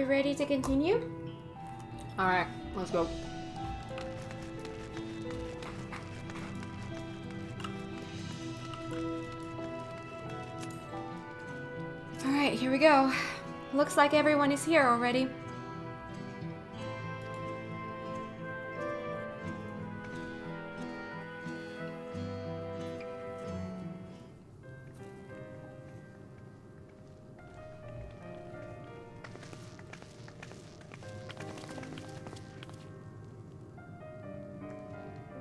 we ready to continue? Alright, let's go. Alright, here we go. Looks like everyone is here already.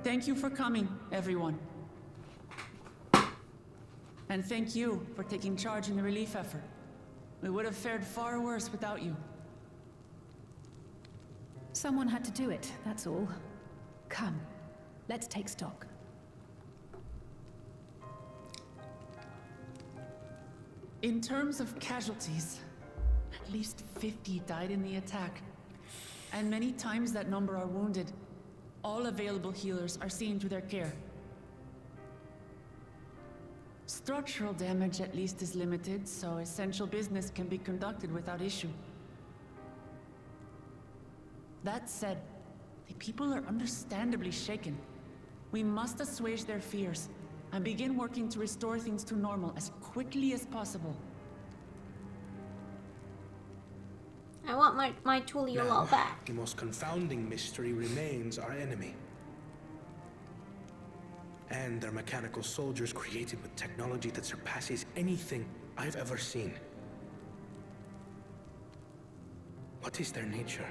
Thank you for coming, everyone. And thank you for taking charge in the relief effort. We would have fared far worse without you. Someone had to do it, that's all. Come, let's take stock. In terms of casualties, at least 50 died in the attack. And many times that number are wounded. All available healers are seen to their care. Structural damage at least is limited, so essential business can be conducted without issue. That said, the people are understandably shaken. We must assuage their fears and begin working to restore things to normal as quickly as possible. I want my Tuliyola back. The most confounding mystery remains our enemy. And their mechanical soldiers created with technology that surpasses anything I've ever seen. What is their nature?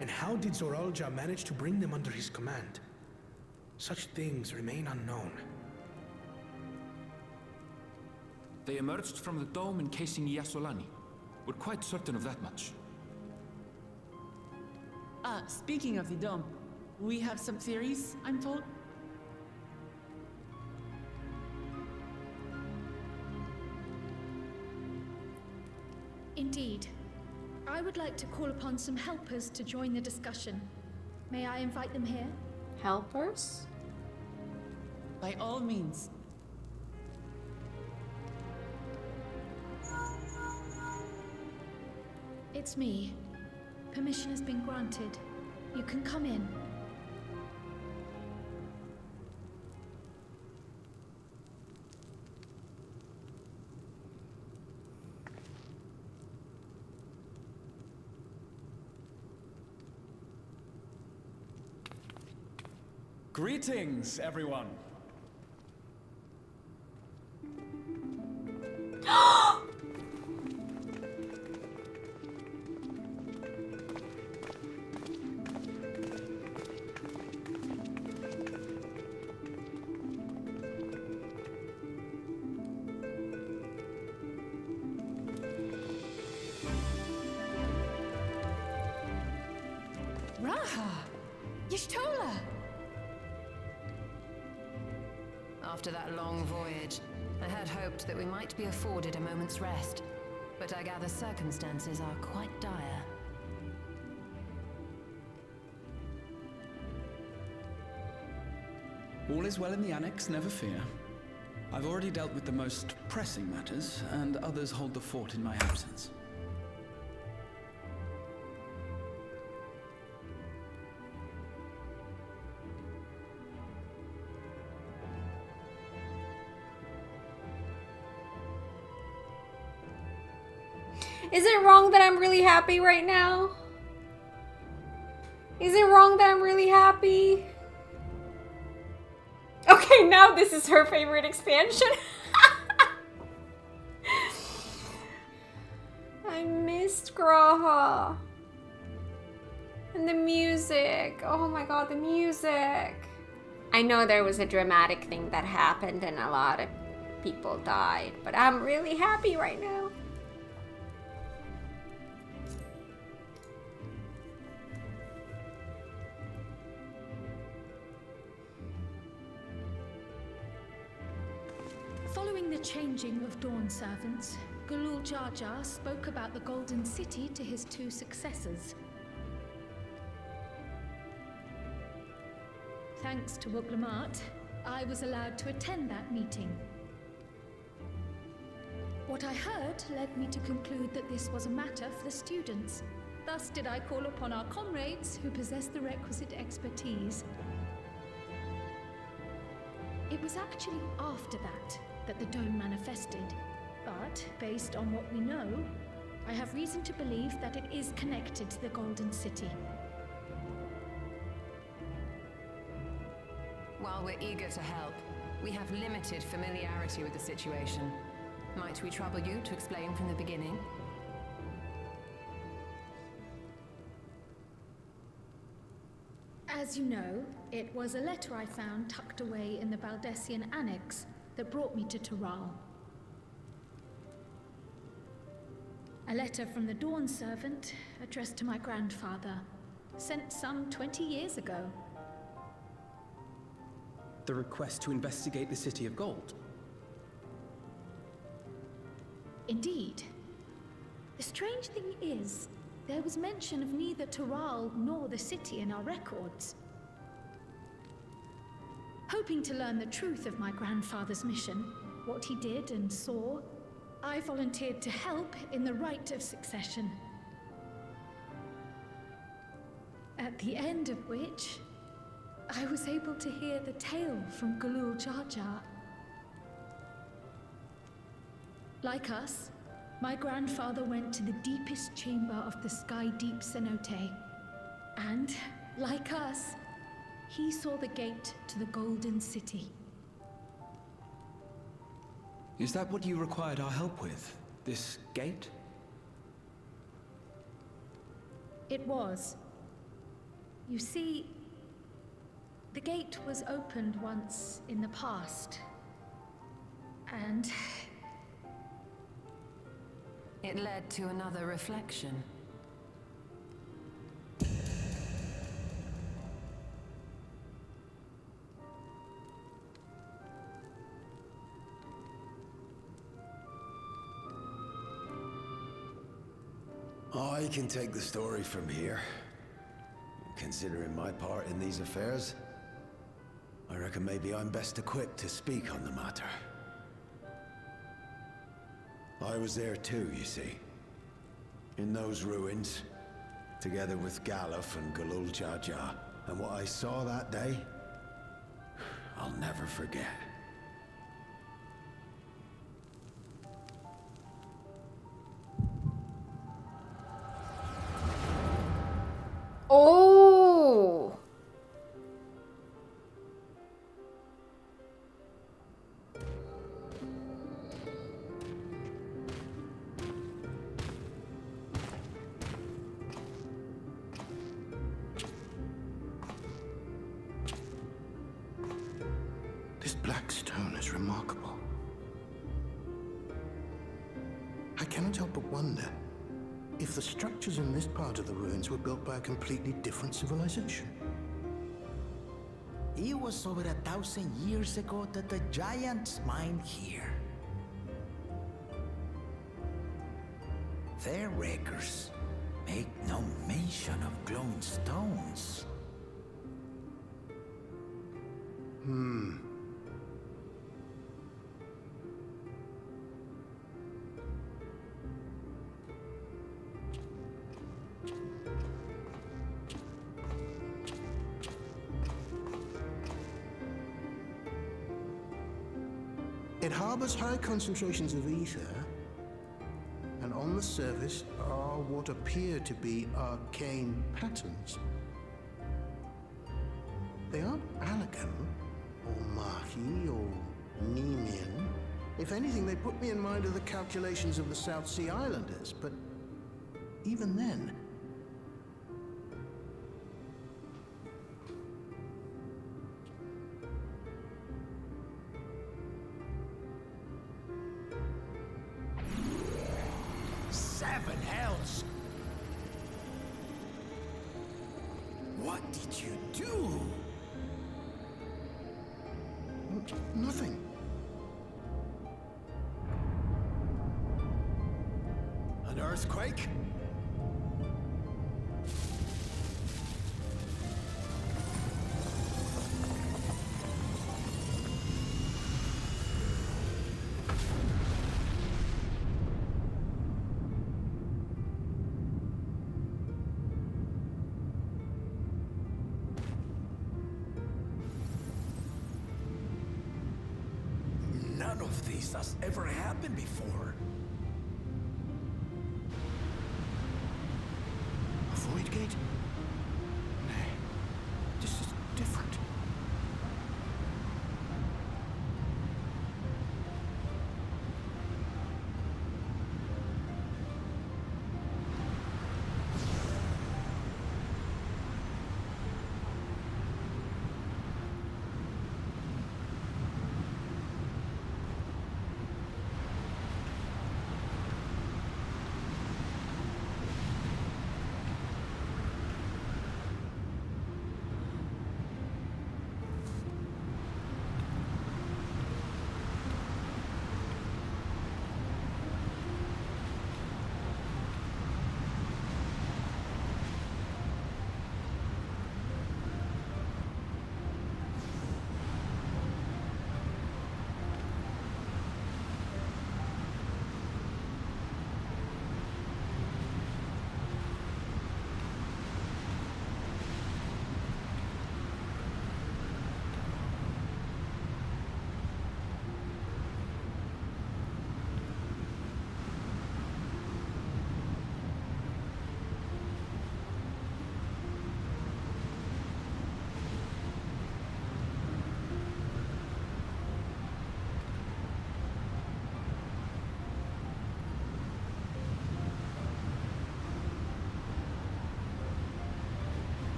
And how did Zoralja manage to bring them under his command? Such things remain unknown. They emerged from the dome encasing Yasolani. We're quite certain of that much. Speaking of the dome, we have some theories, I'm told. Indeed. I would like to call upon some helpers to join the discussion. May I invite them here? Helpers? By all means. It's me. Permission has been granted. You can come in. Greetings, everyone. Raha! Y'shtola! After that long voyage, I had hoped that we might be afforded a moment's rest, but I gather circumstances are quite dire. All is well in the Annex, never fear. I've already dealt with the most pressing matters, and others hold the fort in my absence. Is it wrong that I'm really happy right now? Is it wrong that I'm really happy? Okay, now this is her favorite expansion. I missed Graha. And the music. Oh my god, the music. I know there was a dramatic thing that happened and a lot of people died, but I'm really happy right now. Following the changing of Dawn servants, Galul Jar Jar spoke about the Golden City to his two successors. Thanks to Wuglamat, I was allowed to attend that meeting. What I heard led me to conclude that this was a matter for the students. thus did I call upon our comrades who possess the requisite expertise. It was actually after that the dome manifested. But, based on what we know, I have reason to believe that it is connected to the Golden City. While we're eager to help, we have limited familiarity with the situation. Might we trouble you to explain from the beginning? As you know, it was a letter I found tucked away in the Valdesian Annex that brought me to Toral. A letter from the Dawn Servant, addressed to my grandfather, sent some 20 years ago. The request to investigate the City of Gold? Indeed. The strange thing is, there was mention of neither Toral nor the city in our records. Hoping to learn the truth of my grandfather's mission, what he did and saw, I volunteered to help in the rite of succession. At the end of which, I was able to hear the tale from Galul Jar Jar. Like us, my grandfather went to the deepest chamber of the Sky Deep Cenote. And, like us, he saw the gate to the Golden City. Is that what you required our help with? This gate? It was. You see, the gate was opened once in the past. And it led to another reflection. I can take the story from here. Considering my part in these affairs, I reckon maybe I'm best equipped to speak on the matter. I was there too, you see. In those ruins, together with Galuf and Galul Jar Jar. And what I saw that day, I'll never forget. Oh! This black stone is remarkable. I cannot help but wonder if the structures in this part of the ruins were built by a completely different civilization. It was over 1,000 years ago that the giants mined here. Their records make no mention of glowing stones. It harbors high concentrations of ether, and on the surface are what appear to be arcane patterns. They aren't Allagan, or Mahi, or Nemean. If anything, they put me in mind of the calculations of the South Sea Islanders, but even then, Seven hells! What did you do? nothing. An earthquake? that's ever happened before. A void gate? Nay, this is different.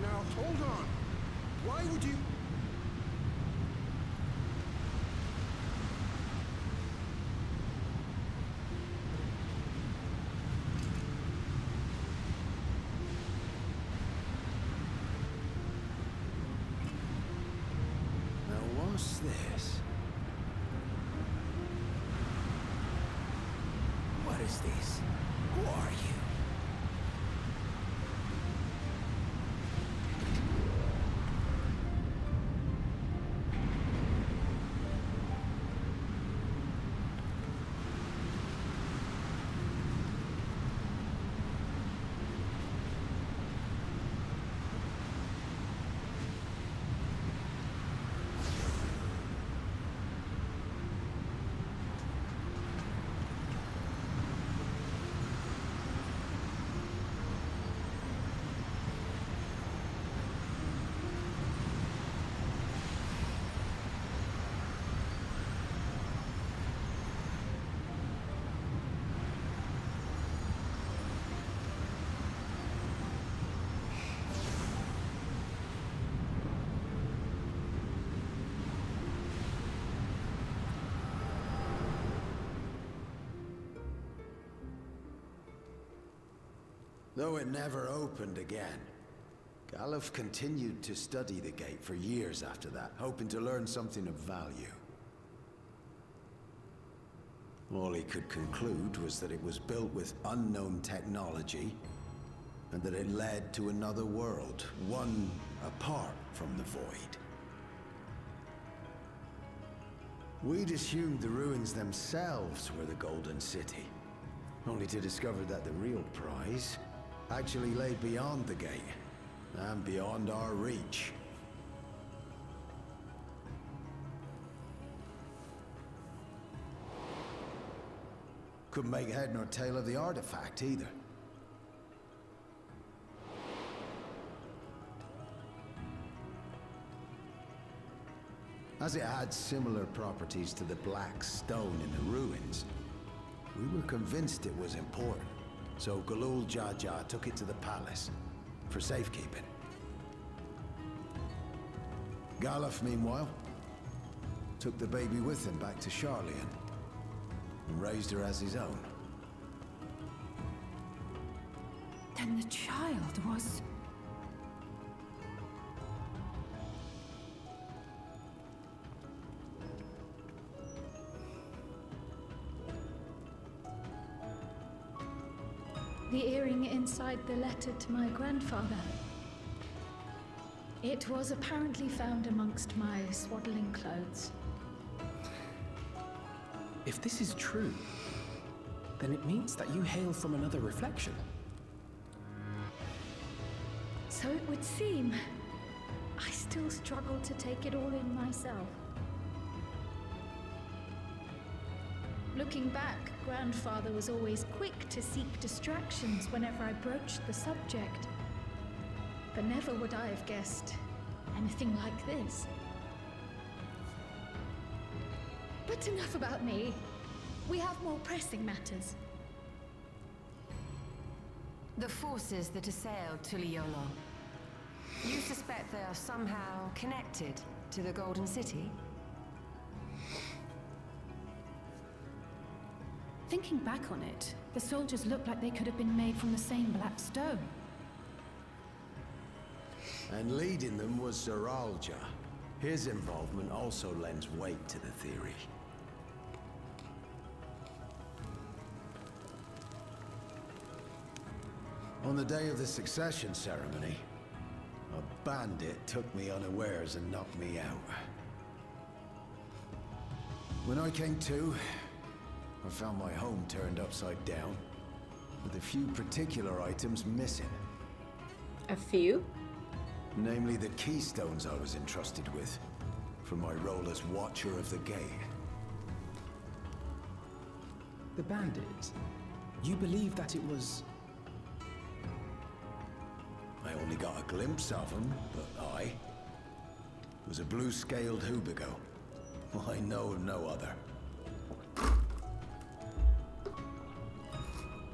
Now, hold on. Why would you... Now, what's this? What is this? Who are you? Though it never opened again, Galuf continued to study the gate for years after that, hoping to learn something of value. All he could conclude was that it was built with unknown technology, and that it led to another world, one apart from the Void. We'd assumed the ruins themselves were the Golden City, only to discover that the real prize actually lay beyond the gate, and beyond our reach. Couldn't make head nor tail of the artifact, either. As it had similar properties to the black stone in the ruins, we were convinced it was important. So Galul Jaja took it to the palace for safekeeping. Galuf, meanwhile, took the baby with him back to Sharlayan and raised her as his own. Then the child was... The earring inside the letter to my grandfather. It was apparently found amongst my swaddling clothes. If this is true, then it means that you hail from another reflection. So it would seem. still struggle to take it all in myself. Looking back, Grandfather was always quick to seek distractions whenever I broached the subject. But never would I have guessed anything like this. But enough about me. We have more pressing matters. The forces that assailed Tuliyollal. You suspect they are somehow connected to the Golden City? Thinking back on it, the soldiers look like they could have been made from the same black stone. And leading them was Zeralja. His involvement also lends weight to the theory. On the day of the succession ceremony, a bandit took me unawares and knocked me out. When I came to, I found my home turned upside down, with a few particular items missing. A few? Namely the keystones I was entrusted with, from my role as Watcher of the Gate. The bandit? You believe that it was... I only got a glimpse of him, but I was a blue-scaled Hubigo. I know of no other.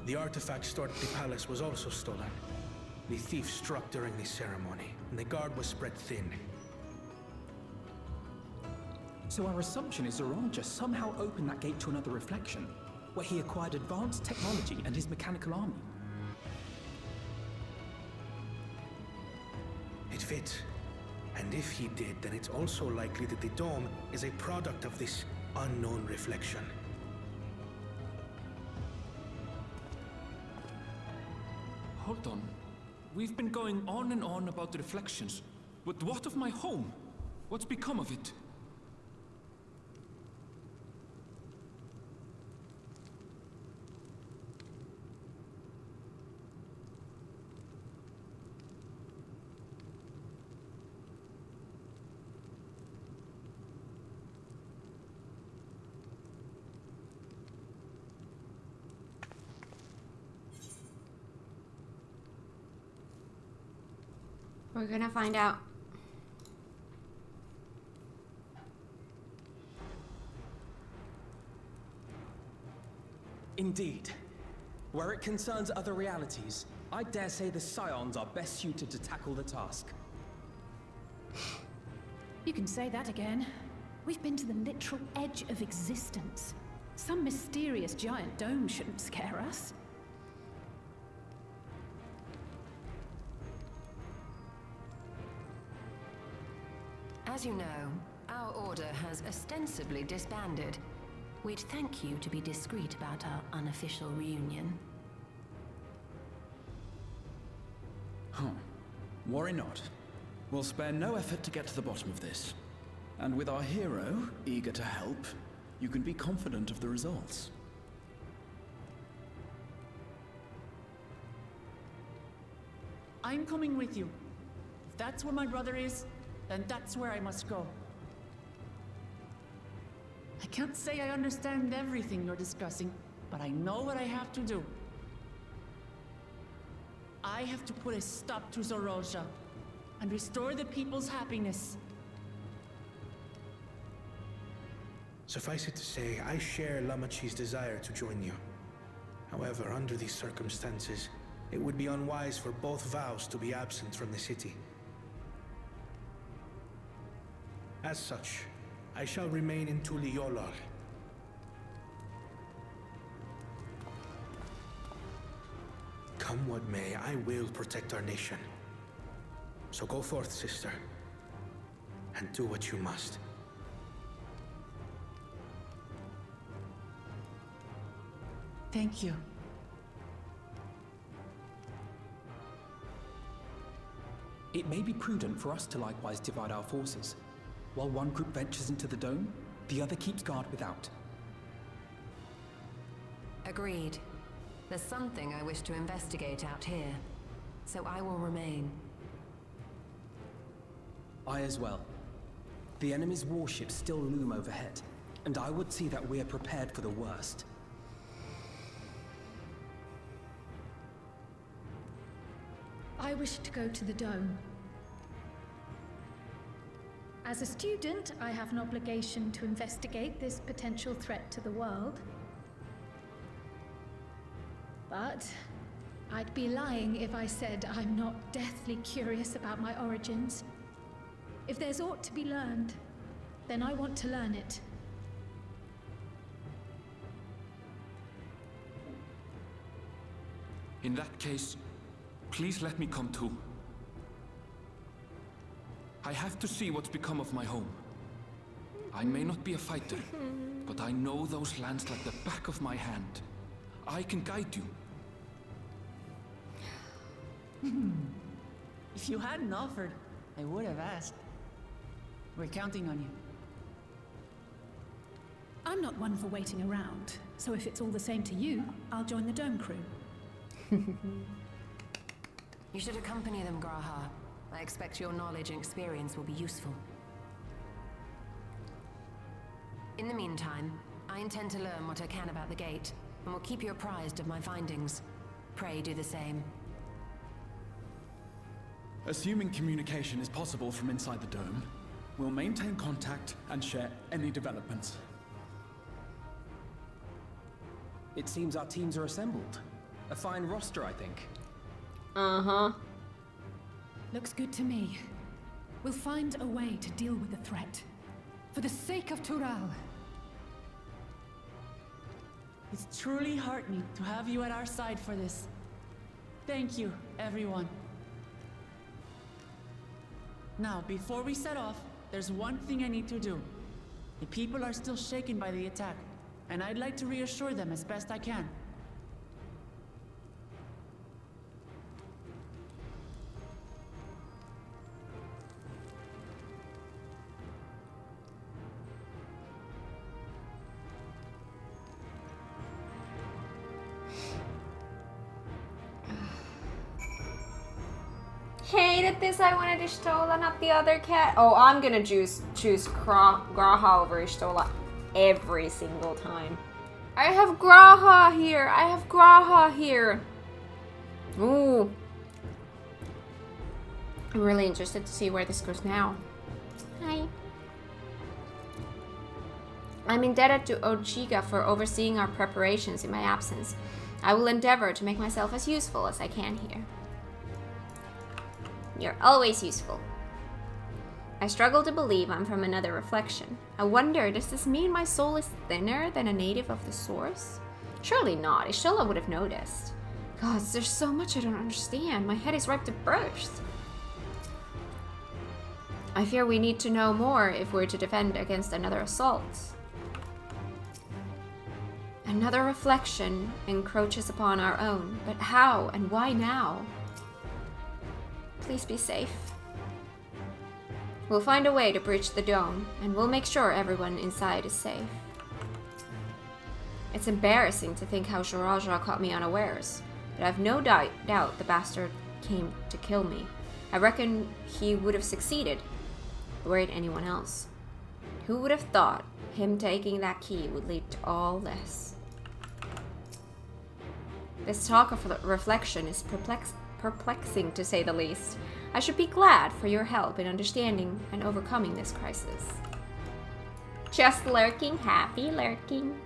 The artifact stored at the palace was also stolen. The thief struck during the ceremony, and the guard was spread thin. So our assumption is Zeralja somehow opened that gate to another reflection, where he acquired advanced technology and his mechanical army. It fits. And if he did, then it's also likely that the dome is a product of this unknown reflection. Hold on. We've been going on and on about the reflections. But what of my home? What's become of it? We're gonna find out. Indeed. Where it concerns other realities, I dare say the Scions are best suited to tackle the task. You can say that again. We've been to the literal edge of existence. Some mysterious giant dome shouldn't scare us. As you know, our order has ostensibly disbanded. We'd thank you to be discreet about our unofficial reunion. Huh. Worry not. We'll spare no effort to get to the bottom of this. And with our hero eager to help, you can be confident of the results. I'm coming with you. If that's where my brother is, then that's where I must go. I can't say I understand everything you're discussing, but I know what I have to do. I have to put a stop to Zeralja and restore the people's happiness. Suffice it to say, I share Lamachi's desire to join you. However, under these circumstances, it would be unwise for both vows to be absent from the city. As such, I shall remain in Tuliyollal. Come what may, I will protect our nation. So go forth, sister, and do what you must. Thank you. It may be prudent for us to likewise divide our forces. While one group ventures into the dome, the other keeps guard without. Agreed. There's something I wish to investigate out here, so I will remain. I as well. The enemy's warships still loom overhead, and I would see that we are prepared for the worst. I wish to go to the dome. As a student, I have an obligation to investigate this potential threat to the world. But I'd be lying if I said I'm not deathly curious about my origins. If there's aught to be learned, then I want to learn it. In that case, please let me come too. I have to see what's become of my home. I may not be a fighter, but I know those lands like the back of my hand. I can guide you. If you hadn't offered, I would have asked. We're counting on you. I'm not one for waiting around, so if it's all the same to you, I'll join the dome crew. You should accompany them, Graha. I expect your knowledge and experience will be useful. In the meantime, I intend to learn what I can about the gate, and will keep you apprised of my findings. Pray do the same. Assuming communication is possible from inside the dome, we'll maintain contact and share any developments. It seems our teams are assembled. A fine roster, I think. Uh-huh. Looks good to me. We'll find a way to deal with the threat. For the sake of Tural. It's truly heartening to have you at our side for this. Thank you, everyone. Now, before we set off, there's one thing I need to do. The people are still shaken by the attack, and I'd like to reassure them as best I can. Hated this. I wanted Ishtola, not the other cat. Oh, I'm gonna choose Graha over Ishtola every single time. I have Graha here. I have Graha here. Ooh. I'm really interested to see where this goes now. Hi. I'm indebted to Ojiga for overseeing our preparations in my absence. I will endeavor to make myself as useful as I can here. You're always useful. I struggle to believe I'm from another reflection. I wonder, does this mean my soul is thinner than a native of the source? Surely not. Ishola would have noticed. Gods, there's so much I don't understand. My head is ripe to burst. I fear we need to know more if we're to defend against another assault. Another reflection encroaches upon our own, but how and why now? Please be safe. We'll find a way to breach the dome, and we'll make sure everyone inside is safe. It's embarrassing to think how Sharaja caught me unawares, but I've no doubt the bastard came to kill me. I reckon he would have succeeded, were it anyone else. Who would have thought him taking that key would lead to all this? This talk of reflection is perplexing to say the least. I should be glad for your help in understanding and overcoming this crisis. Just lurking, happy lurking.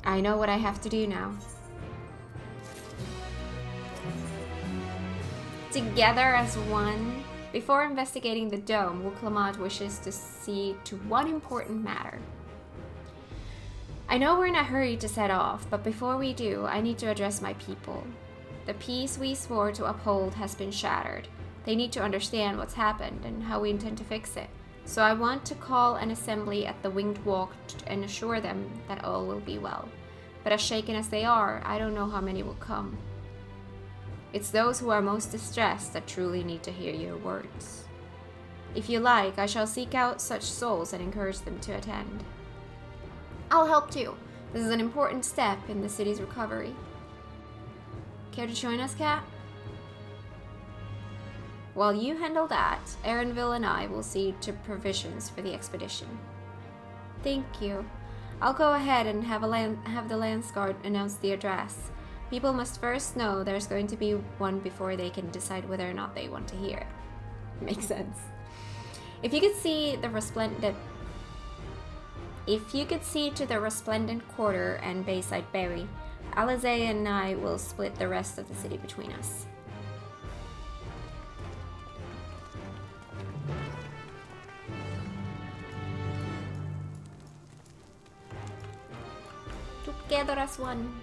I know what I have to do now. Together as one. Before investigating the dome, Wuklamat wishes to see to one important matter. I know we're in a hurry to set off, but before we do, I need to address my people. The peace we swore to uphold has been shattered. They need to understand what's happened and how we intend to fix it. So I want to call an assembly at the Winged Walk and assure them that all will be well. But as shaken as they are, I don't know how many will come. It's those who are most distressed that truly need to hear your words. If you like, I shall seek out such souls and encourage them to attend. I'll help too. This is an important step in the city's recovery. Care to join us, Kat? While you handle that, Erenville and I will see to provisions for the expedition. Thank you. I'll go ahead and have the Lance Guard announce the address. People must first know there's going to be one before they can decide whether or not they want to hear it. Makes sense. If you could see to the resplendent quarter and Bayside Berry, Alize and I will split the rest of the city between us. Together as one.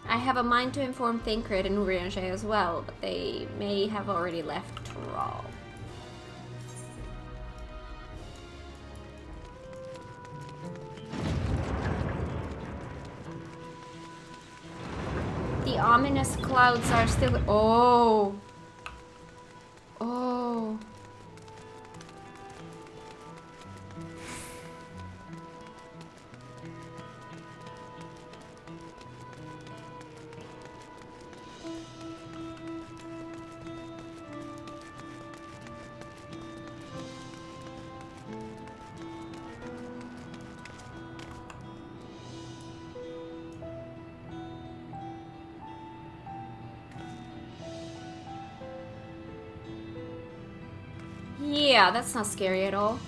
I have a mind to inform Thancred and Urianger as well, but they may have already left Thrall. The ominous clouds are still. Oh! Oh! Yeah, that's not scary at all.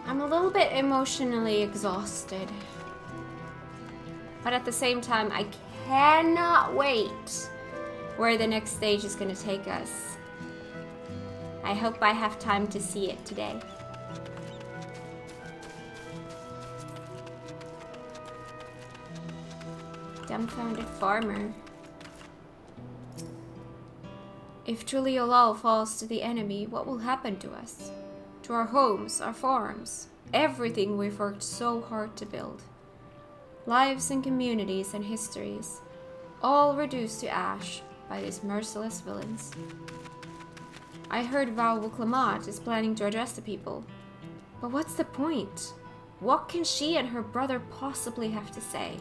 I'm a little bit emotionally exhausted. But at the same time, I cannot wait where the next stage is going to take us. I hope I have time to see it today. Dumbfounded farmer. If truly Olal falls to the enemy, what will happen to us? To our homes, our farms, everything we've worked so hard to build. Lives and communities and histories, all reduced to ash by these merciless villains. I heard Val Wuklamat is planning to address the people. But what's the point? What can she and her brother possibly have to say?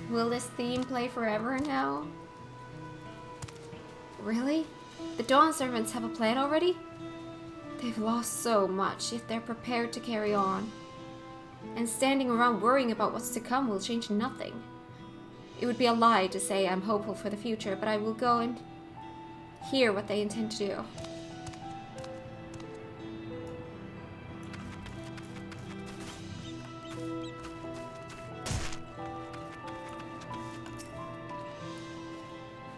Will this theme play forever now? Really? The Dawn Servants have a plan already? They've lost so much, yet they're prepared to carry on. And standing around worrying about what's to come will change nothing. It would be a lie to say I'm hopeful for the future, but I will go and hear what they intend to do.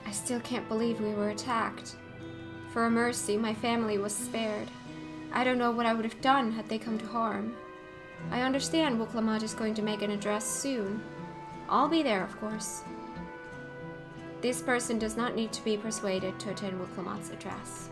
I still can't believe we were attacked. For a mercy, my family was spared. I don't know what I would have done had they come to harm. I understand Wuklamat is going to make an address soon. I'll be there, of course. This person does not need to be persuaded to attend Wuklamat's address.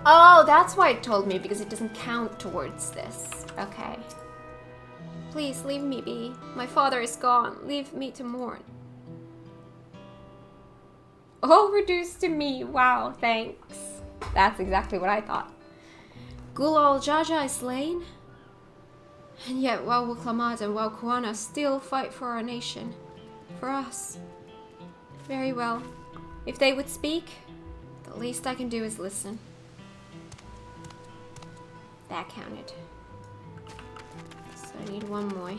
Oh, that's why it told me, because it doesn't count towards this. Okay. Please, leave me be. My father is gone. Leave me to mourn. All reduced to me. Wow, thanks. That's exactly what I thought. Gulal Jaja is slain? And yet Wau Wuklamat and Wau Kuana still fight for our nation. For us. Very well. If they would speak, the least I can do is listen. That counted. So I need one more.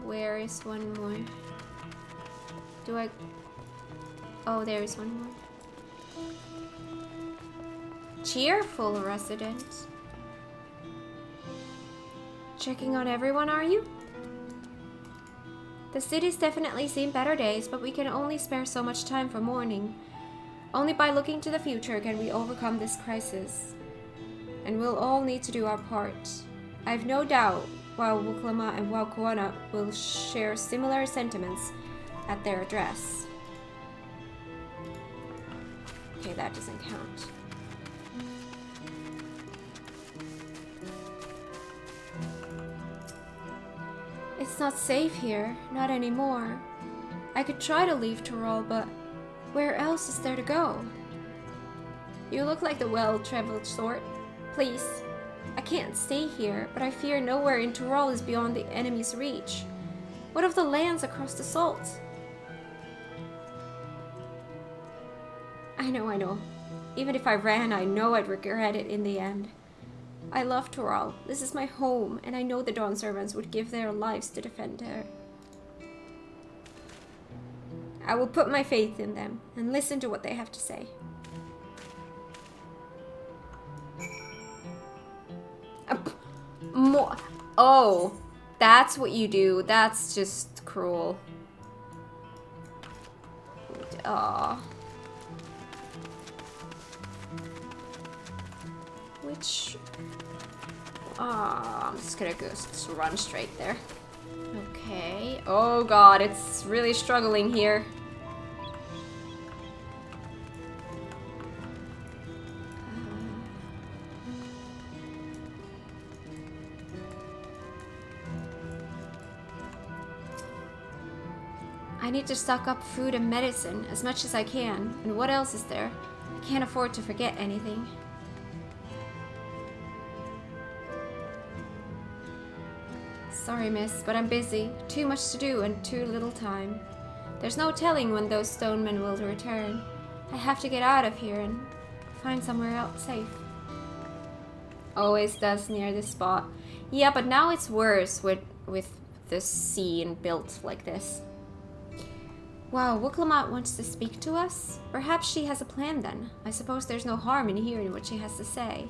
Where is one more? Do I... Oh, there is one more. Cheerful resident. Checking on everyone, are you? The city's definitely seen better days, but we can only spare so much time for mourning. Only by looking to the future can we overcome this crisis. And we'll all need to do our part. I have no doubt Wau Wuklamat and Wau Kuana will share similar sentiments at their address. Okay, that doesn't count. It's not safe here, not anymore. I could try to leave Tyrol, but where else is there to go? You look like the well-traveled sort. Please, I can't stay here, but I fear nowhere in Tyrol is beyond the enemy's reach. What of the lands across the salt? I know. Even if I ran, I know I'd regret it in the end. I love Tyrol. This is my home, and I know the Dawn servants would give their lives to defend her. I will put my faith in them and listen to what they have to say. More. Oh, that's what you do. That's just cruel. Aww. Which... I'm just gonna go run straight there. Okay. Oh god, it's really struggling here. I need to stock up food and medicine as much as I can. And what else is there? I can't afford to forget anything. Sorry, miss, but I'm busy. Too much to do and too little time. There's no telling when those stonemen will return. I have to get out of here and find somewhere else safe. Always does near this spot. Yeah, but now it's worse with the scene built like this. Wow, Wuklamat wants to speak to us? Perhaps she has a plan then. I suppose there's no harm in hearing what she has to say.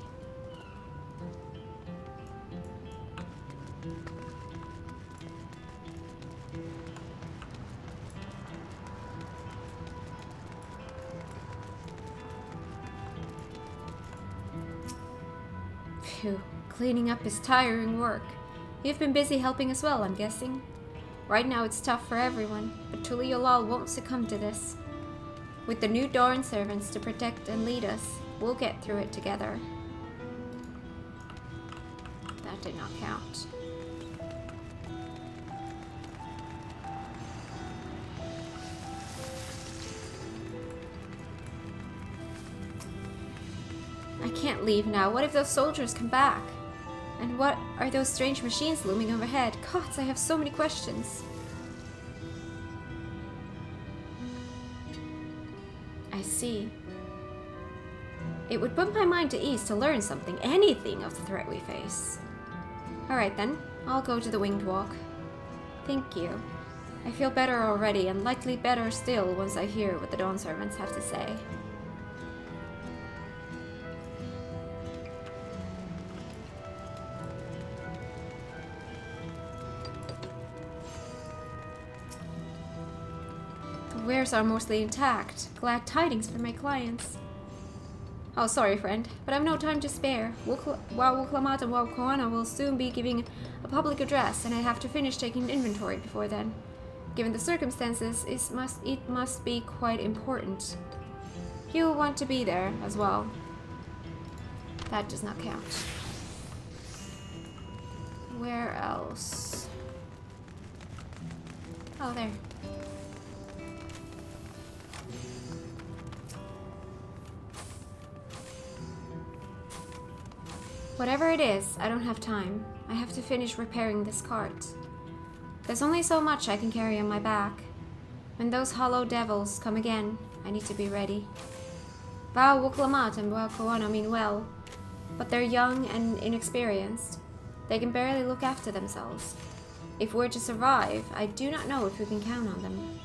Phew, cleaning up is tiring work. You've been busy helping as well, I'm guessing. Right now it's tough for everyone, but Tuliolal won't succumb to this. With the new Dawn servants to protect and lead us, we'll get through it together. That did not count. I can't leave now. What if those soldiers come back? And what are those strange machines looming overhead? Gods, I have so many questions. I see. It would put my mind to ease to learn something, anything of the threat we face. Alright then, I'll go to the Winged Walk. Thank you. I feel better already, and likely better still once I hear what the Dawn servants have to say. Wares are mostly intact. Glad tidings for my clients. Oh, sorry, friend, but I've no time to spare. Wuklamat and Waukoana will soon be giving a public address, and I have to finish taking inventory before then. Given the circumstances, it must be quite important. You'll want to be there as well. That does not count. Where else? Oh, there. Whatever it is, I don't have time. I have to finish repairing this cart. There's only so much I can carry on my back. When those hollow devils come again, I need to be ready. Bao Wuklamat and Waukoana mean well, but they're young and inexperienced. They can barely look after themselves. If we're to survive, I do not know if we can count on them.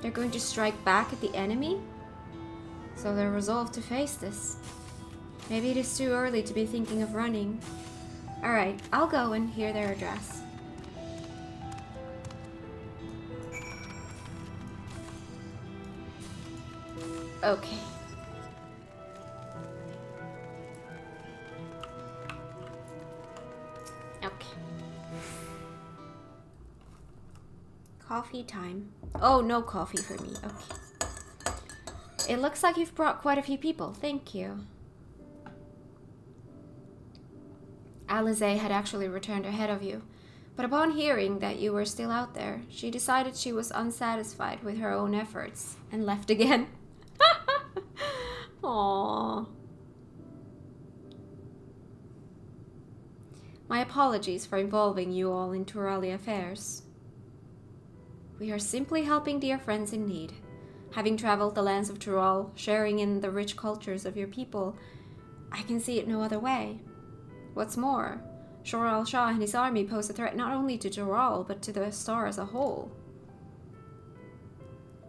They're going to strike back at the enemy? So they're resolved to face this. Maybe it is too early to be thinking of running. Alright, I'll go and hear their address. Okay. Okay. Coffee time. Oh, no coffee for me. Okay. It looks like you've brought quite a few people. Thank you. Alize had actually returned ahead of you, but upon hearing that you were still out there, she decided she was unsatisfied with her own efforts and left again. Aww. My apologies for involving you all in Turali affairs. We are simply helping dear friends in need. Having traveled the lands of Tural, sharing in the rich cultures of your people, I can see it no other way. What's more, Shoral Shah and his army pose a threat not only to Tural, but to the star as a whole.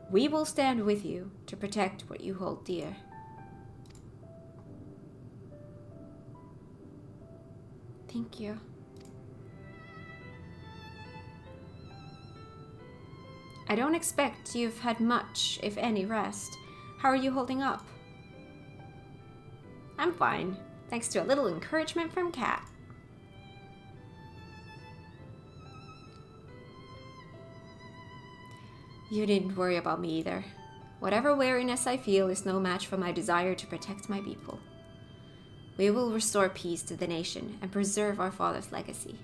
We will stand with you to protect what you hold dear. Thank you. I don't expect you've had much, if any, rest. How are you holding up? I'm fine, thanks to a little encouragement from Kat. You didn't worry about me either. Whatever weariness I feel is no match for my desire to protect my people. We will restore peace to the nation and preserve our father's legacy.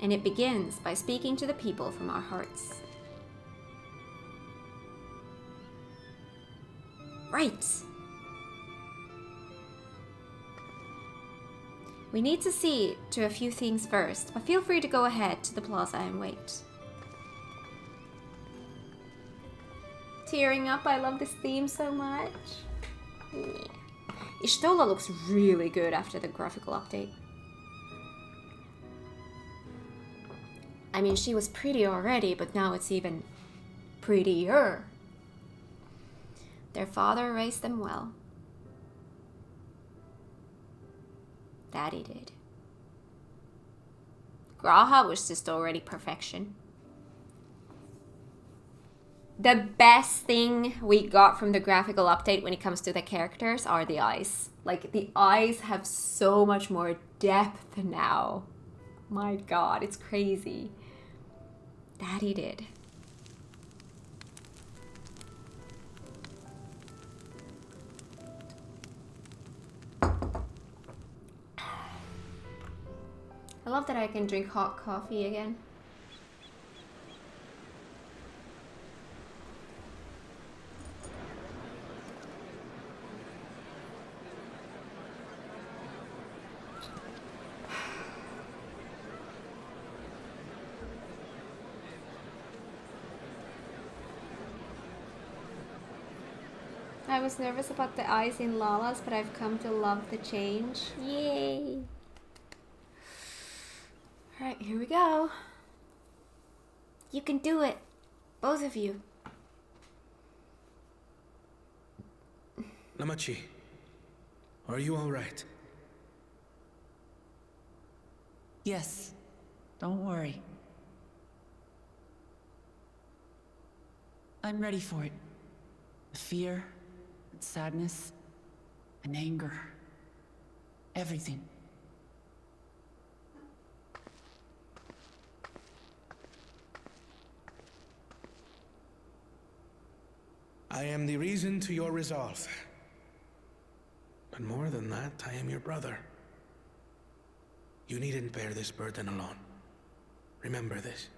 And it begins by speaking to the people from our hearts. Right! We need to see to a few things first, but feel free to go ahead to the plaza and wait. Tearing up, I love this theme so much. Yeah. Ishtola looks really good after the graphical update. I mean, she was pretty already, but now it's even prettier. Their father raised them well. Daddy did. Graha was just already perfection. The best thing we got from the graphical update when it comes to the characters are the eyes. Like, the eyes have so much more depth now. My god, it's crazy. Daddy did. I love that I can drink hot coffee again. I was nervous about the eyes in Lala's, but I've come to love the change. Yay! Alright, here we go. You can do it. Both of you. Namachi, are you alright? Yes, don't worry. I'm ready for it. The fear, and sadness, and anger. Everything. I am the reason to your resolve. But more than that, I am your brother. You needn't bear this burden alone. Remember this.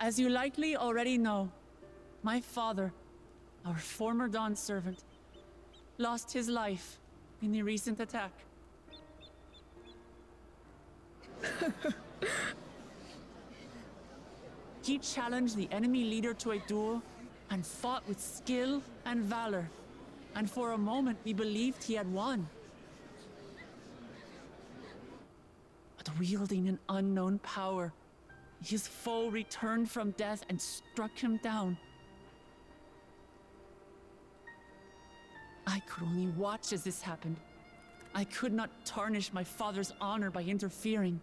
As you likely already know, my father, our former Dawn servant, lost his life in the recent attack. He challenged the enemy leader to a duel and fought with skill and valor, and for a moment we believed he had won. But wielding an unknown power, his foe returned from death and struck him down. I could only watch as this happened. I could not tarnish my father's honor by interfering.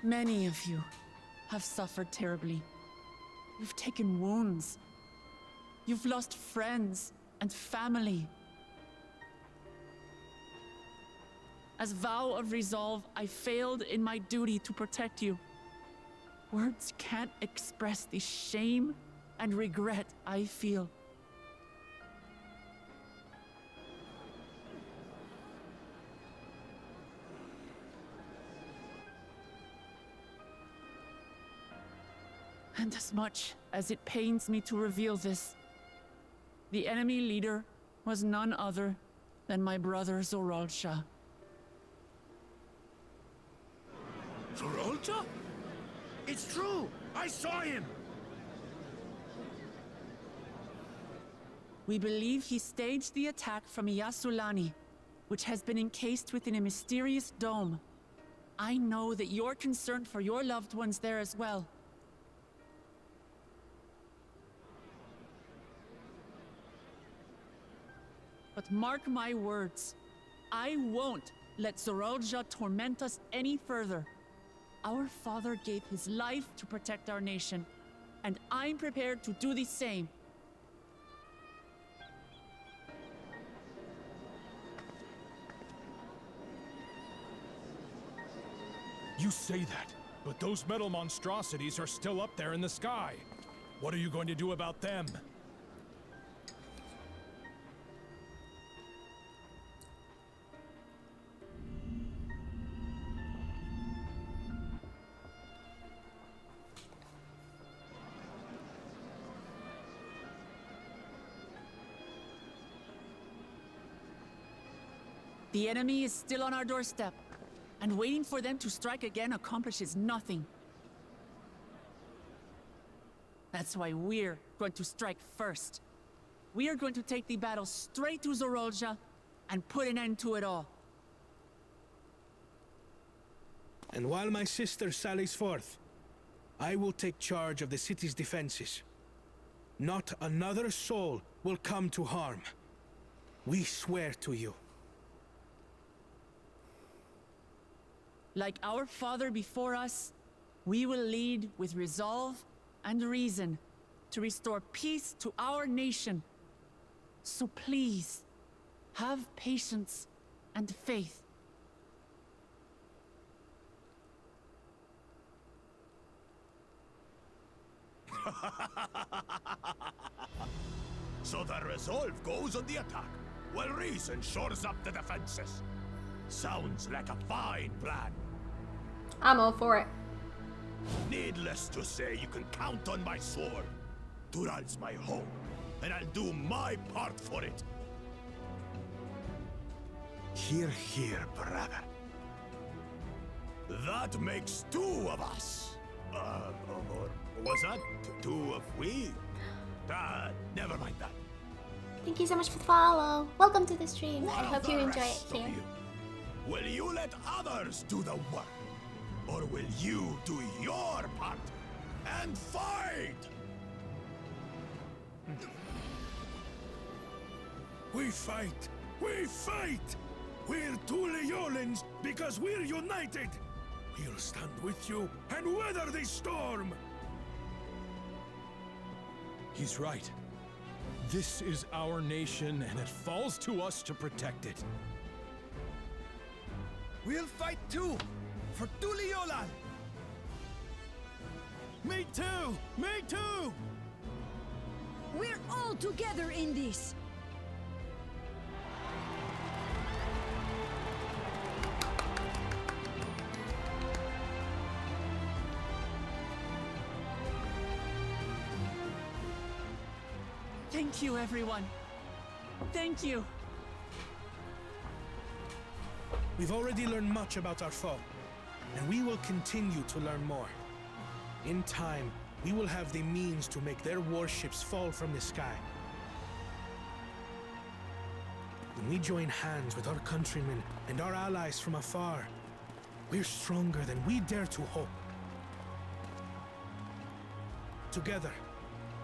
Many of you have suffered terribly. You've taken wounds. You've lost friends and family. As vow of resolve, I failed in my duty to protect you. Words can't express the shame and regret I feel. And as much as it pains me to reveal this, the enemy leader was none other than my brother Zoralsha. Zoralsha? It's true! I saw him! We believe he staged the attack from Yasulani, which has been encased within a mysterious dome. I know that you're concerned for your loved ones there as well. But mark my words, I won't let Zoralsha torment us any further. Our father gave his life to protect our nation, and I'm prepared to do the same. You say that, but those metal monstrosities are still up there in the sky. What are you going to do about them? The enemy is still on our doorstep, and waiting for them to strike again accomplishes nothing. That's why we're going to strike first. We are going to take the battle straight to Zoralsha and put an end to it all. And while my sister sallies forth, I will take charge of the city's defenses. Not another soul will come to harm. We swear to you. Like our father before us, we will lead with resolve and reason to restore peace to our nation. So please, have patience and faith. So the resolve goes on the attack, while reason shores up the defenses. Sounds like a fine plan. I'm all for it. Needless to say, you can count on my sword. Dural's my home, and I'll do my part for it. Hear, hear, brother. That makes two of us. Or was that two of we? Never mind that. Thank you so much for the follow. Welcome to the stream. What I hope of you the enjoy it rest of here. you? Will you let others do the work? Or will you do your part and fight? We fight! We fight! We're two Leolans because we're united! We'll stand with you and weather this storm! He's right. This is our nation, and it falls to us to protect it. We'll fight too! For Tuliolan! Me too! Me too! We're all together in this! Thank you, everyone. Thank you. We've already learned much about our foe, and we will continue to learn more. In time, we will have the means to make their warships fall from the sky. When we join hands with our countrymen and our allies from afar, we're stronger than we dare to hope. together.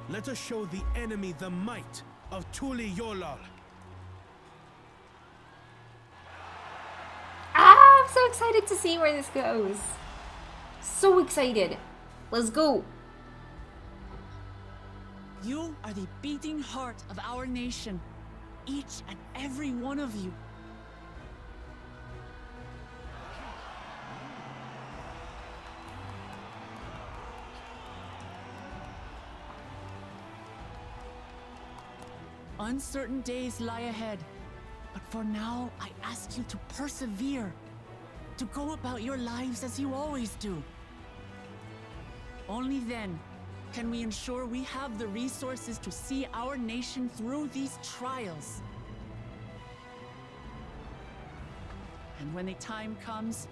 Let us show the enemy the might of Tuli-Yolal. I'm so excited to see where this goes. So excited. Let's go. You are the beating heart of our nation. Each and every one of you. Uncertain days lie ahead, but for now, I ask you to persevere, to go about your lives as you always do. Only then can we ensure we have the resources to see our nation through these trials. And when the time comes,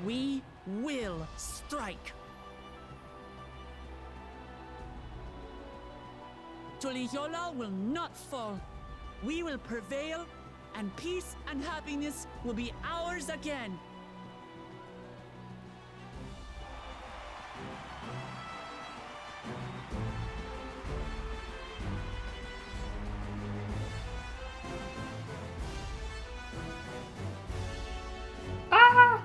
we will strike. Tuli-Yolal will not fall. We will prevail, and peace and happiness will be ours again. Ah!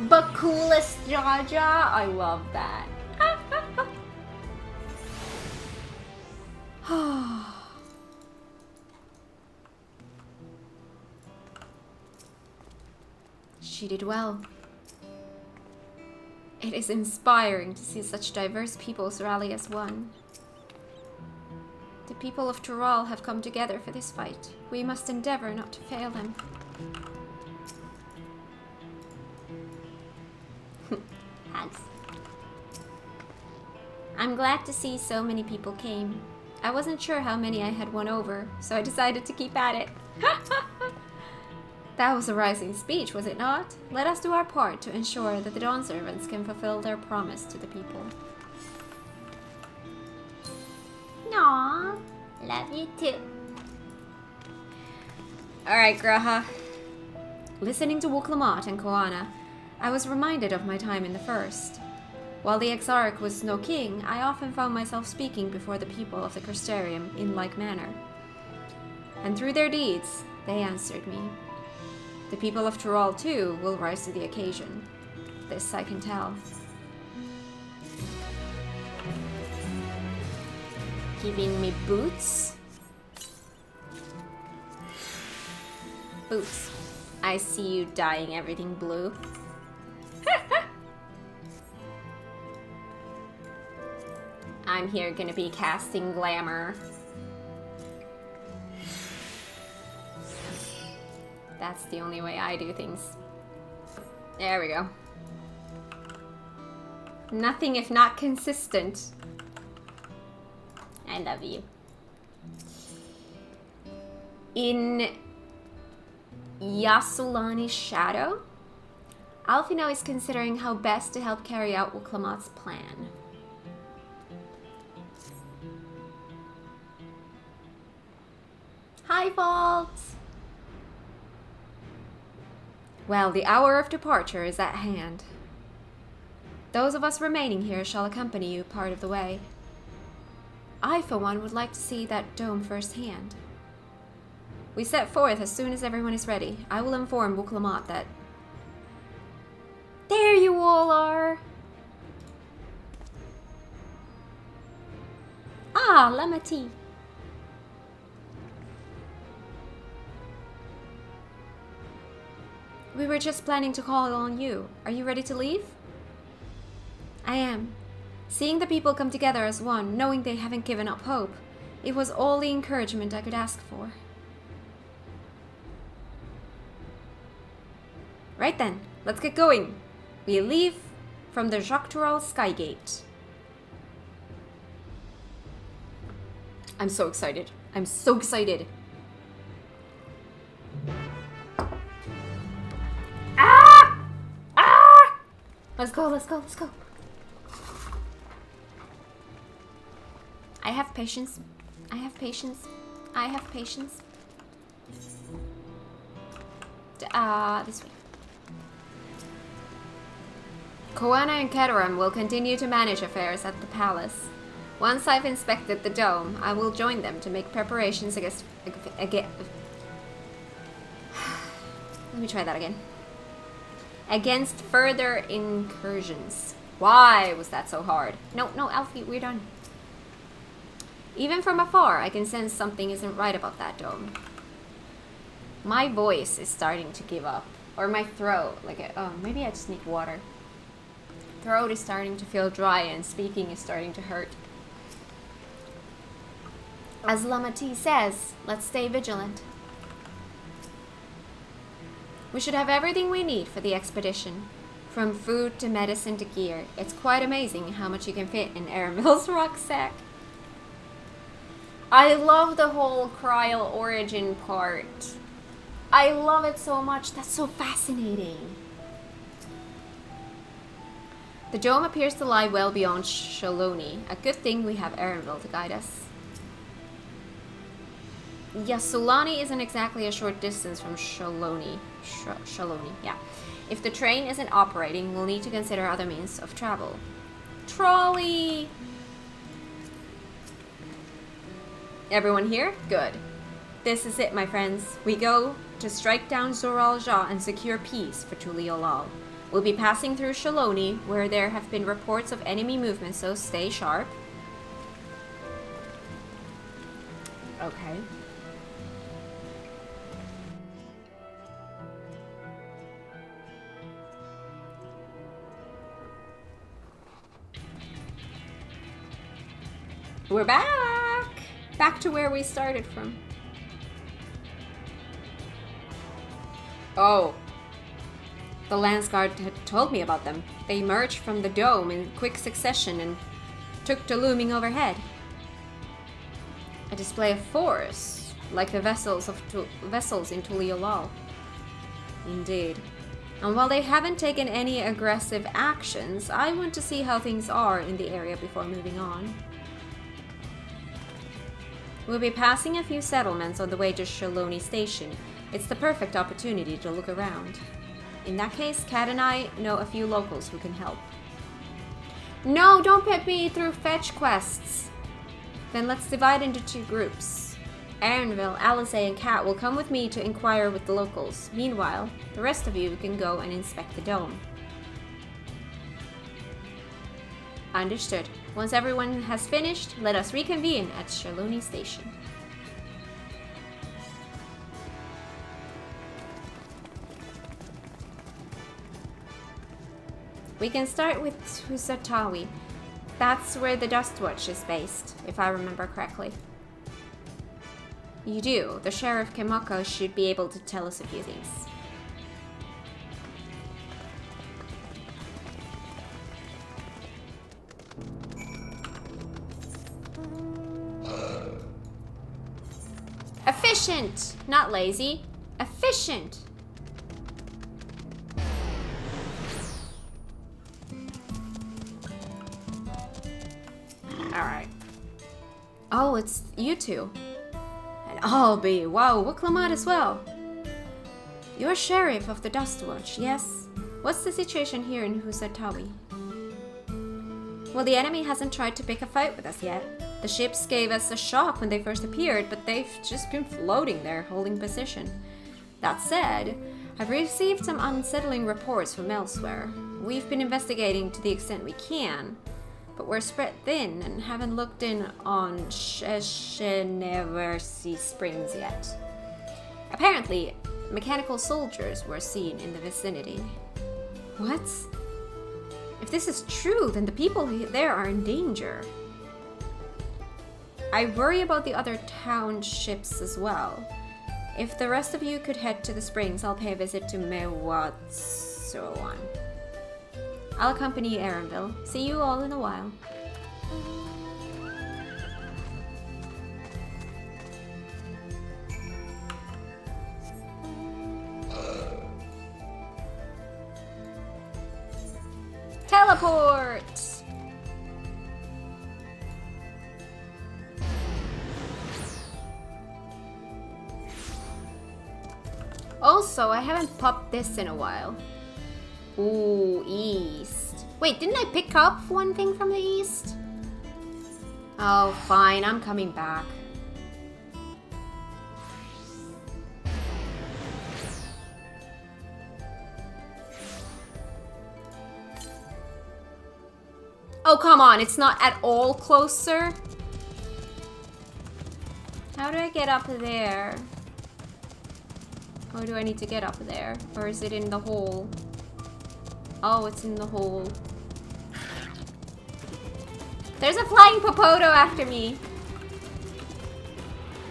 But coolest Jaja, I love that. She did well. It is inspiring to see such diverse peoples rally as one. The people of Tural have come together for this fight. We must endeavor not to fail them. Hugs. I'm glad to see so many people came. I wasn't sure how many I had won over, so I decided to keep at it. That was a rising speech, was it not? Let us do our part to ensure that the Dawn Servants can fulfill their promise to the people. Aww, love you too. Alright, Graha. Listening to Wuklamat and Koana, I was reminded of my time in the First. While the Exarch was no king, I often found myself speaking before the people of the Crystarium in like manner. And through their deeds, they answered me. The people of Tural, too, will rise to the occasion. This I can tell. Giving me boots? Boots. I see you dyeing everything blue. I'm here gonna be casting glamour. That's the only way I do things. There we go. Nothing if not consistent. I love you. In Yasulani's shadow, Alfino is considering how best to help carry out Wuklamat's plan. Hi, Vault! Well, the hour of departure is at hand. Those of us remaining here shall accompany you part of the way. I, for one, would like to see that dome firsthand. We set forth as soon as everyone is ready. I will inform Wuklamat that... There you all are! Ah, Lamati. We were just planning to call on you. Are you ready to leave? I am. Seeing the people come together as one, knowing they haven't given up hope, it was all the encouragement I could ask for. Right then, let's get going. We leave from the Jactural Skygate. I'm so excited. I'm so excited. Ah! Ah! Let's go, let's go, let's go. I have patience. I have patience. I have patience. This way. Koana and Keteram will continue to manage affairs at the palace. Once I've inspected the dome, I will join them to make preparations against... Let me try that again. Against further incursions. Why was that so hard? No, Alfie, we're done. Even from afar, I can sense something isn't right about that dome. My voice is starting to give up. Or my throat. Maybe I just need water. Throat is starting to feel dry and speaking is starting to hurt. As Lamati says, let's stay vigilant. We should have everything we need for the expedition. From food to medicine to gear. It's quite amazing how much you can fit in Aramil's rucksack. I love the whole Kryl origin part. I love it so much. That's so fascinating. The dome appears to lie well beyond Shaloni. A good thing we have Aramil to guide us. Yasulani isn't exactly a short distance from Shaloni. Shaloni, yeah. If the train isn't operating, we'll need to consider other means of travel. Trolley! Everyone here? Good. This is it, my friends. We go to strike down Zoral-Ja and secure peace for Tuliolal. We'll be passing through Shaloni, where there have been reports of enemy movement, so stay sharp. Okay. We're back! Back to where we started from. Oh. The Landsguard had told me about them. They emerged from the dome in quick succession and took to looming overhead. A display of force, like the vessels in Tuliolal. Indeed. And while they haven't taken any aggressive actions, I want to see how things are in the area before moving on. We'll be passing a few settlements on the way to Shaloni Station. It's the perfect opportunity to look around. In that case, Kat and I know a few locals who can help. No, don't put me through fetch quests! Then let's divide into two groups. Arenville, Alice, and Kat will come with me to inquire with the locals. Meanwhile, the rest of you can go and inspect the dome. Understood. Once everyone has finished, let us reconvene at Shaloni Station. We can start with Husatawi. That's where the Dustwatch is based, if I remember correctly. You do. The Sheriff Kemaka should be able to tell us a few things. Efficient! Not lazy. Efficient! Alright. Oh, it's you two. And I'll be. Wow, Wuklamat as well. You're Sheriff of the Dustwatch, yes? What's the situation here in Husatawi? Well, the enemy hasn't tried to pick a fight with us yet. The ships gave us a shock when they first appeared, but they've just been floating there, holding position. That said, I've received some unsettling reports from elsewhere. We've been investigating to the extent we can, but we're spread thin and haven't looked in on Sheneversi Springs yet. Apparently, mechanical soldiers were seen in the vicinity. What? If this is true, then the people there are in danger. I worry about the other townships as well. If the rest of you could head to the springs, I'll pay a visit to Mewatsuwan. I'll accompany Arenville. See you all in a while. Teleport! Also, I haven't popped this in a while. Ooh, east. Wait, didn't I pick up one thing from the east? Oh, fine. I'm coming back. Oh, come on. It's not at all closer. How do I get up there? Or do I need to get up there? Or is it in the hole? Oh, it's in the hole. There's a flying Popoto after me.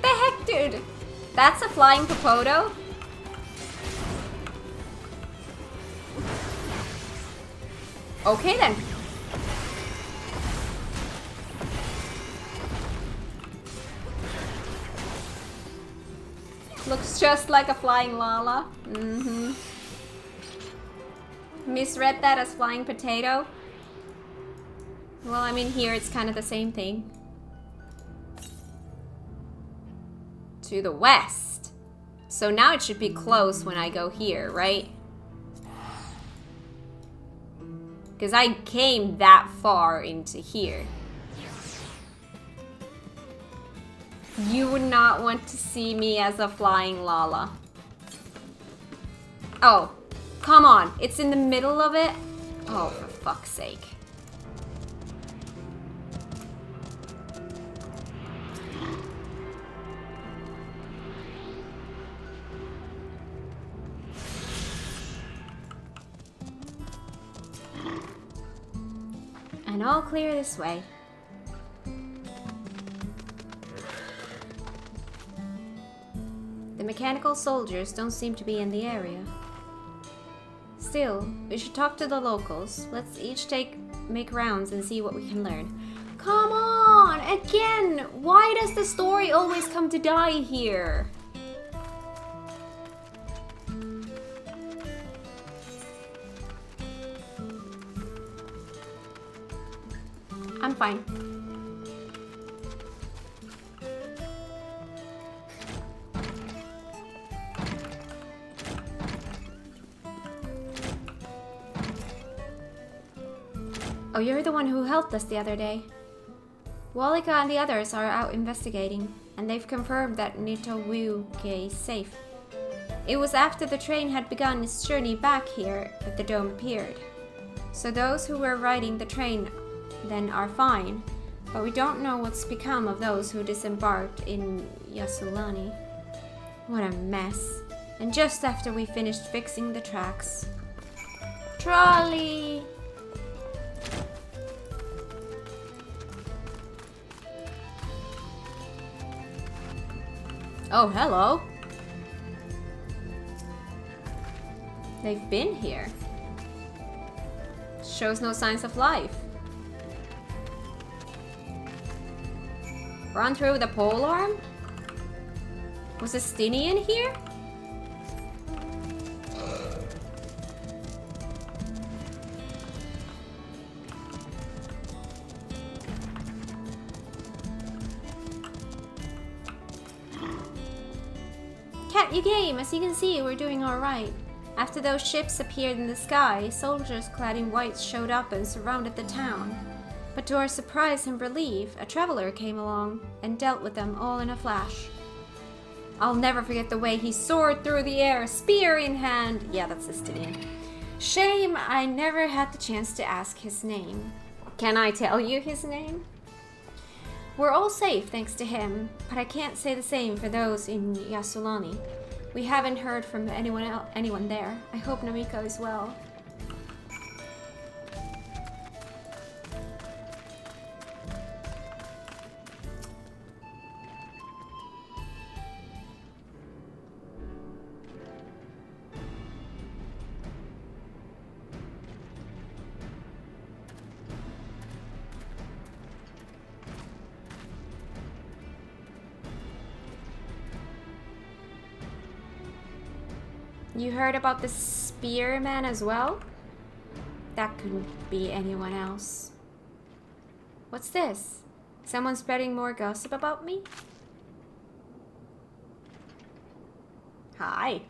The heck, dude? That's a flying Popoto? Okay, then. Looks just like a flying Lala. Mm-hmm. Misread that as flying potato. Well, I mean, here it's kind of the same thing. To the west. So now it should be close when I go here, right? Because I came that far into here. You would not want to see me as a flying Lala. Oh, come on. It's in the middle of it? Oh, for fuck's sake. And all clear this way. The mechanical soldiers don't seem to be in the area. Still, we should talk to the locals. Let's each make rounds and see what we can learn. Come on! Again! Why does the story always come to die here? I'm fine. Oh, you're the one who helped us the other day. Walika and the others are out investigating, and they've confirmed that Nitobuke is safe. It was after the train had begun its journey back here that the dome appeared. So those who were riding the train then are fine, but we don't know what's become of those who disembarked in Yasulani. What a mess. And just after we finished fixing the tracks. Trolley! Oh, hello. They've been here. Shows no signs of life. Run through the pole arm? Was a Sphene in here? Cat, you came. As you can see, we're doing alright. After those ships appeared in the sky, soldiers clad in white showed up and surrounded the town. But to our surprise and relief, a traveler came along and dealt with them all in a flash. I'll never forget the way he soared through the air, spear in hand. Yeah, that's Estinian. Shame I never had the chance to ask his name. Can I tell you his name? We're all safe thanks to him, but I can't say the same for those in Yasulani. We haven't heard from anyone there. I hope Namiko is well. You heard about the spearman as well? That couldn't be anyone else. What's this? Someone spreading more gossip about me? Hi.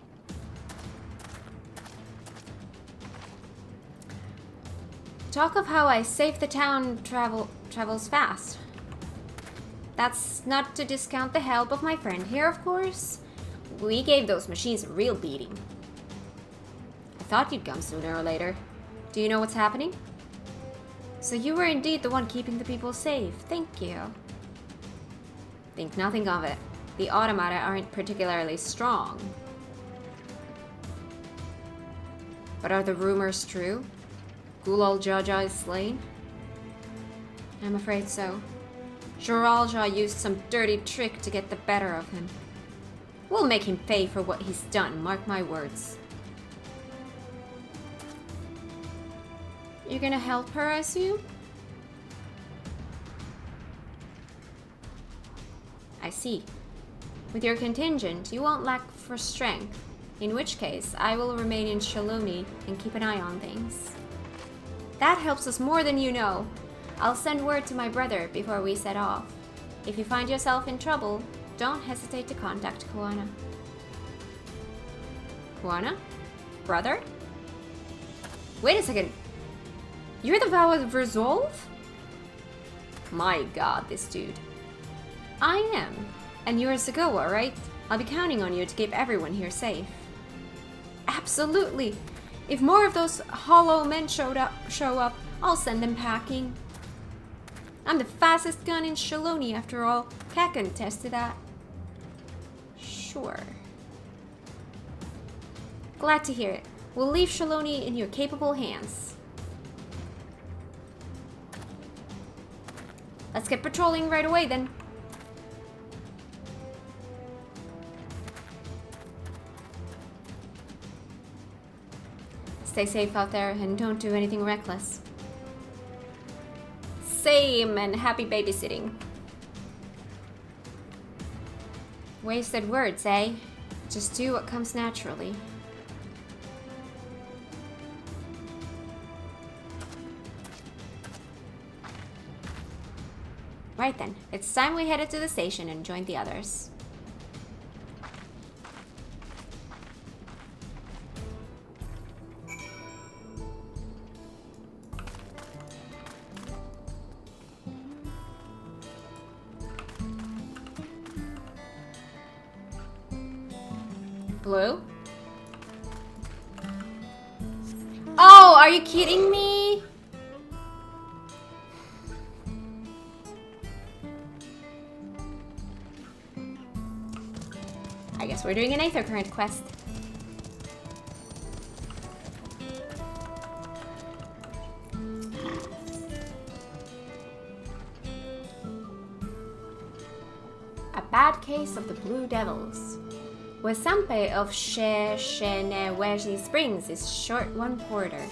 Talk of how I saved the town travels fast. That's not to discount the help of my friend here, of course. We gave those machines a real beating. I thought you'd come sooner or later. Do you know what's happening? So you were indeed the one keeping the people safe. Thank you. Think nothing of it. The automata aren't particularly strong. But are the rumors true? Gulal Jaja is slain? I'm afraid so. Joralja used some dirty trick to get the better of him. We'll make him pay for what he's done, mark my words. You're gonna help her, I assume? I see. With your contingent, you won't lack for strength. In which case, I will remain in Shaloni and keep an eye on things. That helps us more than you know. I'll send word to my brother before we set off. If you find yourself in trouble, don't hesitate to contact Kuana. Kuana? Brother? Wait a second. You're the vow of resolve? My god, this dude. I am. And you're Sagawa, right? I'll be counting on you to keep everyone here safe. Absolutely. If more of those hollow men show up, I'll send them packing. I'm the fastest gun in Shaloni after all. Kat can attest to that. Sure. Glad to hear it. We'll leave Shaloni in your capable hands. Let's get patrolling right away then. Stay safe out there and don't do anything reckless. Same, and happy babysitting. Wasted words, eh? Just do what comes naturally. Right then, it's time we headed to the station and joined the others. Blue? Oh, are you kidding me? I guess we're doing an Aether Current quest. A bad case of the Blue Devils. Wesampe of Sheneweji Springs is short one porter.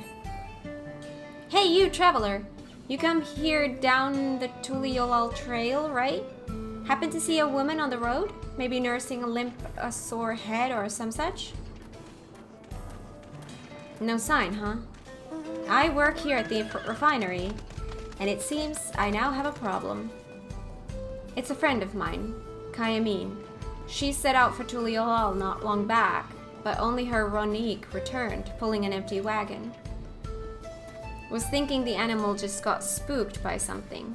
Hey you, traveler! You come here down the Tuliolal Trail, right? Happen to see a woman on the road? Maybe nursing a limp, a sore head, or some such? No sign, huh? I work here at the refinery, and it seems I now have a problem. It's a friend of mine, Kayamin. She set out for Tuliolal not long back, but only her Ronique returned, pulling an empty wagon. Was thinking the animal just got spooked by something.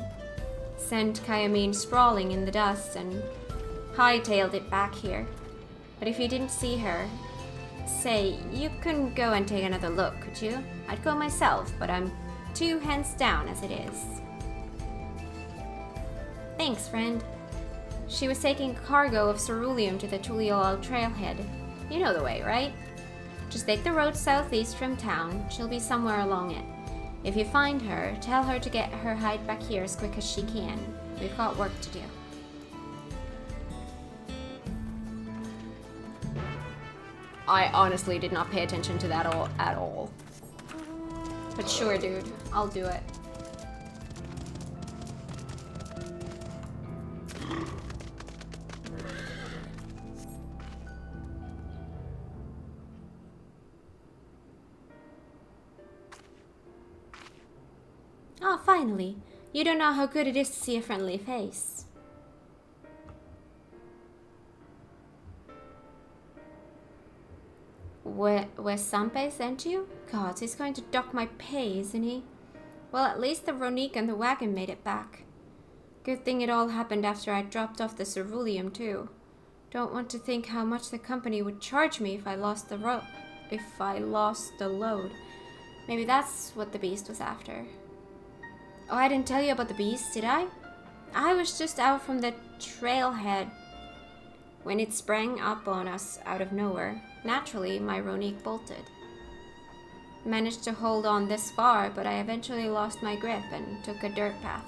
Sent Kayamin sprawling in the dust and hightailed it back here. But if you didn't see her, say, you couldn't go and take another look, could you? I'd go myself, but I'm 2 hands down as it is. Thanks, friend. She was taking cargo of ceruleum to the Tuliolal trailhead. You know the way, right? Just take the road southeast from town. She'll be somewhere along it. If you find her, tell her to get her hide back here as quick as she can. We've got work to do. I honestly did not pay attention to that at all. But sure, dude. I'll do it. Oh, finally. You don't know how good it is to see a friendly face. Wesampe sent you? God, he's going to dock my pay, isn't he? Well, at least the Ronique and the wagon made it back. Good thing it all happened after I dropped off the ceruleum too. Don't want to think how much the company would charge me if I lost the load. Maybe that's what the beast was after. Oh, I didn't tell you about the beast, did I? I was just out from the trailhead when it sprang up on us out of nowhere. Naturally, my Ronique bolted. Managed to hold on this far, but I eventually lost my grip and took a dirt path.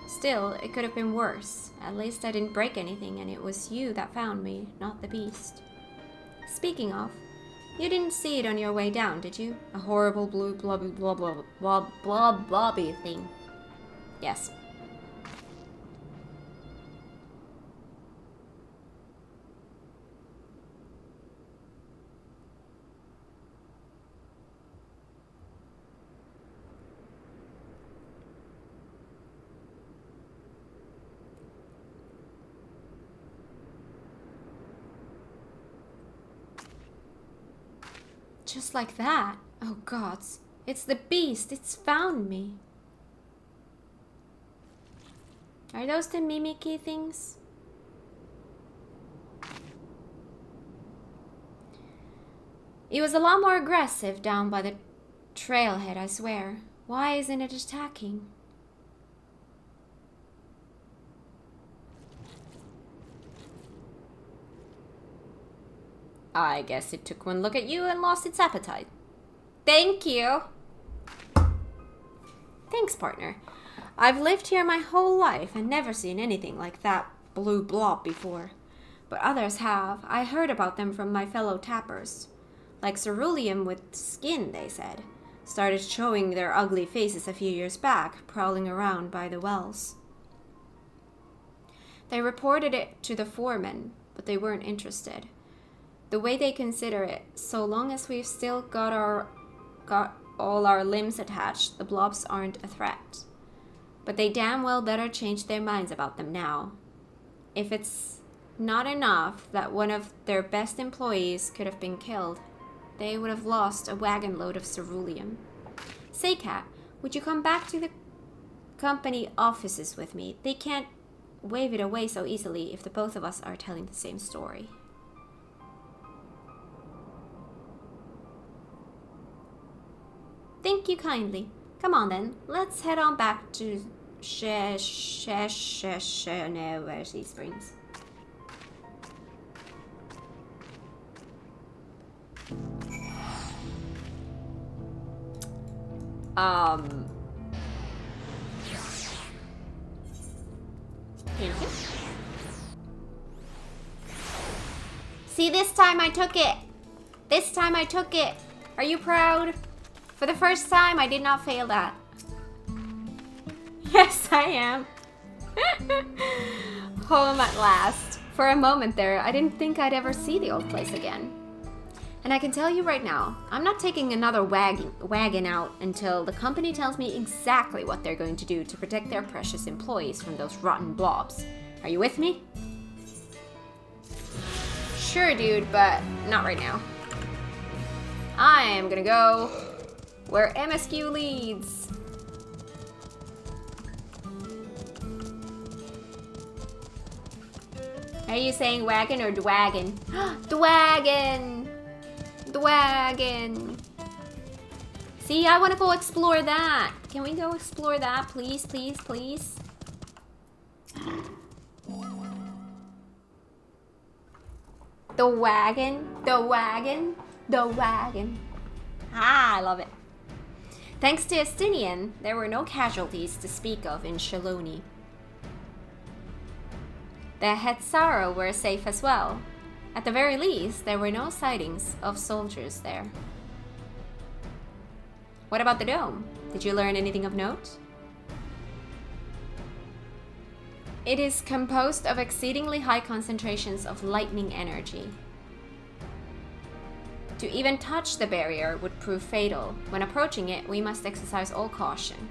Still, it could have been worse. At least I didn't break anything, and it was you that found me, not the beast. Speaking of, you didn't see it on your way down, did you? A horrible blue blobby blobby thing. Yes. Just like that. Oh gods. It's the beast. It's found me. Are those the mimicky things? It was a lot more aggressive down by the trailhead, I swear. Why isn't it attacking? I guess it took one look at you and lost its appetite. Thank you. Thanks, partner. I've lived here my whole life and never seen anything like that blue blob before. But others have. I heard about them from my fellow tappers. Like ceruleum with skin, they said. Started showing their ugly faces a few years back, prowling around by the wells. They reported it to the foreman, but they weren't interested. The way they consider it, so long as we've still got all our limbs attached, the blobs aren't a threat. But they damn well better change their minds about them now. If it's not enough that one of their best employees could have been killed, they would have lost a wagon load of ceruleum. Say, Kat, would you come back to the company offices with me? They can't wave it away so easily if the both of us are telling the same story. Thank you kindly. Come on then, let's head on back to no, where's these springs? Thank you. See, this time I took it. This time I took it. Are you proud? For the first time, I did not fail that. Yes, I am. Home at last. For a moment there, I didn't think I'd ever see the old place again. And I can tell you right now, I'm not taking another wagon out until the company tells me exactly what they're going to do to protect their precious employees from those rotten blobs. Are you with me? Sure, dude, but not right now. I am gonna go where MSQ leads. Are you saying wagon or dwagon? Dwagon! Dwagon! See, I want to go explore that. Can we go explore that, please, please, please? The wagon, the wagon, the wagon. Ah, I love it. Thanks to Sphene, there were no casualties to speak of in Shaloni. The Hetsaro were safe as well. At the very least, there were no sightings of soldiers there. What about the dome? Did you learn anything of note? It is composed of exceedingly high concentrations of lightning energy. To even touch the barrier would prove fatal. When approaching it, we must exercise all caution.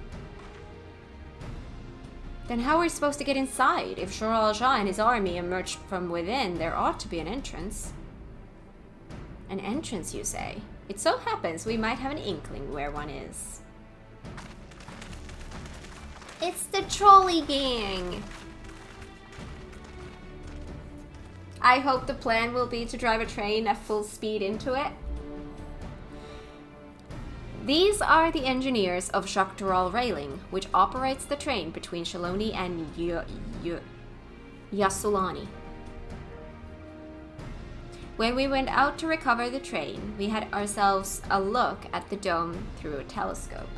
Then how are we supposed to get inside? If Shoral Shah and his army emerged from within, there ought to be an entrance. An entrance, you say? It so happens we might have an inkling where one is. It's the trolley gang. I hope the plan will be to drive a train at full speed into it. These are the engineers of Shaktaral Railing, which operates the train between Shaloni and Yasulani. When we went out to recover the train, we had ourselves a look at the dome through a telescope.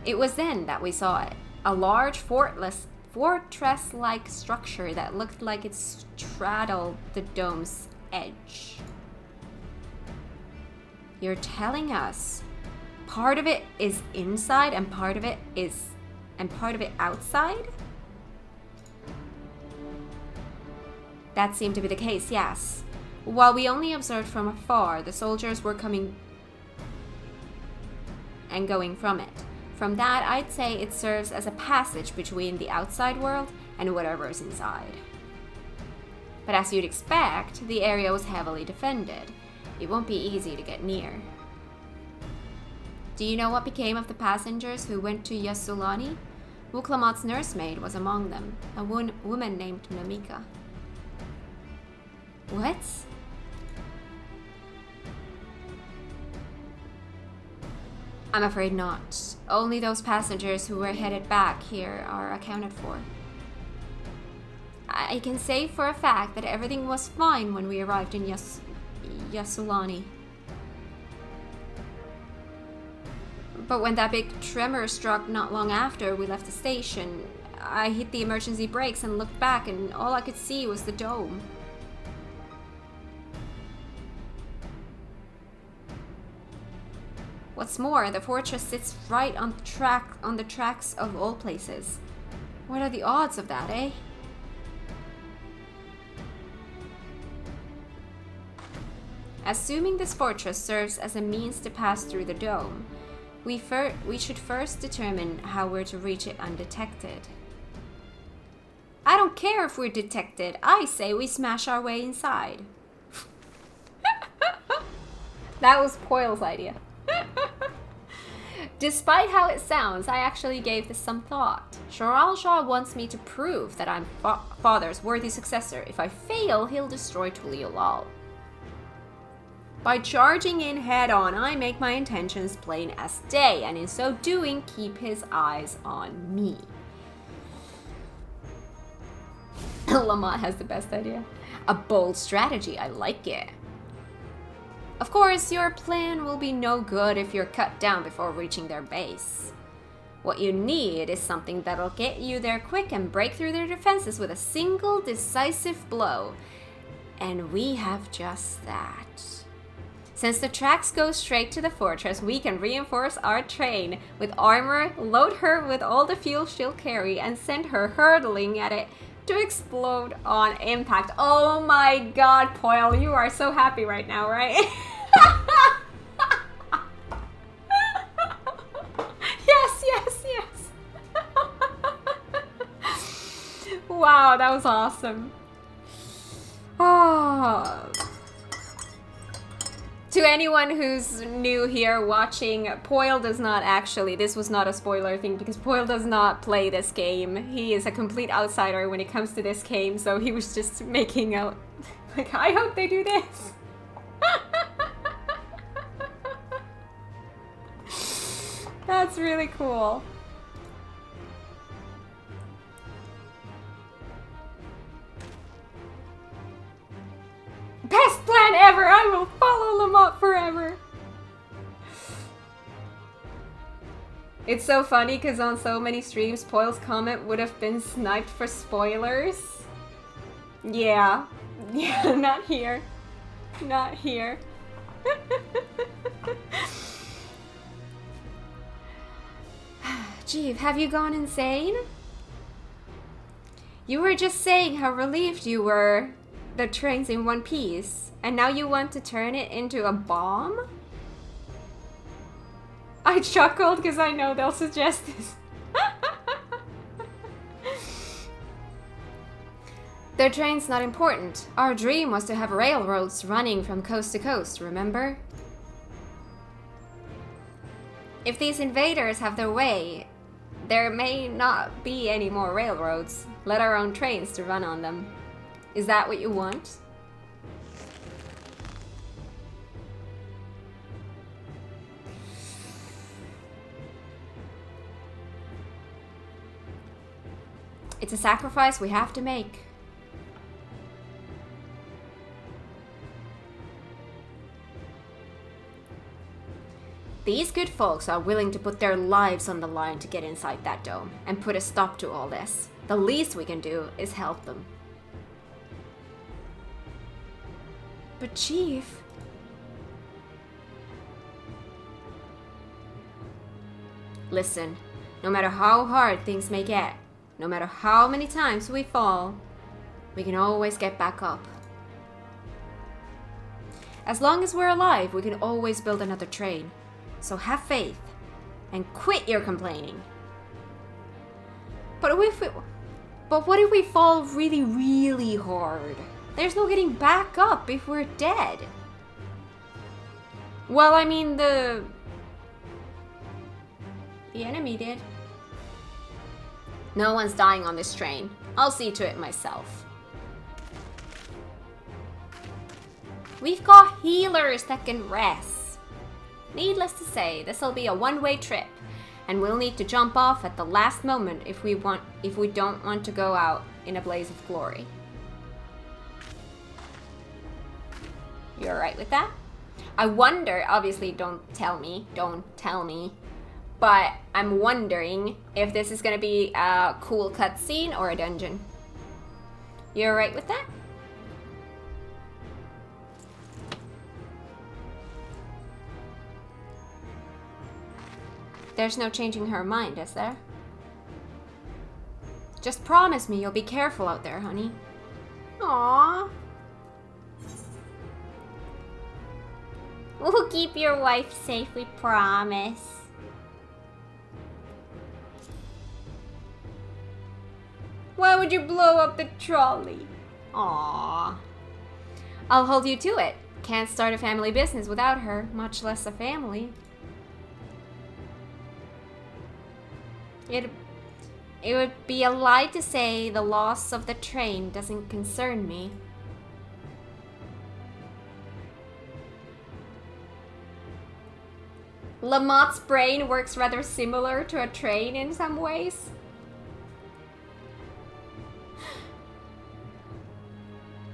It was then that we saw it, a large fortress-like structure that looked like it straddled the dome's edge. You're telling us part of it is inside and part of it outside? That seemed to be the case, yes. While we only observed from afar, the soldiers were coming and going from it. From that, I'd say it serves as a passage between the outside world and whatever is inside. But as you'd expect, the area was heavily defended. It won't be easy to get near. Do you know what became of the passengers who went to Yasulani? Wuklamat's nursemaid was among them, a woman named Namika. What? I'm afraid not. Only those passengers who were headed back here are accounted for. I can say for a fact that everything was fine when we arrived in Yasulani. But when that big tremor struck not long after we left the station, I hit the emergency brakes and looked back, and all I could see was the dome. What's more, the fortress sits right on the tracks of all places. What are the odds of that, eh? Assuming this fortress serves as a means to pass through the dome, we should first determine how we're to reach it undetected. I don't care if we're detected. I say we smash our way inside. That was Poyle's idea. Despite how it sounds, I actually gave this some thought. Shoral Shah wants me to prove that I'm father's worthy successor. If I fail, he'll destroy Tuliolal. By charging in head-on, I make my intentions plain as day, and in so doing, keep his eyes on me. Lamont has the best idea. A bold strategy, I like it. Of course, your plan will be no good if you're cut down before reaching their base. What you need is something that'll get you there quick and break through their defenses with a single decisive blow. And we have just that. Since the tracks go straight to the fortress, we can reinforce our train with armor, load her with all the fuel she'll carry, and send her hurtling at it to explode on impact. Oh my god, Poyle, you are so happy right now, right? Yes. Wow, that was awesome. Oh. To anyone who's new here watching, Poyle does not actually, this was not a spoiler thing because Poyle does not play this game. He is a complete outsider when it comes to this game, so he was just making a, like, I hope they do this. That's really cool. Best plan ever! I will follow Lamont forever! It's so funny because on so many streams, Poyle's comment would have been sniped for spoilers. Yeah. Yeah, not here. Not here. Jeeve, have you gone insane? You were just saying how relieved you were the train's in one piece, and now you want to turn it into a bomb? I chuckled because I know they'll suggest this. Their train's not important. Our dream was to have railroads running from coast to coast, remember? If these invaders have their way, there may not be any more railroads, let our own trains to run on them. Is that what you want? It's a sacrifice we have to make. These good folks are willing to put their lives on the line to get inside that dome and put a stop to all this. The least we can do is help them. But Chief... Listen, no matter how hard things may get, no matter how many times we fall, we can always get back up. As long as we're alive, we can always build another train. So have faith and quit your complaining. But what if we fall really, really hard? There's no getting back up if we're dead. Well, I mean, the enemy did. No one's dying on this train. I'll see to it myself. We've got healers that can rest. Needless to say, this'll be a one-way trip, and we'll need to jump off at the last moment if we don't want to go out in a blaze of glory. You alright with that? I wonder, obviously don't tell me, but I'm wondering if this is gonna be a cool cutscene or a dungeon. You alright with that? There's no changing her mind, is there? Just promise me you'll be careful out there, honey. Aww. We'll keep your wife safe, we promise. Why would you blow up the trolley? Aww. I'll hold you to it. Can't start a family business without her, much less a family. It would be a lie to say the loss of the train doesn't concern me. Lamott's brain works rather similar to a train in some ways.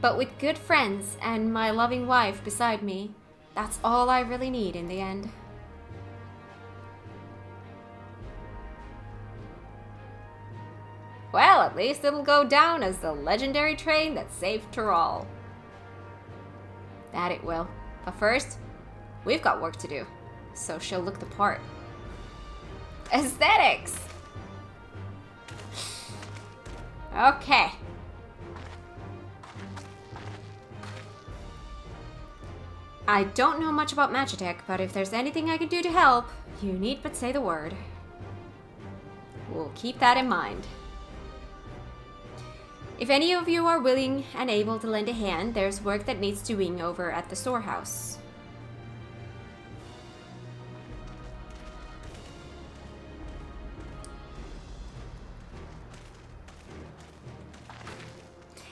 But with good friends and my loving wife beside me, that's all I really need in the end. Well, at least it'll go down as the legendary train that saved Tyrol. That it will. But first, we've got work to do, so she'll look the part. Aesthetics! Okay. I don't know much about Magitech, but if there's anything I can do to help, you need but say the word. We'll keep that in mind. If any of you are willing and able to lend a hand, there's work that needs doing over at the storehouse.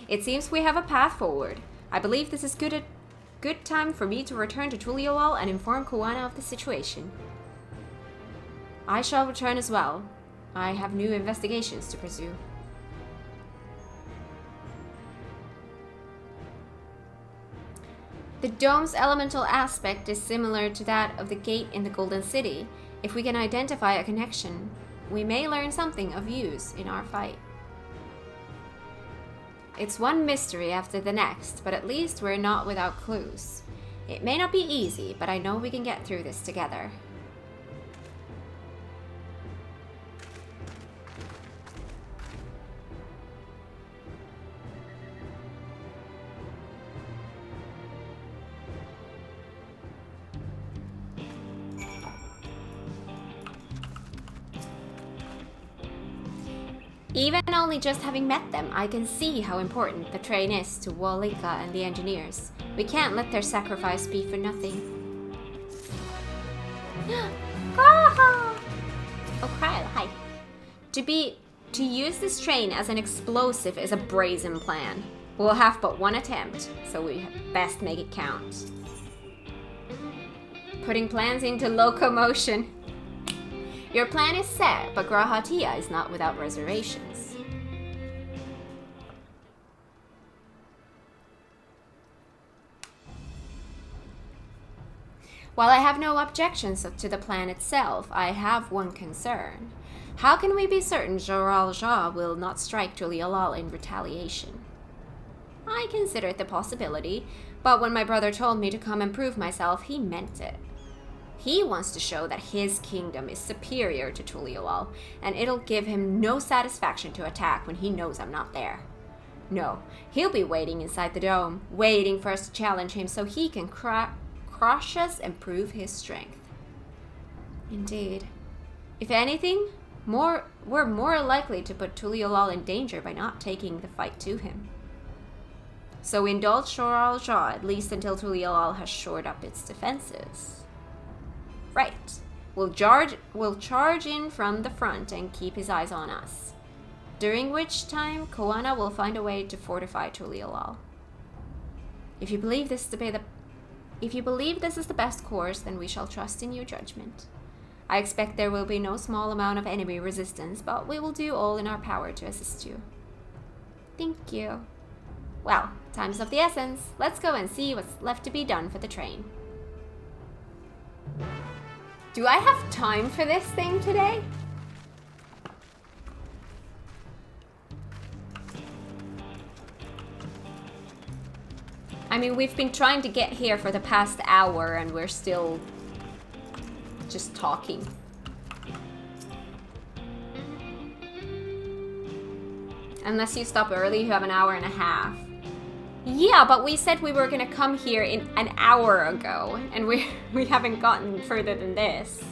It seems we have a path forward. I believe this is good time for me to return to Tuliolal and inform Koana of the situation. I shall return as well. I have new investigations to pursue. The dome's elemental aspect is similar to that of the gate in the Golden City. If we can identify a connection, we may learn something of use in our fight. It's one mystery after the next, but at least we're not without clues. It may not be easy, but I know we can get through this together. Even only just having met them, I can see how important the train is to Walika and the engineers. We can't let their sacrifice be for nothing. Graha! Oh, Kryla, hi. To use this train as an explosive is a brazen plan. We'll have but one attempt, so we best make it count. Putting plans into locomotion. Your plan is set, but Graha Tia is not without reservations. While I have no objections to the plan itself, I have one concern. How can we be certain Joral Ja will not strike Tulialal in retaliation? I considered the possibility, but when my brother told me to come and prove myself, he meant it. He wants to show that his kingdom is superior to Tulialal, and it'll give him no satisfaction to attack when he knows I'm not there. No, he'll be waiting inside the dome, waiting for us to challenge him so he can crush us and prove his strength. Indeed. If anything, we're more likely to put Tulialal in danger by not taking the fight to him. So we indulge Joral Ja at least until Tulialal has shored up its defenses. Right. We'll charge in from the front and keep his eyes on us. During which time, Koana will find a way to fortify Tulialal. If you believe this is the best course, then we shall trust in your judgment. I expect there will be no small amount of enemy resistance, but we will do all in our power to assist you. Thank you. Well, time's of the essence. Let's go and see what's left to be done for the train. Do I have time for this thing today? I mean, we've been trying to get here for the past hour and we're still just talking. Unless you stop early, you have an hour and a half. Yeah, but we said we were gonna come here in an hour ago, and we haven't gotten further than this.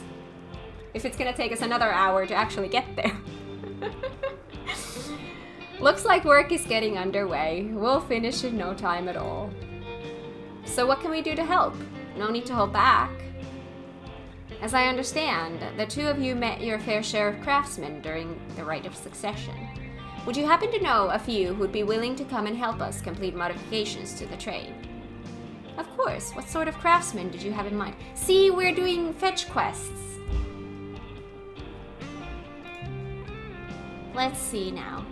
If it's gonna take us another hour to actually get there. Looks like work is getting underway. We'll finish in no time at all. So what can we do to help? No need to hold back. As I understand, the two of you met your fair share of craftsmen during the Rite of Succession. Would you happen to know a few who'd be willing to come and help us complete modifications to the train? Of course. What sort of craftsmen did you have in mind? See, we're doing fetch quests. Let's see now.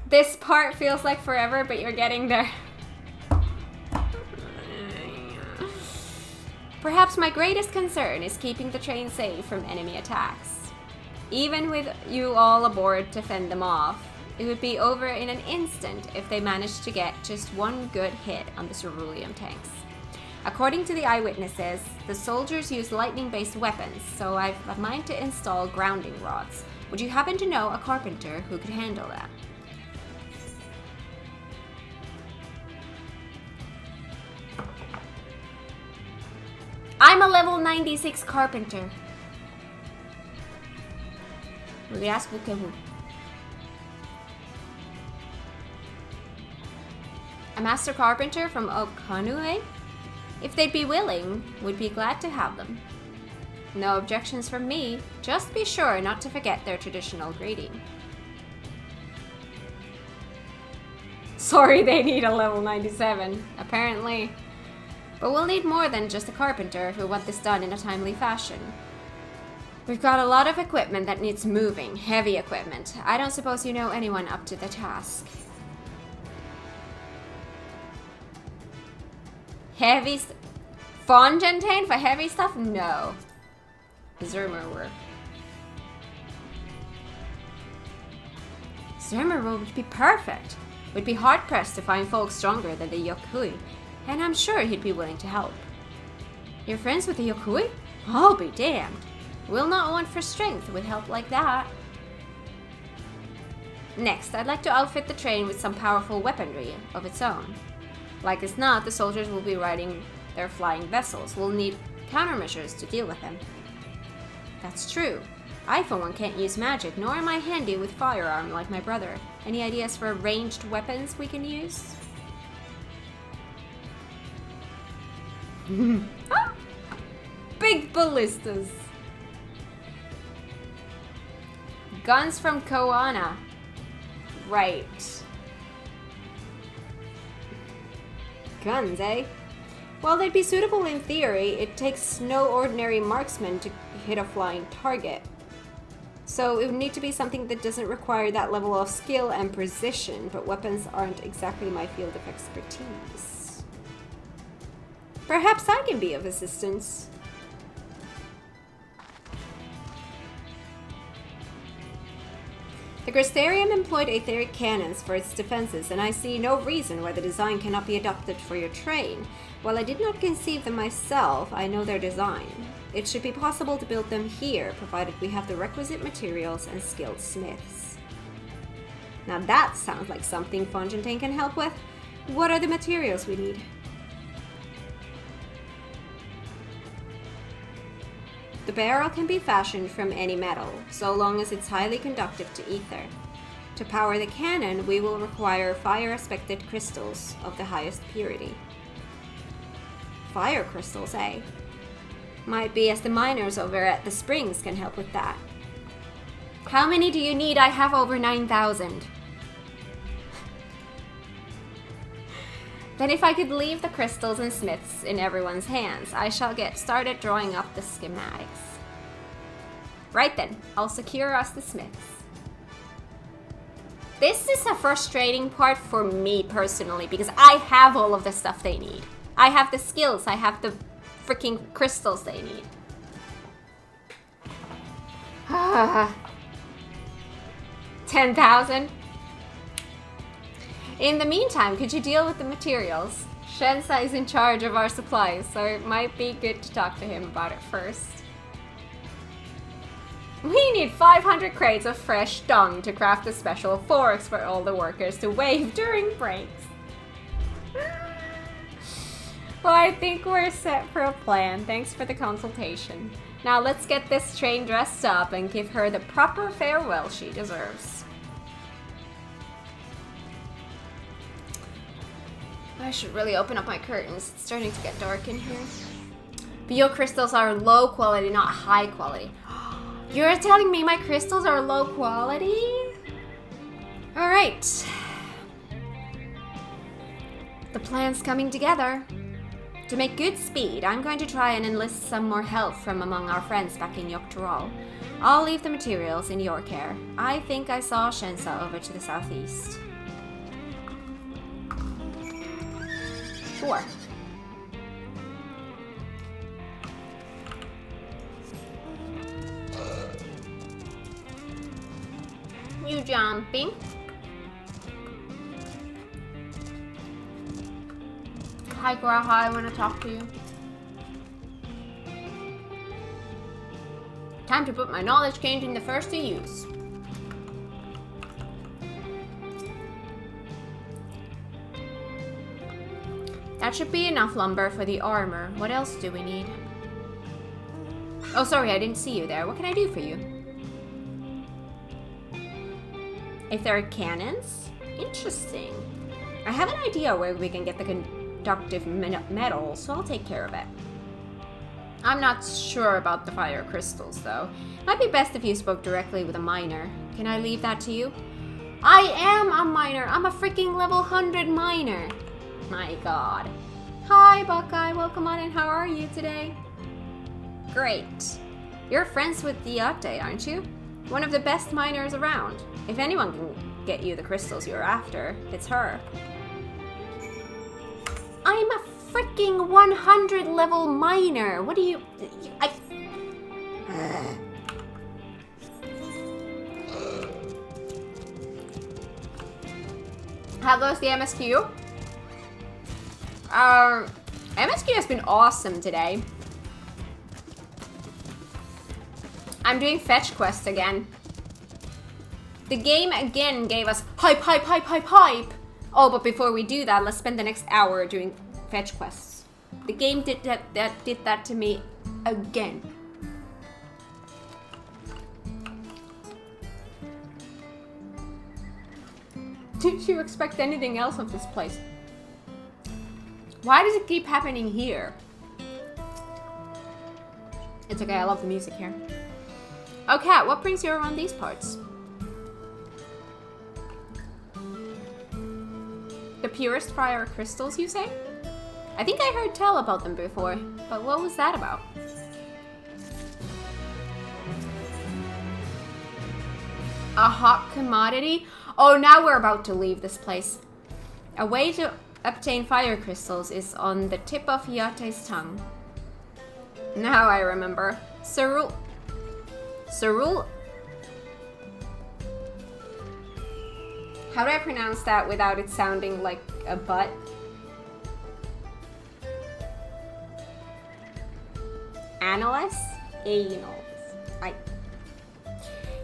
This part feels like forever, but you're getting there. Perhaps my greatest concern is keeping the train safe from enemy attacks. Even with you all aboard to fend them off, it would be over in an instant if they managed to get just one good hit on the cerulean tanks. According to the eyewitnesses, the soldiers use lightning-based weapons, so I've a mind to install grounding rods. Would you happen to know a carpenter who could handle that? I'm a level 96 carpenter. A master carpenter from Okanue? If they'd be willing, we'd be glad to have them. No objections from me. Just be sure not to forget their traditional greeting. Sorry, they need a level 97, apparently. But we'll need more than just a carpenter if we want this done in a timely fashion. We've got a lot of equipment that needs moving, heavy equipment. I don't suppose you know anyone up to the task. Heavy Fongentain for heavy stuff? No. Zermer would be perfect. We'd be hard-pressed to find folks stronger than the Yokui, and I'm sure he'd be willing to help. You're friends with the Yokui? I'll be damned. We'll not want for strength with help like that. Next, I'd like to outfit the train with some powerful weaponry of its own. Like as not, the soldiers will be riding their flying vessels. We'll need countermeasures to deal with them. That's true. I, for one, can't use magic, nor am I handy with firearm like my brother. Any ideas for ranged weapons we can use? Big ballistas. Guns from Koana. Right. Guns, eh? While they'd be suitable in theory, it takes no ordinary marksman to hit a flying target. So it would need to be something that doesn't require that level of skill and precision, but weapons aren't exactly my field of expertise. Perhaps I can be of assistance. The Crystarium employed etheric cannons for its defenses, and I see no reason why the design cannot be adopted for your train. While I did not conceive them myself, I know their design. It should be possible to build them here, provided we have the requisite materials and skilled smiths. Now that sounds like something Fontaine can help with. What are the materials we need? The barrel can be fashioned from any metal, so long as it's highly conductive to ether. To power the cannon, we will require fire-aspected crystals of the highest purity. Fire crystals, eh? Might be as the miners over at the springs can help with that. How many do you need? I have over 9,000. Then if I could leave the crystals and smiths in everyone's hands, I shall get started drawing up the schematics. Right then, I'll secure us the smiths. This is a frustrating part for me personally, because I have all of the stuff they need. I have the skills, I have the freaking crystals they need. 10,000? In the meantime, could you deal with the materials? Shensa is in charge of our supplies, so it might be good to talk to him about it first. We need 500 crates of fresh dung to craft a special forks for all the workers to wave during breaks. Well, I think we're set for a plan. Thanks for the consultation. Now let's get this train dressed up and give her the proper farewell she deserves. I should really open up my curtains. It's starting to get dark in here. Bio crystals are low quality, not high quality. You're telling me my crystals are low quality? All right. The plan's coming together. To make good speed, I'm going to try and enlist some more help from among our friends back in Yoktural. I'll leave the materials in your care. I think I saw Shensa over to the southeast. Sure. You jumping? Hi Graha, I want to talk to you. Time to put my knowledge gained in the first to use. That should be enough lumber for the armor. What else do we need? Oh, sorry, I didn't see you there. What can I do for you? If there are cannons? Interesting. I have an idea where we can get the conductive metal, so I'll take care of it. I'm not sure about the fire crystals, though. Might be best if you spoke directly with a miner. Can I leave that to you? I am a miner! I'm a freaking level 100 miner! My god. Hi, Buckeye. Welcome on in. How are you today? Great. You're friends with the update, aren't you? One of the best miners around. If anyone can get you the crystals you're after, it's her. I'm a freaking 100 level miner. What do you... How goes the MSQ? MSQ has been awesome today. I'm doing fetch quests again. The game again gave us hype. Oh, but before we do that, let's spend the next hour doing fetch quests. The game did that to me again. Did you expect anything else of this place? Why does it keep happening here? It's okay, I love the music here. Oh, Kat, what brings you around these parts? The purest fire crystals, you say? I think I heard tell about them before, but what was that about? A hot commodity? Oh, now we're about to leave this place. A way to obtain fire crystals is on the tip of Yate's tongue. Now I remember. Cerul... How do I pronounce that without it sounding like a butt? Analysts?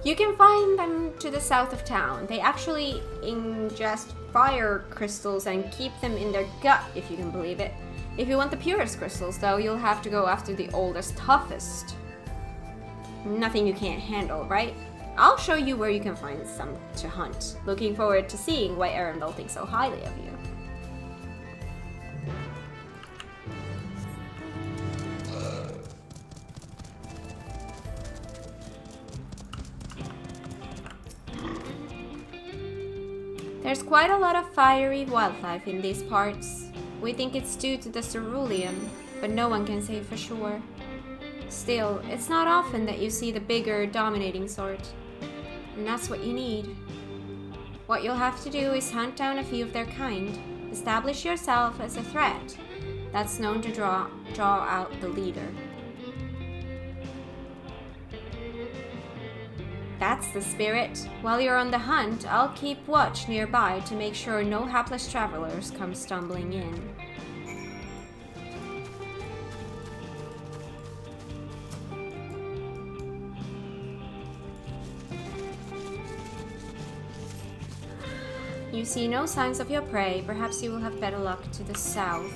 You can find them to the south of town. They actually ingest fire crystals and keep them in their gut, if you can believe it. If you want the purest crystals, though, you'll have to go after the oldest, toughest. Nothing you can't handle, right? I'll show you where you can find some to hunt. Looking forward to seeing why Arendelle thinks so highly of you. There's quite a lot of fiery wildlife in these parts. We think it's due to the cerulean, but no one can say for sure. Still, it's not often that you see the bigger, dominating sort. And that's what you need. What you'll have to do is hunt down a few of their kind. Establish yourself as a threat that's known to draw out the leader. That's the spirit. While you're on the hunt, I'll keep watch nearby to make sure no hapless travelers come stumbling in. You see no signs of your prey. Perhaps you will have better luck to the south.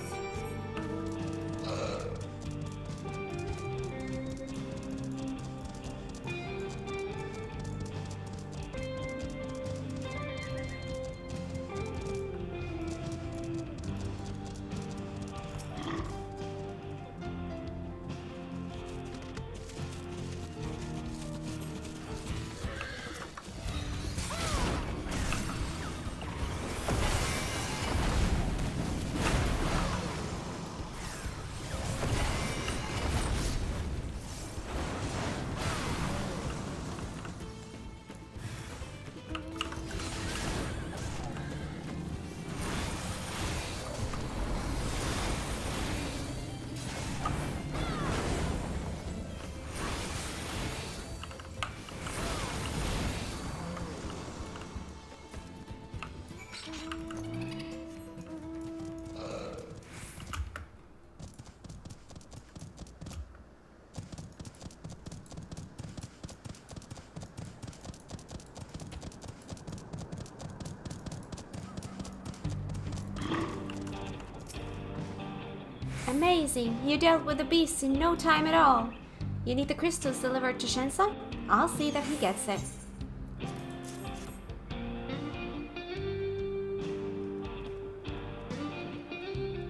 Amazing! You dealt with the beasts in no time at all. You need the crystals delivered to Shensa? I'll see that he gets it.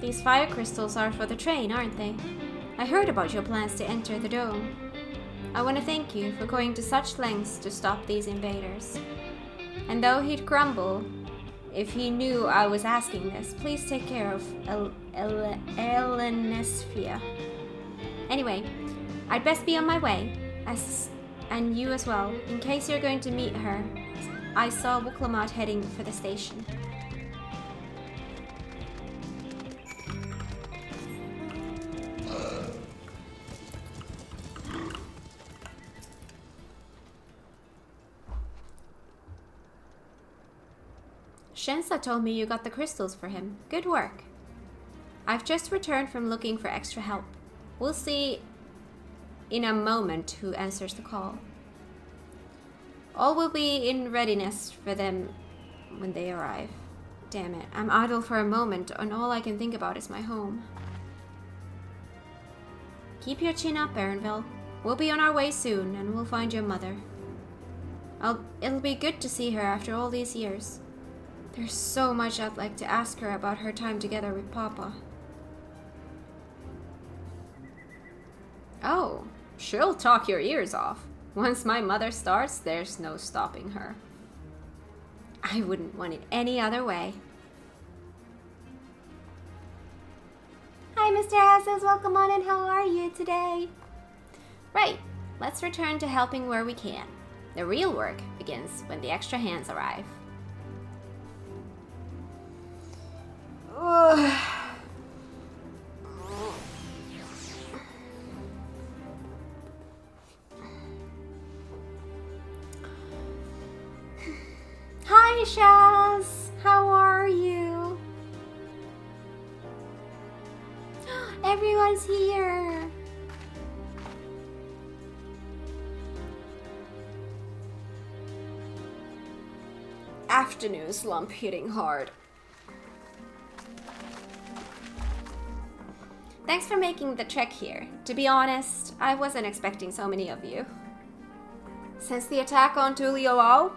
These fire crystals are for the train, aren't they? I heard about your plans to enter the dome. I want to thank you for going to such lengths to stop these invaders. And though he'd grumble if he knew I was asking this, please take care of Elenesphia. Anyway, I'd best be on my way, and you as well, in case you're going to meet her. I saw Wuklamat heading for the station. Shensa told me you got the crystals for him. Good work. I've just returned from looking for extra help. We'll see in a moment who answers the call. All will be in readiness for them when they arrive. Damn it, I'm idle for a moment and all I can think about is my home. Keep your chin up, Arendelle. We'll be on our way soon and we'll find your mother. It'll be good to see her after all these years. There's so much I'd like to ask her about her time together with Papa. Oh, She'll talk your ears off. Once my mother starts, there's no stopping her. I wouldn't want it any other way. Hi, Mr. Hassels. Welcome on in. How are you today? Right. Let's return to helping where we can. The real work begins when the extra hands arrive. Ugh. Hi, Shaz. How are you? Everyone's here. Afternoon slump hitting hard. Thanks for making the trek here. To be honest, I wasn't expecting so many of you. Since the attack on Tuliolao,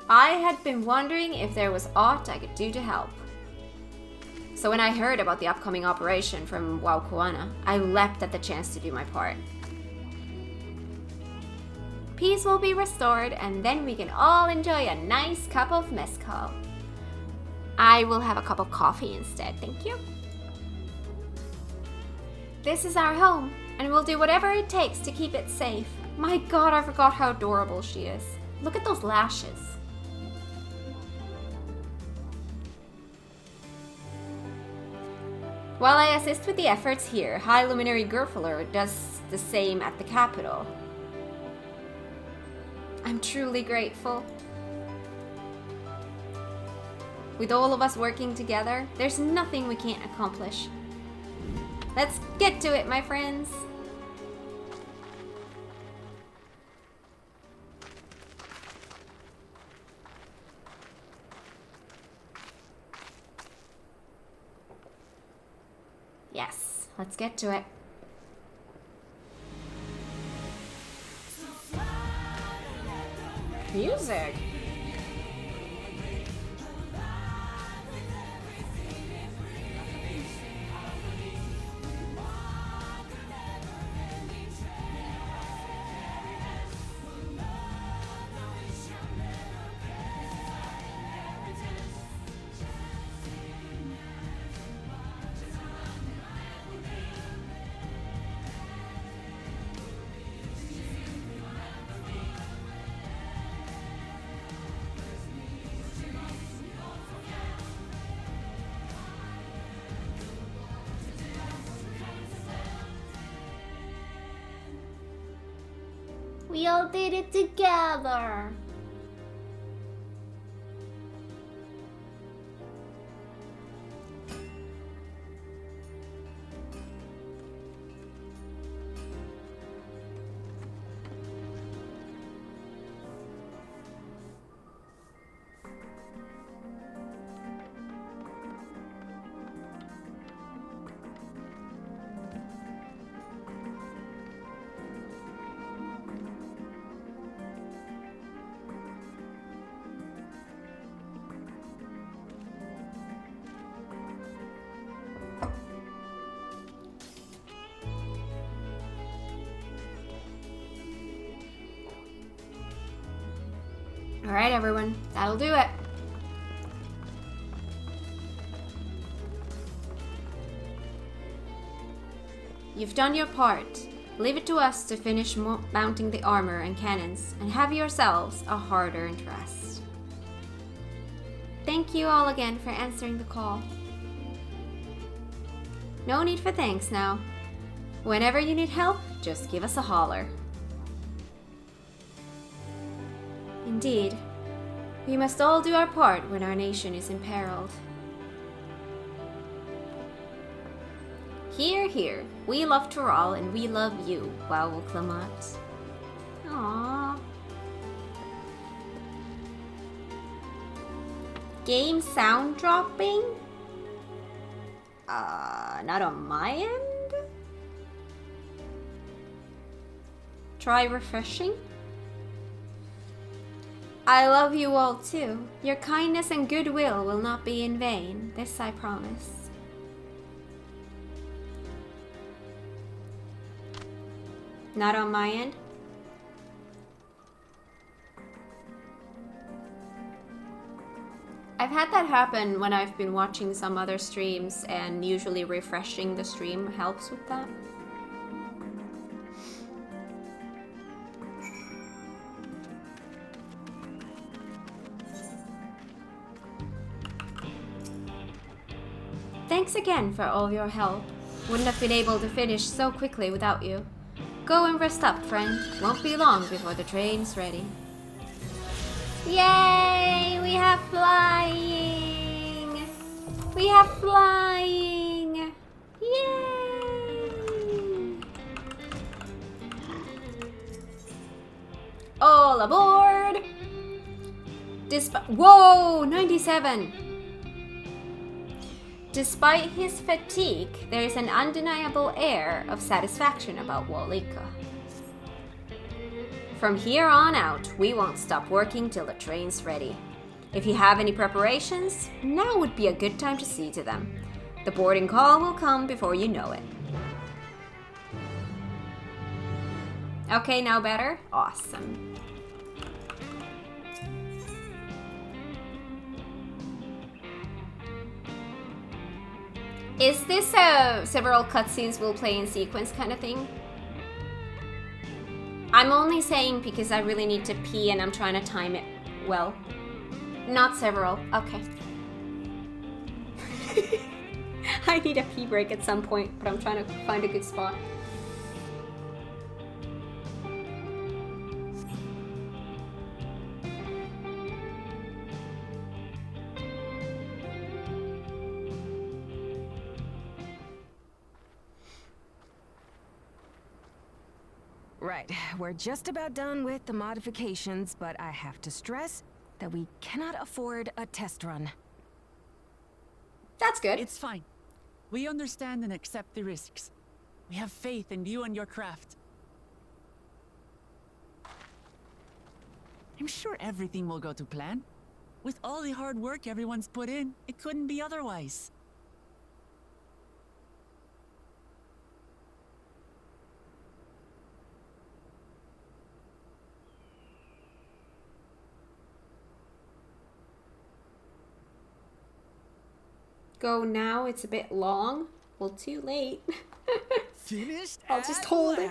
I had been wondering if there was aught I could do to help. So when I heard about the upcoming operation from Waukuana, I leapt at the chance to do my part. Peace will be restored, and then we can all enjoy a nice cup of mezcal. I will have a cup of coffee instead, thank you. This is our home, and we'll do whatever it takes to keep it safe. My god, I forgot how adorable she is. Look at those lashes. While I assist with the efforts here, High Luminary Gerfler does the same at the capital. I'm truly grateful. With all of us working together, there's nothing we can't accomplish. Let's get to it, my friends. Yes, let's get to it. Music. We all did it together. All right, everyone, that'll do it. You've done your part. Leave it to us to finish mounting the armor and cannons, and have yourselves a hard-earned rest. Thank you all again for answering the call. No need for thanks now. Whenever you need help, just give us a holler. Indeed, we must all do our part when our nation is imperiled. Hear, hear. We love Toral and we love you, Wow Clement. Aww. Game sound dropping? Not on my end? Try refreshing? I love you all too. Your kindness and goodwill will not be in vain, this I promise. Not on my end. I've had that happen when I've been watching some other streams, and usually refreshing the stream helps with that. Thanks again for all your help. Wouldn't have been able to finish so quickly without you. Go and rest up, friend. Won't be long before the train's ready. Yay! We have flying! We have flying! Yay! All aboard! Whoa! 97! Despite his fatigue, there is an undeniable air of satisfaction about Walika. From here on out, we won't stop working till the train's ready. If you have any preparations, now would be a good time to see to them. The boarding call will come before you know it. Okay, now better? Awesome. Is this several cutscenes will play in sequence kind of thing? I'm only saying because I really need to pee and I'm trying to time it well. Not several. Okay. I need a pee break at some point, but I'm trying to find a good spot. Right, we're just about done with the modifications, but I have to stress that we cannot afford a test run. That's good. It's fine. We understand and accept the risks. We have faith in you and your craft. I'm sure everything will go to plan. With all the hard work everyone's put in, it couldn't be otherwise. Go now, it's a bit long. Well, too late. Finished. I'll just hold it.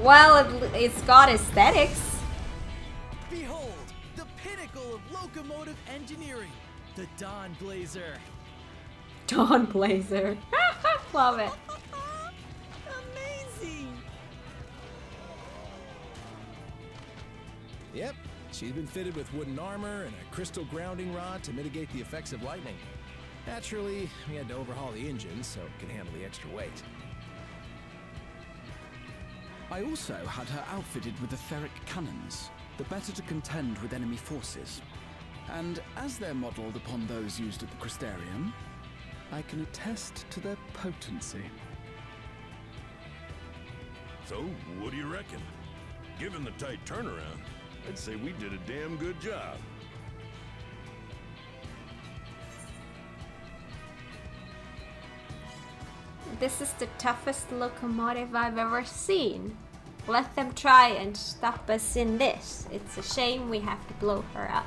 Well, it's got aesthetics. Behold, the pinnacle of locomotive engineering, the Dawn Blazer. Dawn Blazer. Love it. Amazing. Yep, she's been fitted with wooden armor and a crystal grounding rod to mitigate the effects of lightning. Naturally, we had to overhaul the engine so it could handle the extra weight. I also had her outfitted with etheric cannons, the better to contend with enemy forces. And as they're modelled upon those used at the Crystarium, I can attest to their potency. So, what do you reckon? Given the tight turnaround, I'd say we did a damn good job. This is the toughest locomotive I've ever seen. Let them try and stop us in this. It's a shame we have to blow her up.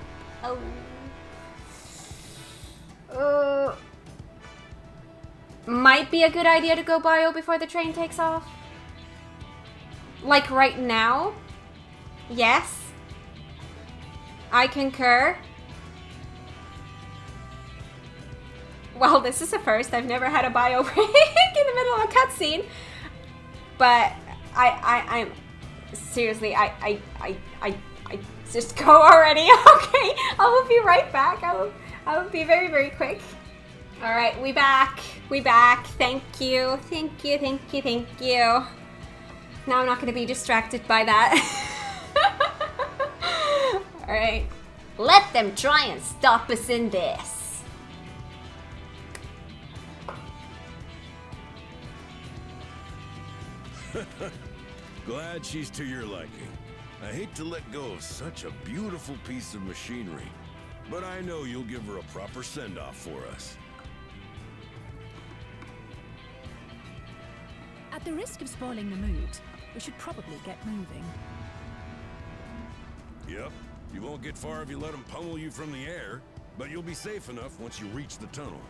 Oh. Might be a good idea to go bio before the train takes off. Like right now? Yes. I concur. Well, this is a first. I've never had a bio break in the middle of a cutscene. But I'm seriously, I just go already. Okay, I will be right back. I will be very, very quick. All right, we back. Thank you. Now I'm not going to be distracted by that. All right, let them try and stop us in this. Glad she's to your liking. I hate to let go of such a beautiful piece of machinery, but I know you'll give her a proper send-off for us. At the risk of spoiling the mood, we should probably get moving. Yep. You won't get far if you let them pummel you from the air, but you'll be safe enough once you reach the tunnel.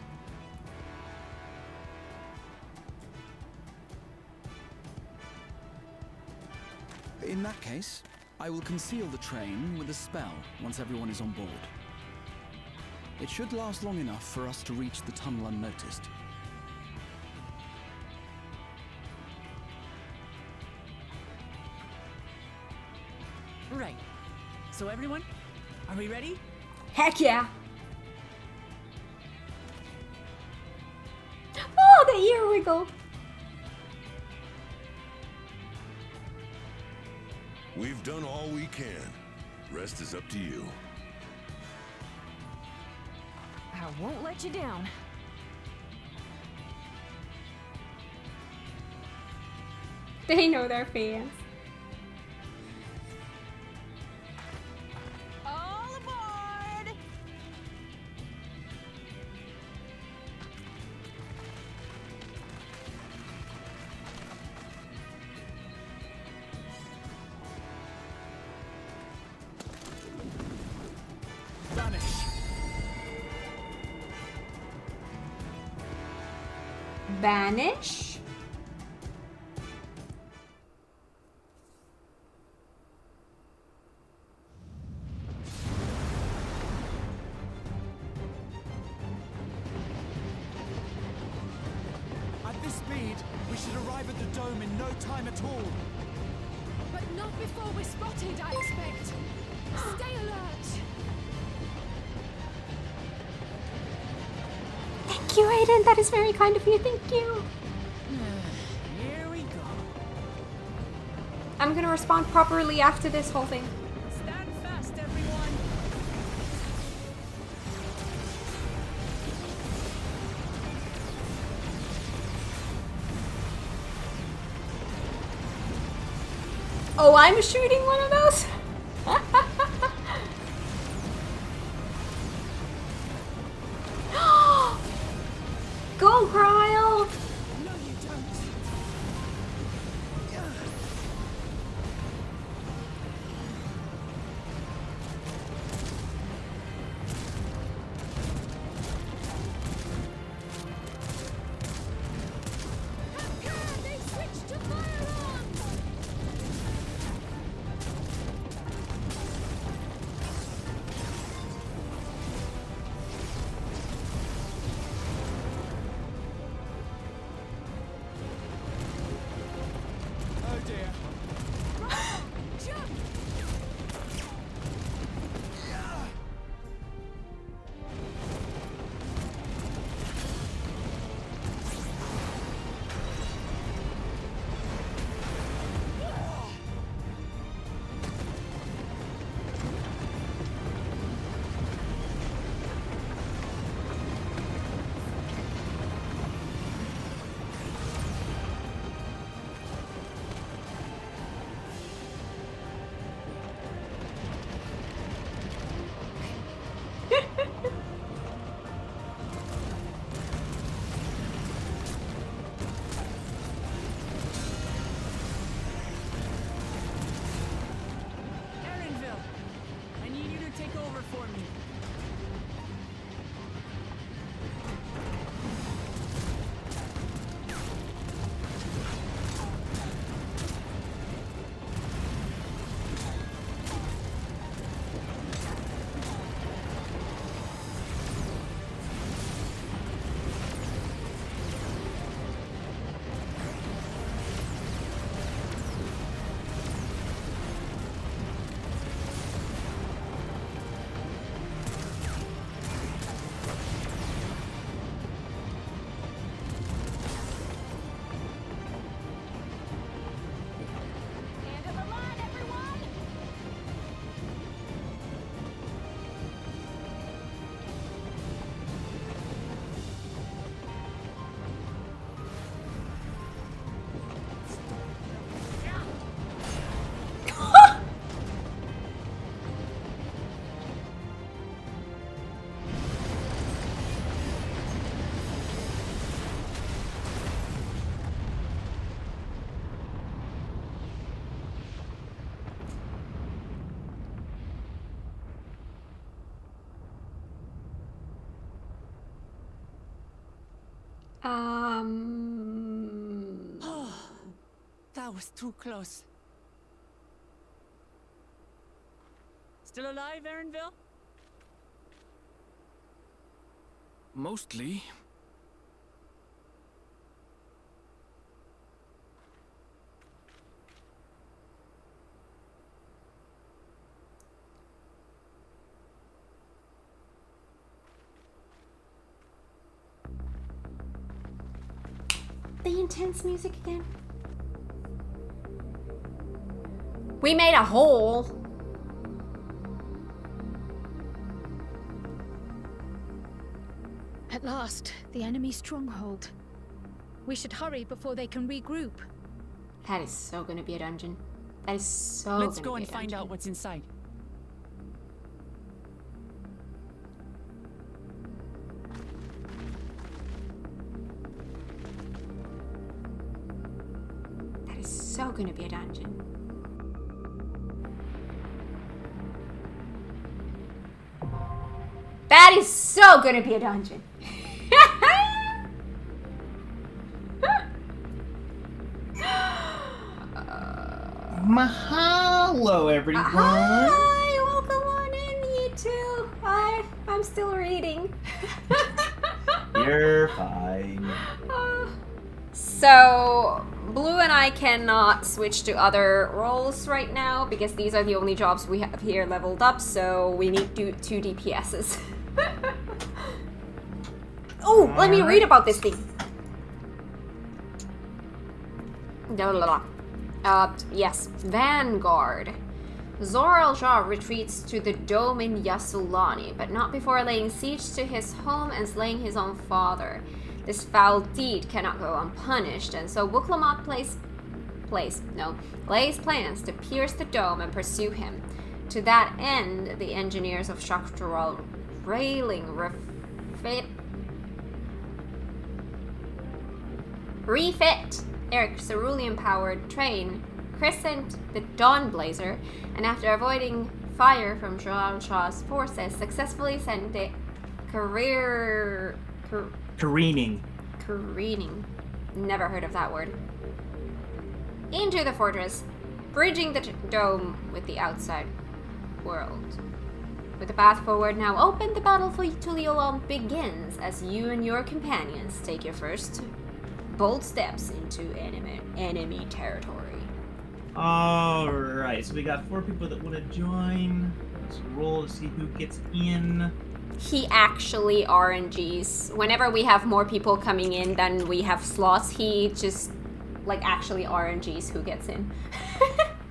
In that case, I will conceal the train with a spell once everyone is on board. It should last long enough for us to reach the tunnel unnoticed. Right. So everyone, are we ready? Heck yeah! Oh, the ear wiggle! We've done all we can. Rest is up to you. I won't let you down. They know their fans. All aboard! Vanish! Banish? At this speed, we should arrive at the dome in no time at all. But not before we're spotted, I expect. Stay alert. Thank you, Aiden. That is very kind of you. Thank you. Here we go. I'm gonna respond properly after this whole thing. Stand fast, everyone. Oh, I'm shooting one of those? Go, Cryle! No, you don't. They switched to firearms! Oh, that was too close. Still alive, Erinville? Mostly. The intense music again. We made a hole. At last, the enemy stronghold. We should hurry before they can regroup. That is so gonna be a dungeon. That is so Let's gonna go be and a find dungeon. out what's inside. That is so gonna be a dungeon. That is so gonna be a dungeon. Mahalo, everyone. Hi, welcome on in, you two. I'm still reading. You're fine. So, Blue and I cannot switch to other roles right now because these are the only jobs we have here leveled up, so we need two DPSs. Oh, let me read about this thing. Yes, Vanguard. Zor-el-Jah retreats to the dome in Yassulani, but not before laying siege to his home and slaying his own father. This foul deed cannot go unpunished, and so Wuklamat lays plans to pierce the dome and pursue him. To that end, the engineers of structural railing refit Eric cerulean-powered train, christened the Dawnblazer, and after avoiding fire from Zor-el-Jah's forces, successfully sent it Careening. Never heard of that word. Into the fortress, bridging the dome with the outside world. With the path forward now open, the battle for Tuliolon begins as you and your companions take your first bold steps into enemy territory. Alright, so we got 4 people that want to join. Let's roll to see who gets in. He actually RNGs. Whenever we have more people coming in than we have slots, he just like actually RNGs who gets in.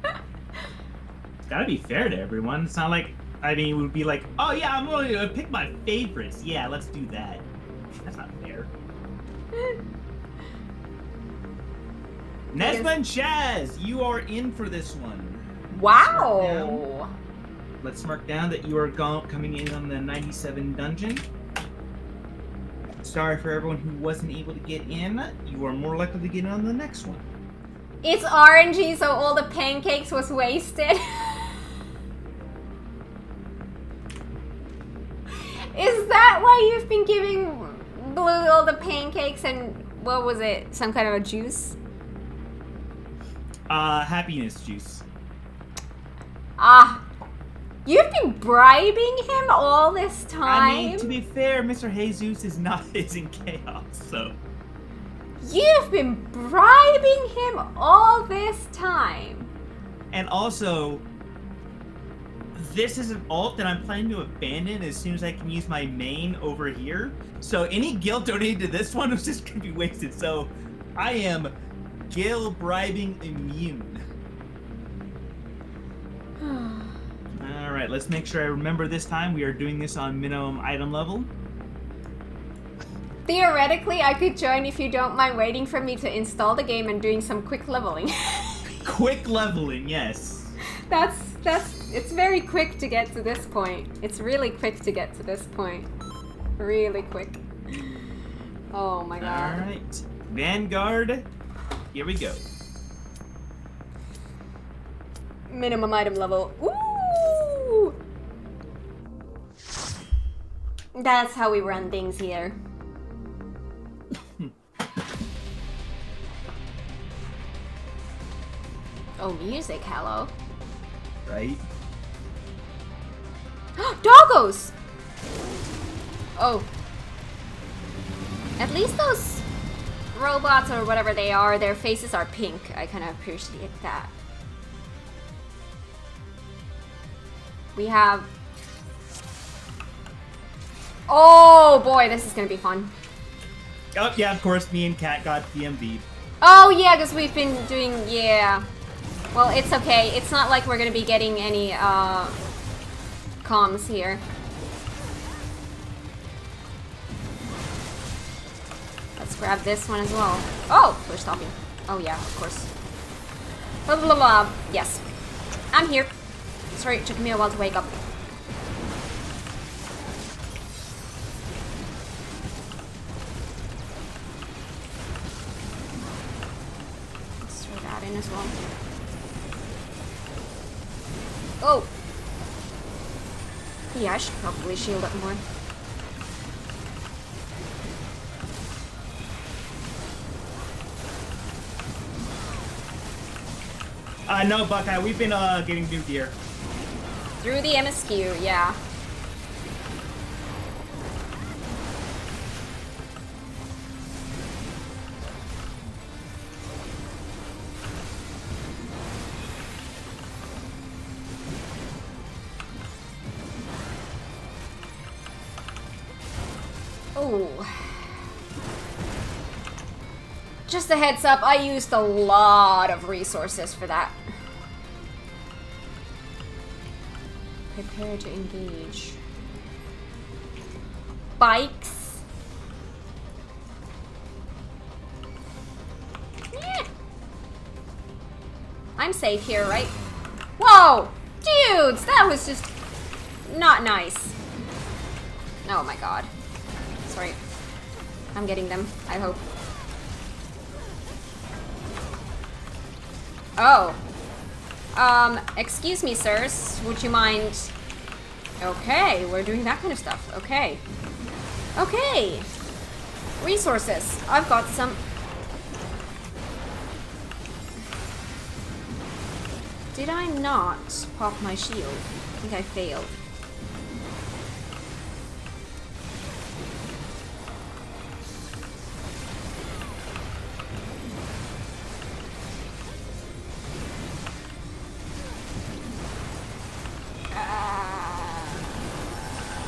It's gotta be fair to everyone. It's not like, I mean, it would be like, oh yeah, I'm going to pick my favorites. Yeah, let's do that. That's not fair. Nesma and Chaz, you are in for this one. Wow! Let's mark down that you are coming in on the 97 dungeon. Sorry for everyone who wasn't able to get in. You are more likely to get in on the next one. It's RNG, so all the pancakes was wasted. Is that why you've been giving Blue all the pancakes and what was it? Some kind of a juice? Happiness juice. You've been bribing him all this time? I mean, to be fair, Mr. Jesus is in chaos, so... You've been bribing him all this time. And also, this is an alt that I'm planning to abandon as soon as I can use my main over here. So any guild donated to this one is just gonna be wasted. So I am guild bribing immune. Alright, let's make sure I remember this time. We are doing this on minimum item level. Theoretically, I could join if you don't mind waiting for me to install the game and doing some quick leveling. Quick leveling, yes. It's very quick to get to this point. It's really quick to get to this point. Really quick. Oh my god. Alright. Vanguard, here we go. Minimum item level. Ooh! That's how we run things here. Oh, music, hello. Right? Doggos! Oh. At least those robots or whatever they are, their faces are pink. I kind of appreciate that. We have... Oh boy, this is gonna be fun. Oh, yeah, of course, me and Kat got DMV'd. Oh yeah, because we've been doing... Yeah. Well, it's okay. It's not like we're gonna be getting any, comms here. Let's grab this one as well. Oh, push stopping. Oh yeah, of course. Blah blah blah. Yes. I'm here. Sorry, it took me a while to wake up. Let's throw that in as well. Oh! Yeah, I should probably shield up more. No, Buckeye, we've been getting new gear. Through the MSQ, yeah. Oh. Just a heads up, I used a lot of resources for that. Prepare to engage. Bikes. Eh. I'm safe here, right? Whoa! Dudes, that was just not nice. Oh my god. Sorry. I'm getting them, I hope. Oh. Excuse me, sirs. Would you mind... Okay, we're doing that kind of stuff. Okay. Okay. Resources. I've got some... Did I not pop my shield? I think I failed.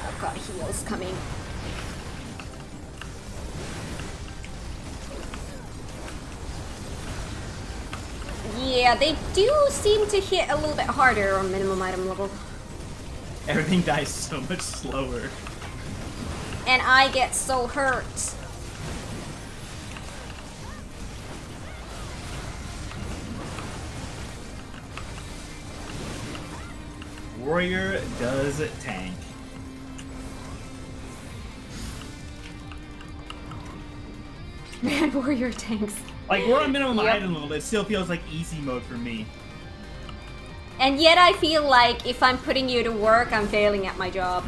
I've got heals coming. Yeah, they do seem to hit a little bit harder on minimum item level. Everything dies so much slower. And I get so hurt. Warrior does tank. Man, warrior tanks. Like, we're on minimum Yep. item level, but it still feels like easy mode for me. And yet I feel like if I'm putting you to work, I'm failing at my job.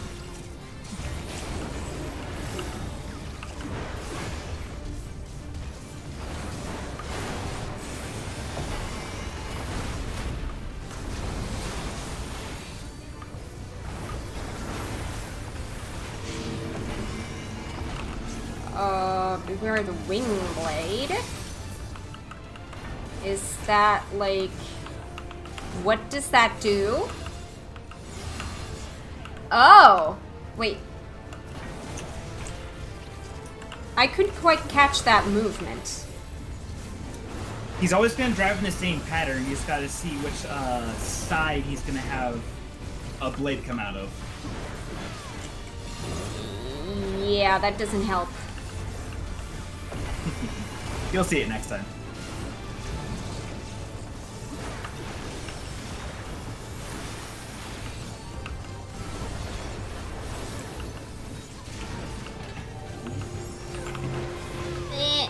Beware the wing blade. Is that like... What does that do? Oh! Wait. I couldn't quite catch that movement. He's always gonna drive in the same pattern. You just gotta see which side he's gonna have a blade come out of. Yeah, that doesn't help. You'll see it next time. Eh.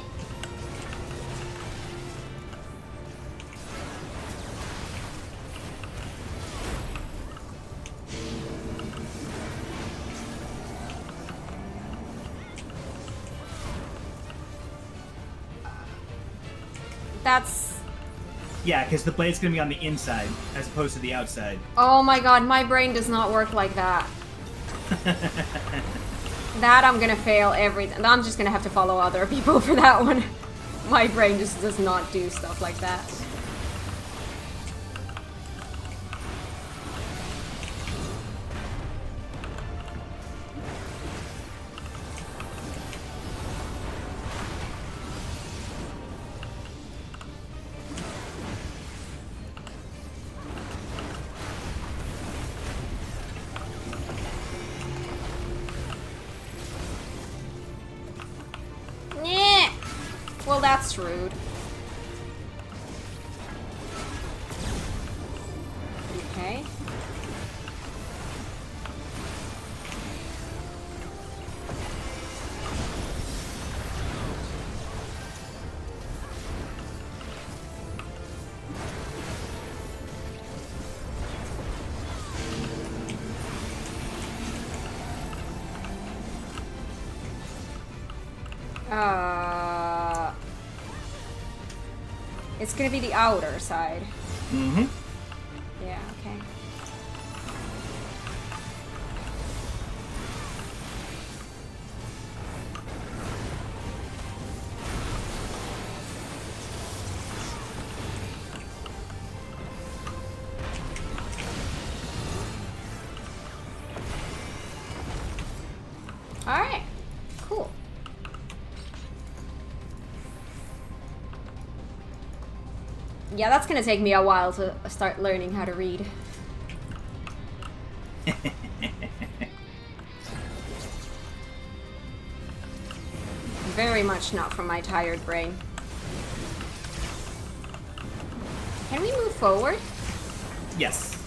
That's Yeah, because the blade's gonna be on the inside as opposed to the outside. Oh my god, my brain does not work like that. That I'm gonna fail everything. I'm just gonna have to follow other people for that one. My brain just does not do stuff like that. Well, that's rude. Okay. It's gonna be the outer side. Mm-hmm. Yeah, okay. Alright, cool. Yeah, that's gonna take me a while to start learning how to read. Very much not from my tired brain. Can we move forward? Yes.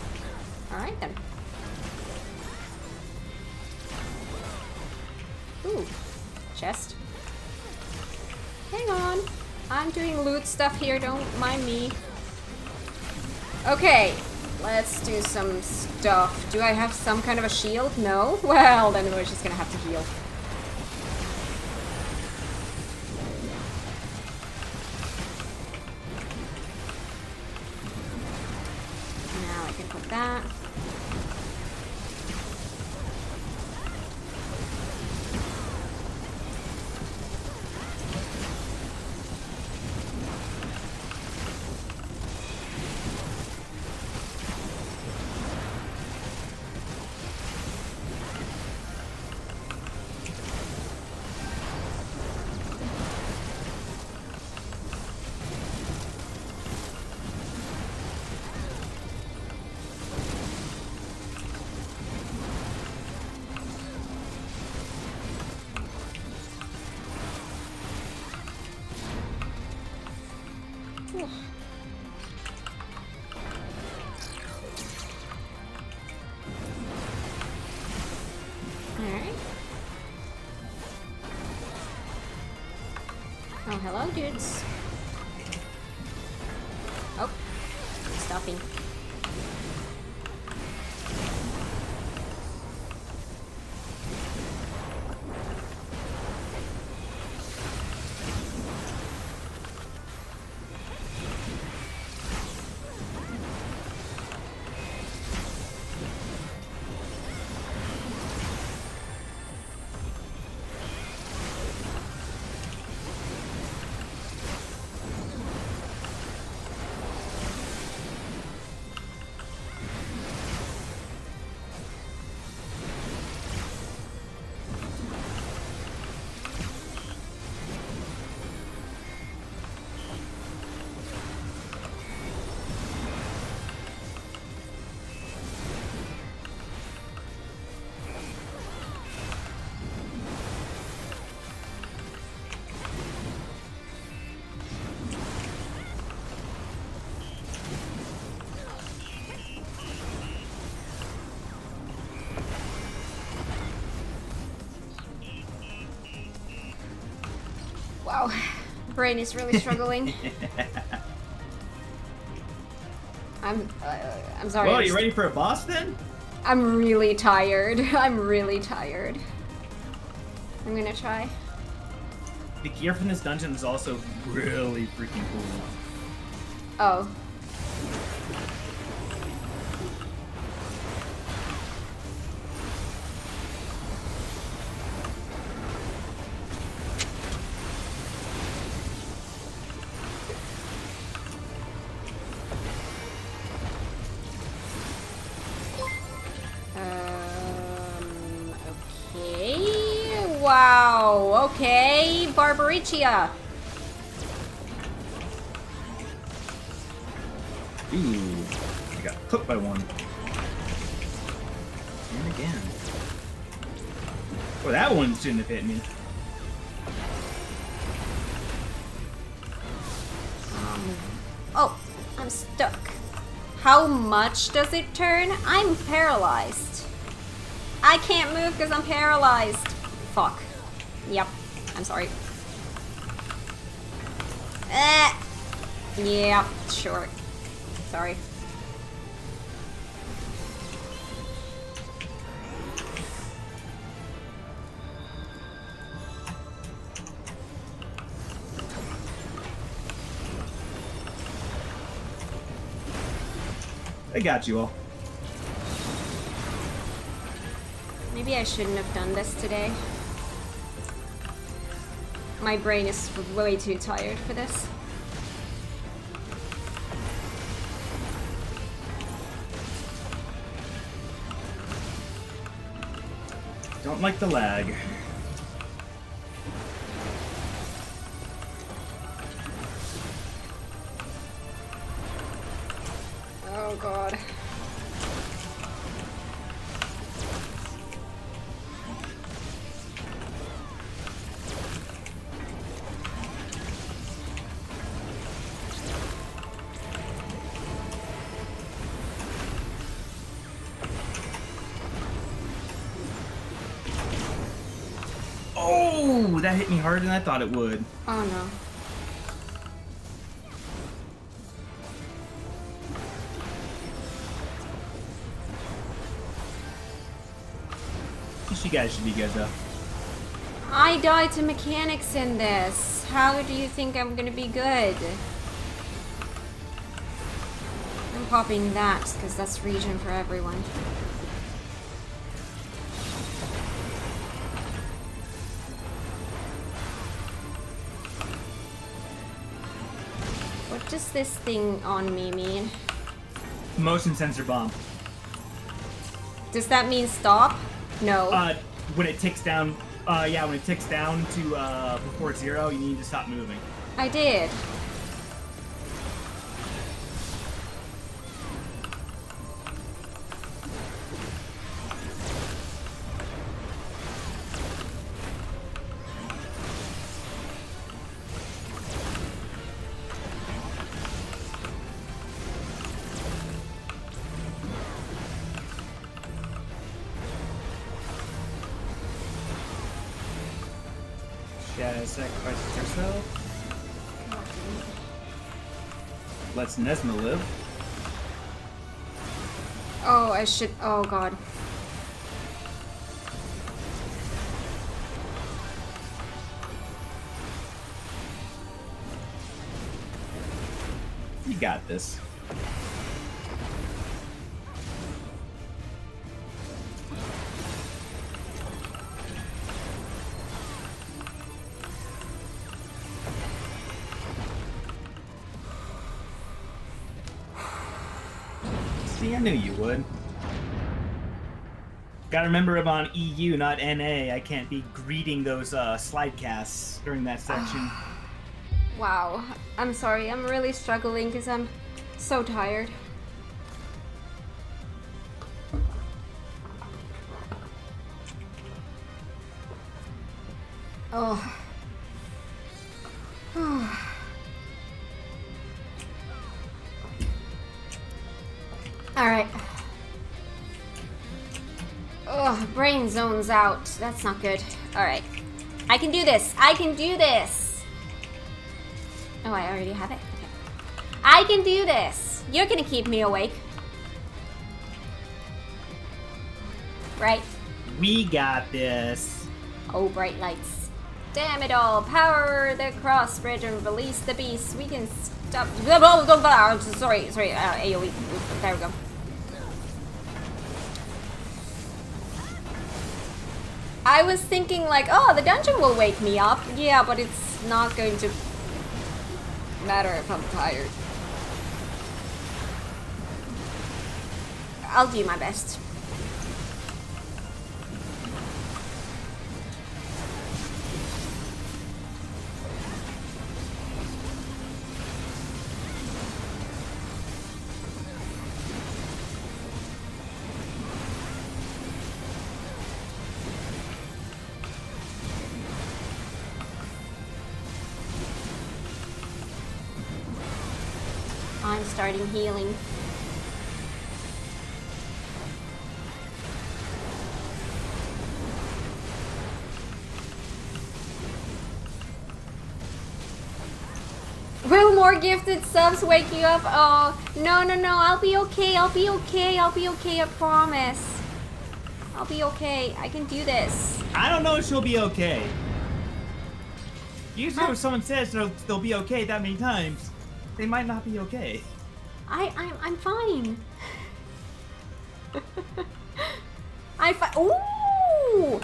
Alright then. Ooh, chest. Hang on. I'm doing loot stuff here, don't mind me. Okay, let's do some stuff. Do I have some kind of a shield? No? Well, then we're just gonna have to heal. Now I can put that. Oh, hello, dudes. Oh, stopping. Wow, brain is really struggling. I'm sorry. Well, you ready for a boss then? I'm really tired. I'm really tired. I'm gonna try. The gear from this dungeon is also really freaking cool. Oh, Wow, okay. Barbaricia. Ooh, I got hooked by one. And again. Well, that one shouldn't have hit me. Oh, I'm stuck. How much does it turn? I'm paralyzed. I can't move because I'm paralyzed. Fuck. Yep. I'm sorry. Yeah, sure. Sorry. I got you all. Maybe I shouldn't have done this today. My brain is way too tired for this. Don't like the lag. Oh god. Oh, that hit me harder than I thought it would. Oh no. You guys should be good though. I died to mechanics in this. How do you think I'm gonna be good? I'm popping that because that's regen for everyone. What does this thing on me mean? Motion sensor bomb. Does that mean stop? No. When it ticks down, yeah, when it ticks down to before 0, you need to stop moving. I did. Shadow sacrifices herself. Lets Nesma live. Oh, I should. Oh, God. You got this. See, I knew you would. Gotta remember I'm on EU, not NA. I can't be greeting those slide casts during that section. Wow. I'm sorry. I'm really struggling because I'm so tired. Oh. Alright. Oh, brain zones out. That's not good. Alright. I can do this. I can do this. Oh, I already have it? Okay. I can do this. You're gonna keep me awake. Right? We got this. Oh, bright lights. Damn it all. Power the cross bridge and release the beast. We can stop. Sorry. AoE. There we go. I was thinking like, oh, the dungeon will wake me up. Yeah, but it's not going to matter if I'm tired. I'll do my best. I'm starting healing. Will more gifted subs wake you up? Oh, no, no, no. I'll be okay. I'll be okay. I'll be okay. I promise. I'll be okay. I can do this. I don't know if she'll be okay. Usually when someone says they'll be okay that many times, they might not be okay. I'm fine. Ooh!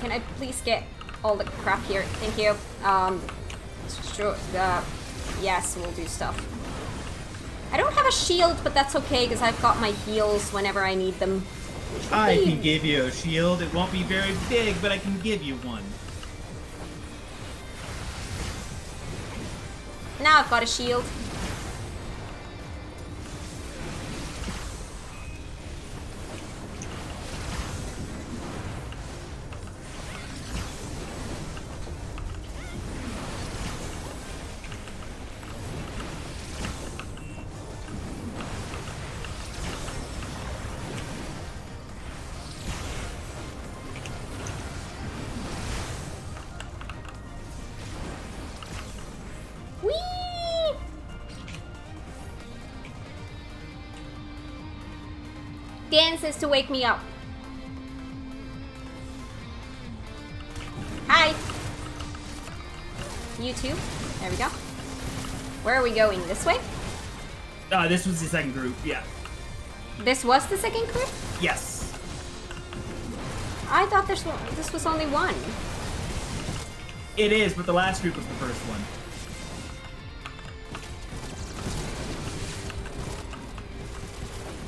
Can I please get all the crap here? Thank you. Sure. Yes, we'll do stuff. I don't have a shield, but that's okay because I've got my heals whenever I need them. I can give you a shield. It won't be very big, but I can give you one. Now I've got a shield. Dances to wake me up. Hi. You too. There we go. Where are we going? This way? This was the second group, yeah. This was the second group? Yes. I thought this was only one. It is, but the last group was the first one.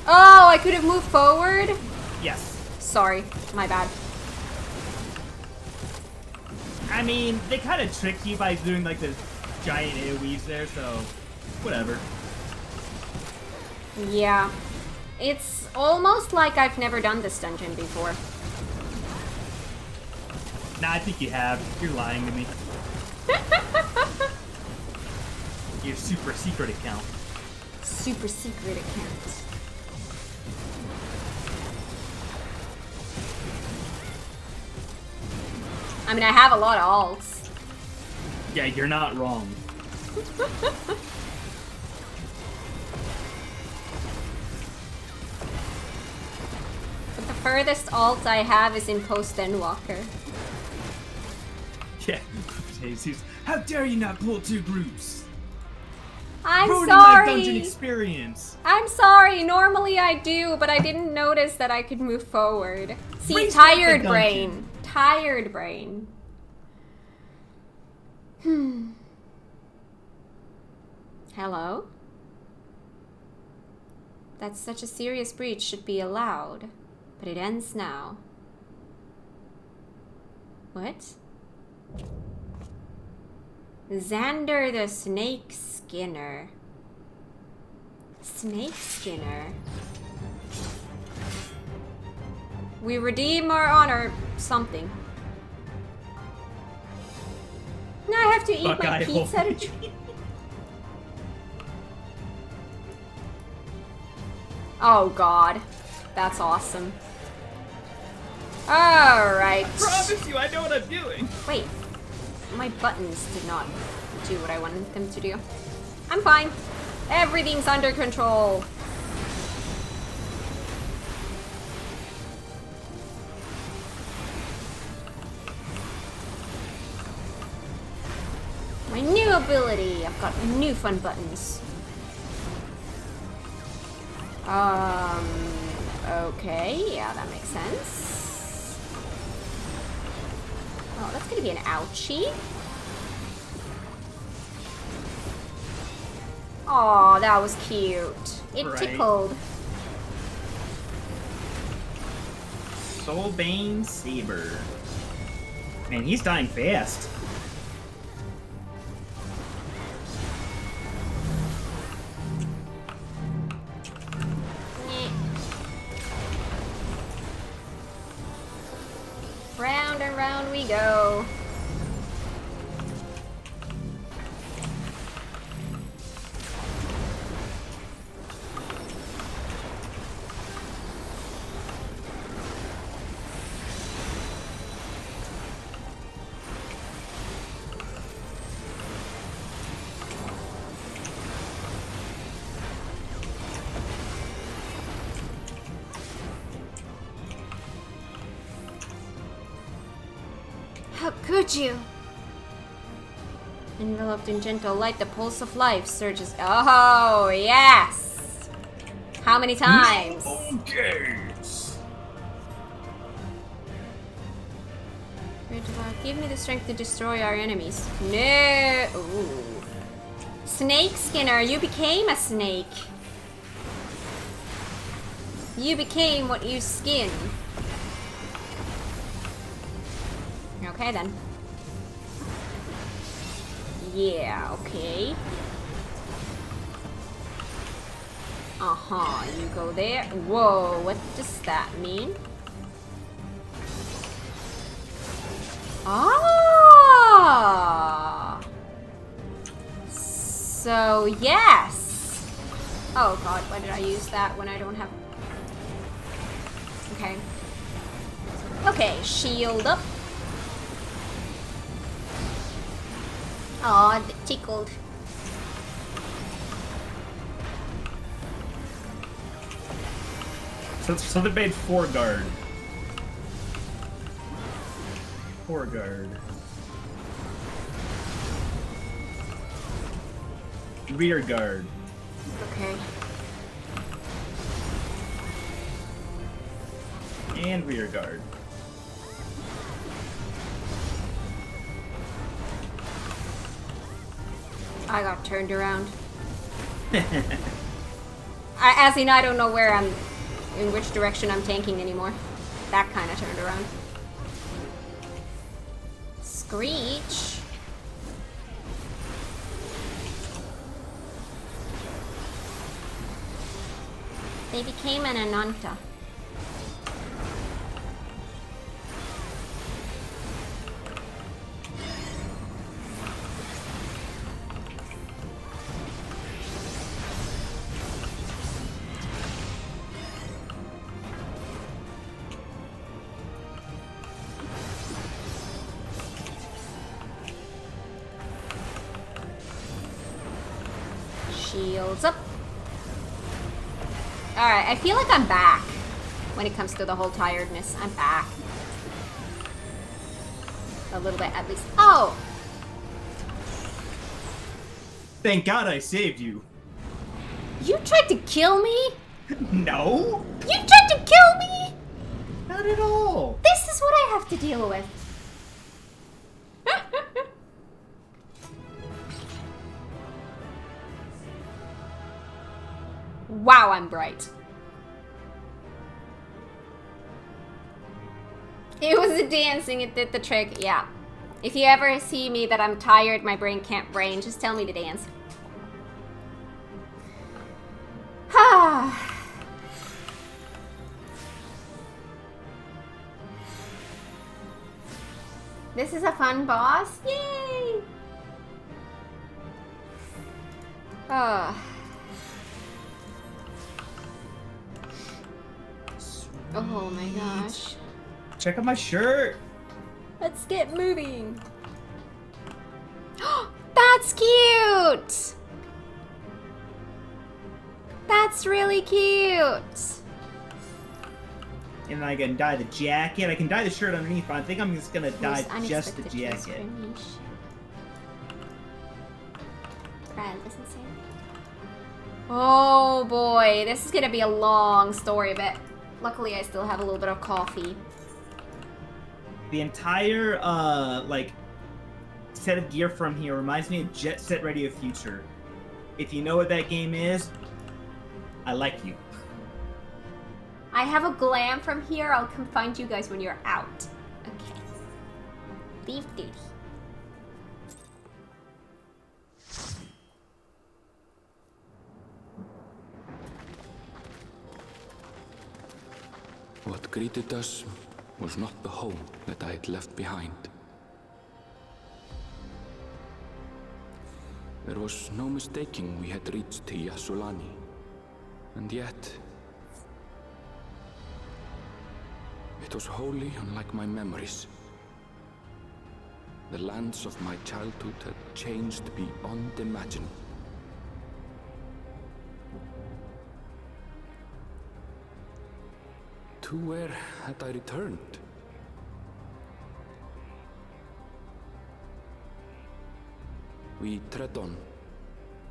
Oh, I could have moved forward? Yes. Sorry, my bad. I mean, they kind of tricked you by doing like the giant AoEs there, so whatever. Yeah. It's almost like I've never done this dungeon before. Nah, I think you have. You're lying to me. Your super secret account. Super secret account. I mean, I have a lot of alts. Yeah, you're not wrong. But the furthest alt I have is in Post Endwalker. Yeah, Jesus. How dare you not pull two groups? I'm Ruining sorry. my dungeon experience. I'm sorry. Normally I do, but I didn't notice that I could move forward. See, Restart the tired dungeon. brain. Tired brain. Hello? That such a serious breach should be allowed, but it ends now. What? Xander the Snake Skinner. Snake Skinner? We redeem our honor something. Now I have to eat my pizza to Oh god. That's awesome. Alright. Promise you, I know what I'm doing. Wait. My buttons did not do what I wanted them to do. I'm fine. Everything's under control. My new ability. I've got new fun buttons. Okay. Yeah, that makes sense. Oh, that's gonna be an ouchie. Aw, that was cute. It Right. tickled. Soulbane Saber. Man, he's dying fast. Round and round we go. How could you? Enveloped in gentle light, the pulse of life surges. Oh, yes! How many times? Okay. Give me the strength to destroy our enemies. No! Ooh. Snake Skinner, you became a snake. You became what you skin. Okay then. Yeah, okay. Uh-huh, you go there. Whoa, what does that mean? Ah! So, yes! Oh god, why did I use that when I don't have... Okay. Okay, shield up. Aw, tickled. So they made 4 guard. 4 guard. Rear guard. Okay. And rear guard. I got turned around. As in, I don't know where I'm, in which direction I'm tanking anymore. That kind of turned around. Screech. They became an Ananta. Shields up. Alright, I feel like I'm back when it comes to the whole tiredness. I'm back. A little bit at least. Oh! Thank God I saved you. You tried to kill me? No. You tried to kill me? Not at all. This is what I have to deal with. Wow, I'm bright. It was the dancing, it did the trick, yeah. If you ever see me that I'm tired, my brain can't brain, just tell me to dance. This is a fun boss, yay! Oh my gosh. Check out my shirt. Let's get moving. That's cute! That's really cute! And I can dye the jacket. I can dye the shirt underneath, but I think I'm just gonna dye just the jacket. Oh boy, this is gonna be a long story, but luckily I still have a little bit of coffee. The entire, like, set of gear from here reminds me of Jet Set Radio Future. If you know what that game is, I like you. I have a glam from here. I'll come find you guys when you're out. Okay. Beef duty. What greeted us was not the home that I had left behind. There was no mistaking we had reached Yasulani, and yet it was wholly unlike my memories. The lands of my childhood had changed beyond imagining. To where had I returned? We tread on.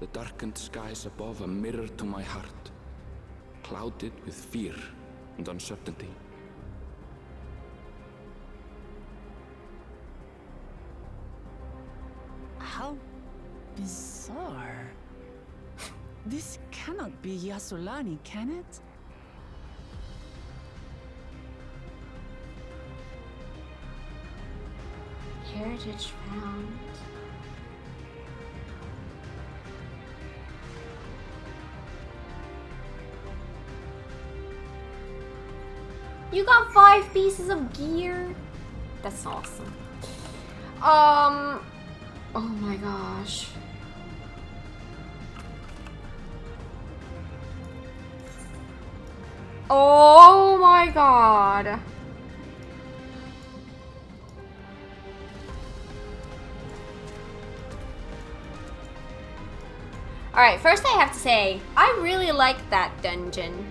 The darkened skies above a mirror to my heart, clouded with fear and uncertainty. How bizarre. This cannot be Yassolani, can it? Heritage found. You got 5 pieces of gear? That's awesome. Oh my gosh. Oh my god. Alright, first I have to say, I really liked that dungeon.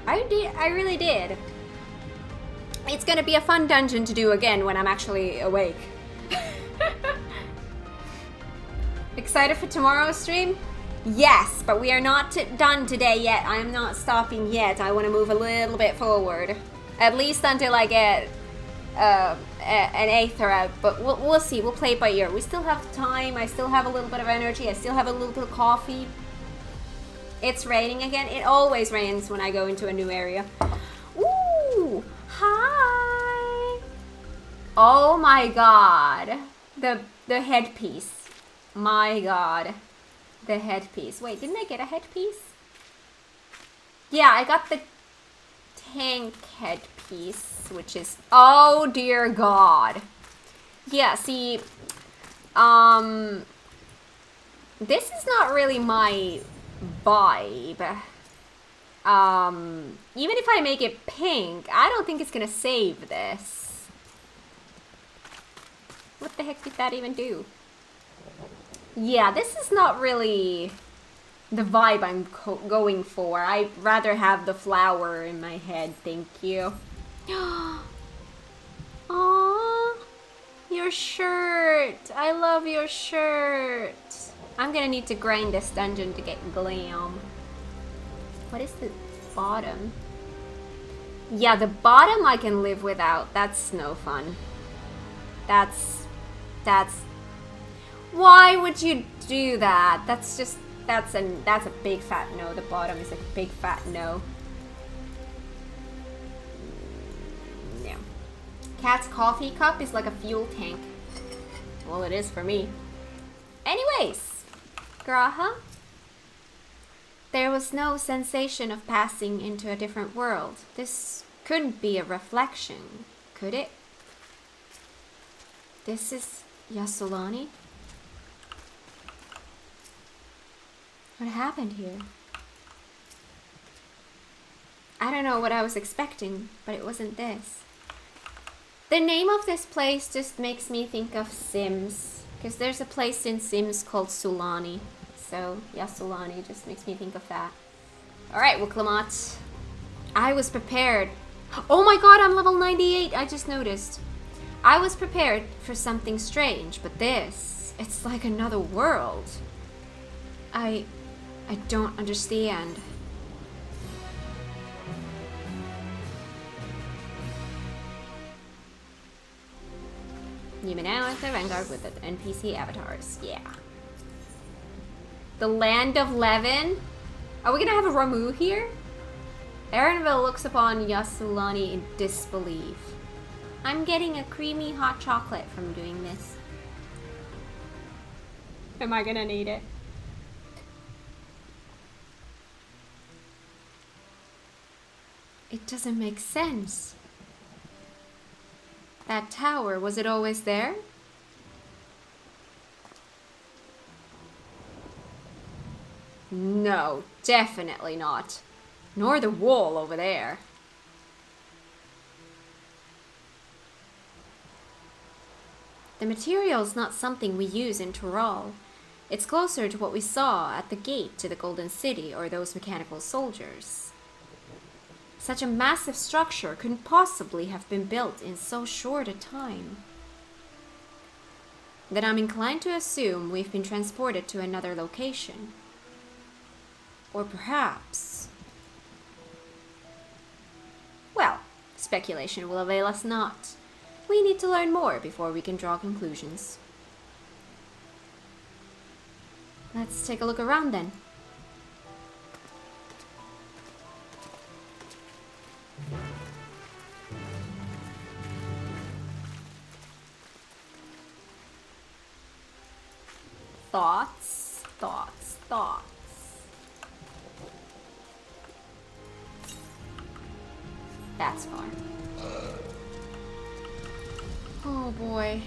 I really did. It's gonna be a fun dungeon to do again when I'm actually awake. Excited for tomorrow's stream? Yes, but we are not done today yet. I am not stopping yet. I want to move a little bit forward. At least until I get an Aether out. But we'll see. We'll play it by ear. We still have time. I still have a little bit of energy. I still have a little bit of coffee. It's raining again. It always rains when I go into a new area. Ooh! Hi! Oh my god. The headpiece. My god. The headpiece. Wait, didn't I get a headpiece? Yeah, I got the tank headpiece, which is... Oh dear god. Yeah, see... This is not really my vibe. Even if I make it pink, I don't think it's gonna save this. What the heck did that even do? Yeah, this is not really the vibe I'm going for. I'd rather have the flower in my head, thank you. Aww, your shirt. I love your shirt. I'm gonna need to grind this dungeon to get glam. What is the bottom? Yeah, the bottom I can live without. That's no fun. That's... Why would you do that? That's just... That's a big fat no. The bottom is a big fat no. Yeah. Cat's coffee cup is like a fuel tank. Well, it is for me. Anyways, Graha. There was no sensation of passing into a different world. This couldn't be a reflection, could it? This is Yassolani? What happened here? I don't know what I was expecting, but it wasn't this. The name of this place just makes me think of Sims, because there's a place in Sims called Sulani. So, Yassolani just makes me think of that. Alright, Wuklamot. I was prepared. Oh my god, I'm level 98, I just noticed. I was prepared for something strange, but this, it's like another world. I don't understand. You may now enter Vanguard with the NPC avatars. Yeah. The Land of Levin? Are we gonna have a Ramu here? Erenville looks upon Yassolani in disbelief. I'm getting a creamy hot chocolate from doing this. Am I gonna need it? It doesn't make sense. That tower, was it always there? No, definitely not. Nor the wall over there. The material's not something we use in Tural. It's closer to what we saw at the gate to the Golden City or those mechanical soldiers. Such a massive structure couldn't possibly have been built in so short a time. then I'm inclined to assume we've been transported to another location. Or perhaps... Well, speculation will avail us not. We need to learn more before we can draw conclusions. Let's take a look around then. Thoughts, thoughts, thoughts. That's far. Oh boy.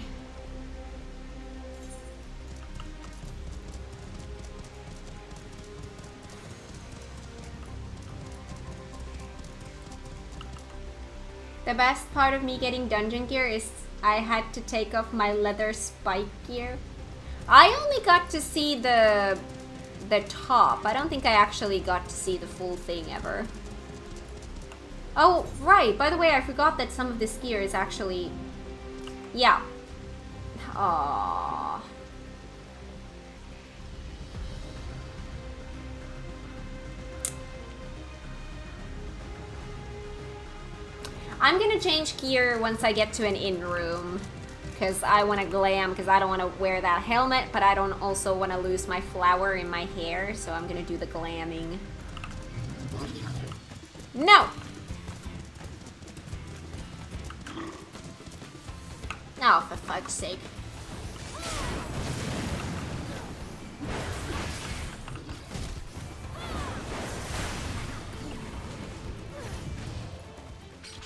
The best part of me getting dungeon gear is I had to take off my leather spike gear. I only got to see the top. I don't think I actually got to see the full thing ever. Oh, right. By the way, I forgot that some of this gear is actually... Yeah. Aww. I'm gonna change gear once I get to an inn room. Because I want to glam, because I don't want to wear that helmet, but I don't also want to lose my flower in my hair, so I'm gonna do the glamming. No! Oh, for fuck's sake.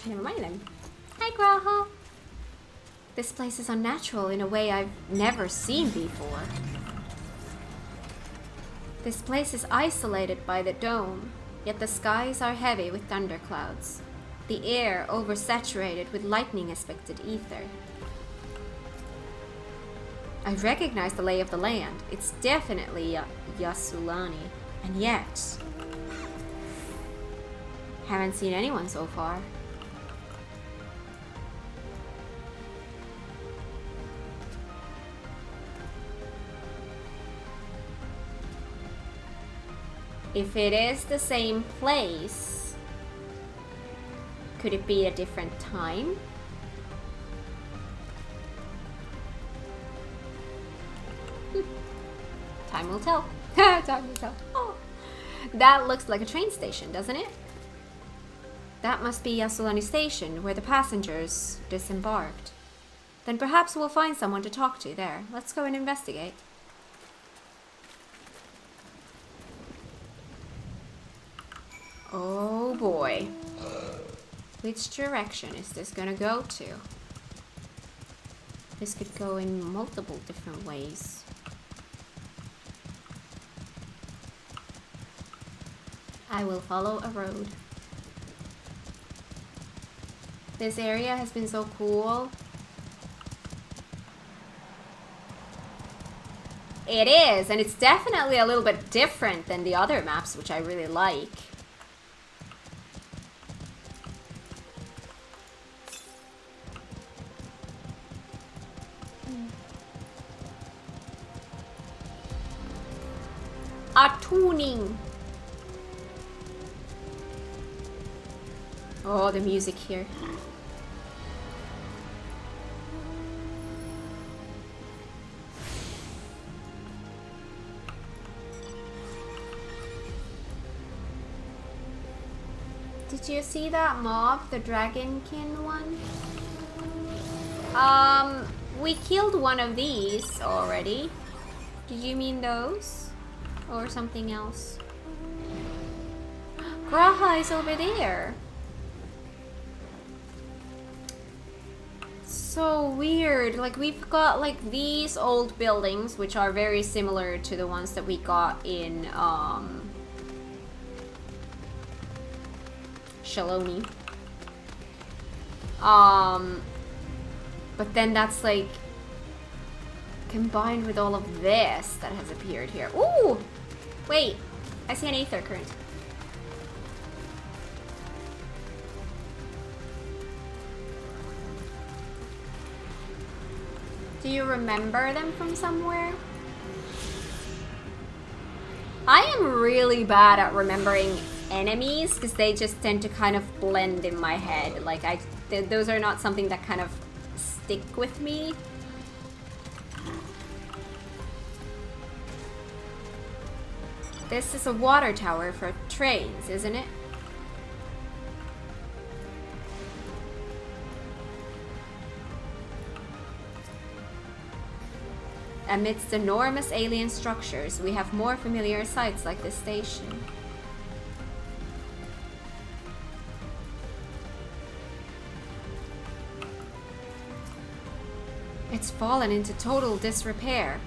Never mind then. Hi, Graha. This place is unnatural in a way I've never seen before. This place is isolated by the dome, yet the skies are heavy with thunderclouds. The air oversaturated with lightning-aspected ether. I recognize the lay of the land. It's definitely Yasulani, and yet... haven't seen anyone so far. If it is the same place, could it be a different time? Time will tell. Time will tell. Oh. That looks like a train station, doesn't it? That must be Yasulani Station, where the passengers disembarked. Then perhaps we'll find someone to talk to there. Let's go and investigate. Oh boy. Which direction is this gonna go to? This could go in multiple different ways. I will follow a road. This area has been so cool. It is, and it's definitely a little bit different than the other maps, which I really like. Tuning. Oh, the music here. Did you see that mob, the Dragonkin one? We killed one of these already. Did you mean those? Or something else? Graha is over there. So weird. Like, we've got like these old buildings, which are very similar to the ones that we got in Shaloni. But then that's like combined with all of this that has appeared here. Ooh! Wait, I see an aether current. Do you remember them from somewhere? I am really bad at remembering enemies because they just tend to kind of blend in my head. Like those are not something that kind of stick with me. This is a water tower for trains, isn't it? Amidst enormous alien structures, we have more familiar sights like this station. It's fallen into total disrepair,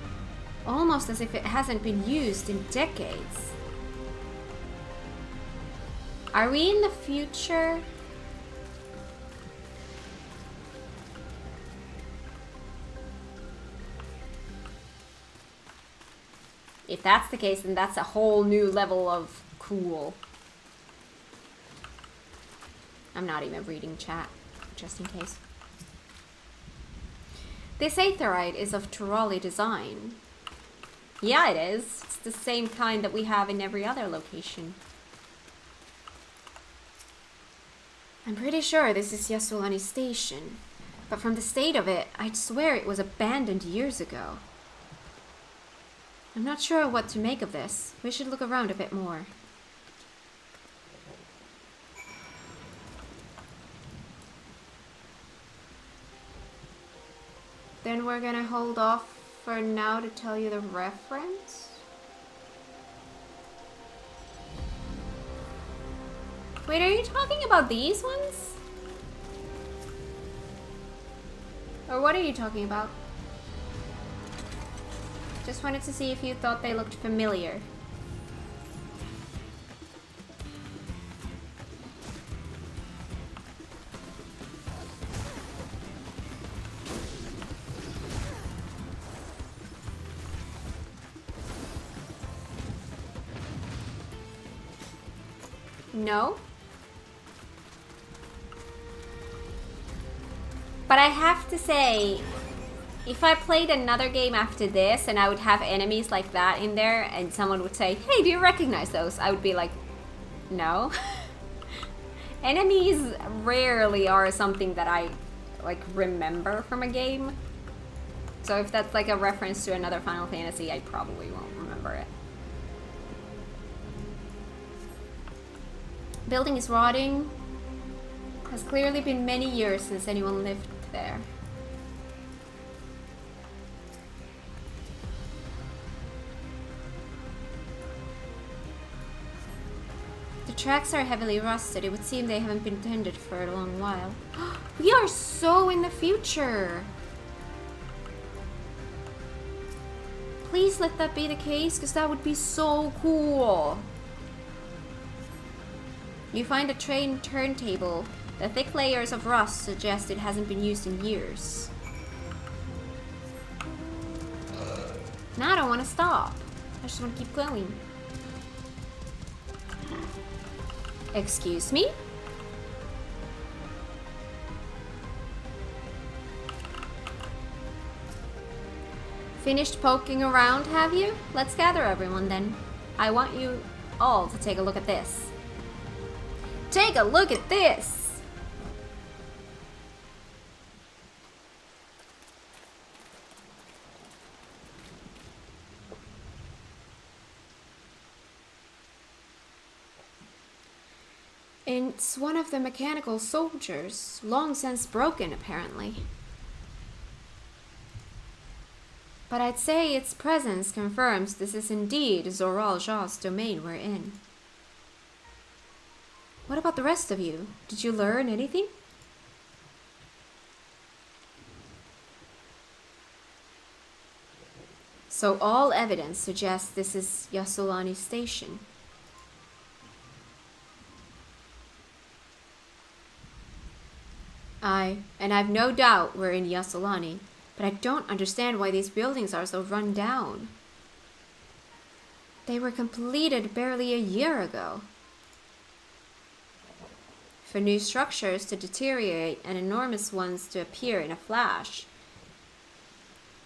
almost as if it hasn't been used in decades. Are we in the future? If that's the case, then that's a whole new level of cool. I'm not even reading chat, just in case. This aetheryte is of Turali design. Yeah, it is. It's the same kind that we have in every other location. I'm pretty sure this is Yassolani Station, but from the state of it, I'd swear it was abandoned years ago. I'm not sure what to make of this. We should look around a bit more. Then we're gonna hold off for now to tell you the reference. Wait, are you talking about these ones? Or what are you talking about? Just wanted to see if you thought they looked familiar. No? But I have to say, if I played another game after this and I would have enemies like that in there and someone would say, hey, do you recognize those? I would be like, no. Enemies rarely are something that I like remember from a game. So if that's like a reference to another Final Fantasy, I probably won't remember it. Building is rotting. Has clearly been many years since anyone lived there. The tracks are heavily rusted. It would seem they haven't been tended for a long while. We are so in the future! Please let that be the case, because that would be so cool. You find a train turntable. The thick layers of rust suggest it hasn't been used in years. Now I don't want to stop. I just want to keep going. Excuse me? Finished poking around, have you? Let's gather everyone then. I want you all to take a look at this. Take a look at this! It's one of the mechanical soldiers, long since broken apparently. But I'd say its presence confirms this is indeed Zoral Jaw's domain we're in. What about the rest of you? Did you learn anything? So all evidence suggests this is Yassolani Station. And I've no doubt we're in Yassolani, but I don't understand why these buildings are so run down. They were completed barely a year ago. For new structures to deteriorate and enormous ones to appear in a flash,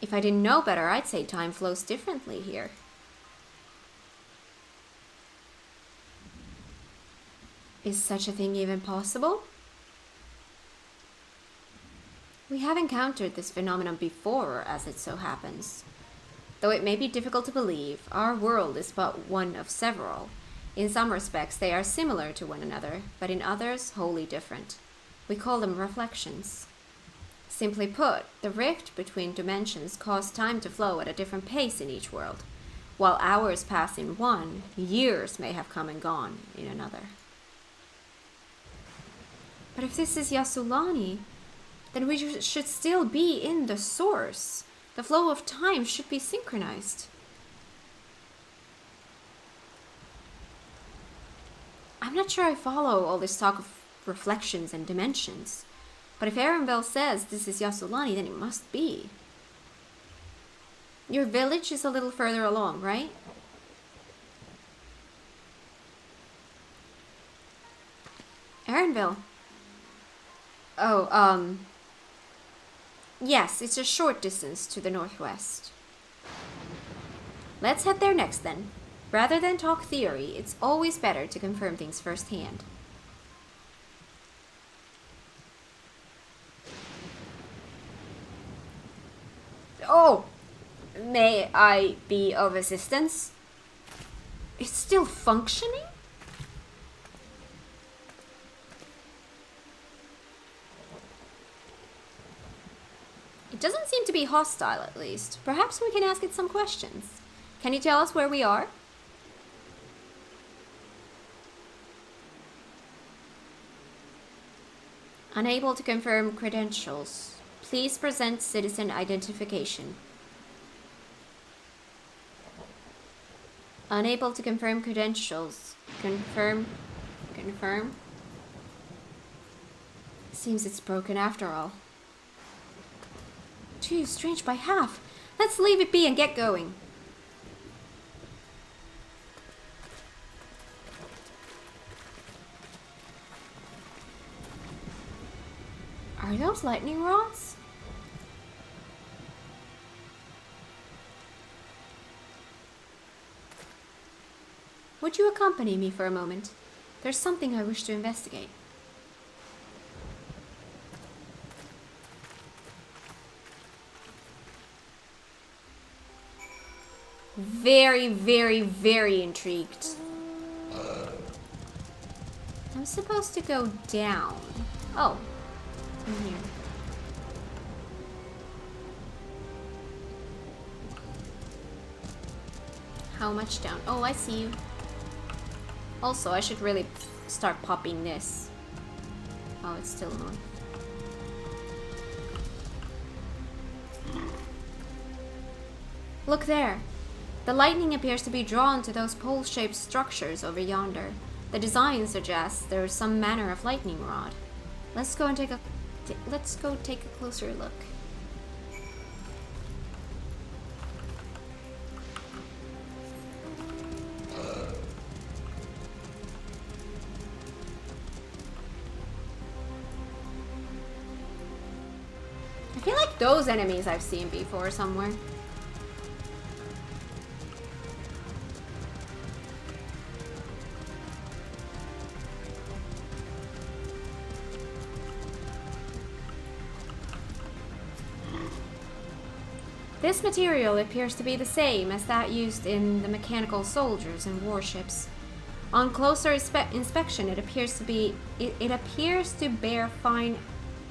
If I didn't know better, I'd say time flows differently here. Is such a thing even possible? We have encountered this phenomenon before, as it so happens. Though it may be difficult to believe, our world is but one of several. In some respects, they are similar to one another, but in others, wholly different. We call them reflections. Simply put, the rift between dimensions caused time to flow at a different pace in each world. While hours pass in one, years may have come and gone in another. But if this is Yassulani, then we should still be in the source. The flow of time should be synchronized. I'm not sure I follow all this talk of reflections and dimensions. But if Erenvel says this is Yassulani, then it must be. Your village is a little further along, right? Erenvel. Oh, yes, it's a short distance to the northwest. Let's head there next then. Rather than talk theory, it's always better to confirm things firsthand. Oh! May I be of assistance? It's still functioning? It doesn't seem to be hostile, at least. Perhaps we can ask it some questions. Can you tell us where we are? Unable to confirm credentials. Please present citizen identification. Unable to confirm credentials. Confirm. Seems it's broken after all. Too strange by half. Let's leave it be and get going. Are those lightning rods? Would you accompany me for a moment? There's something I wish to investigate. Very, very, very intrigued. I'm supposed to go down. Oh, in here. How much down? Oh, I see you. Also, I should really start popping this. Oh, it's still on. Look there. The lightning appears to be drawn to those pole-shaped structures over yonder. The design suggests there is some manner of lightning rod. Let's go take a closer look. I feel like those enemies I've seen before somewhere. This material appears to be the same as that used in the mechanical soldiers and warships. On closer inspection, it appears to bear fine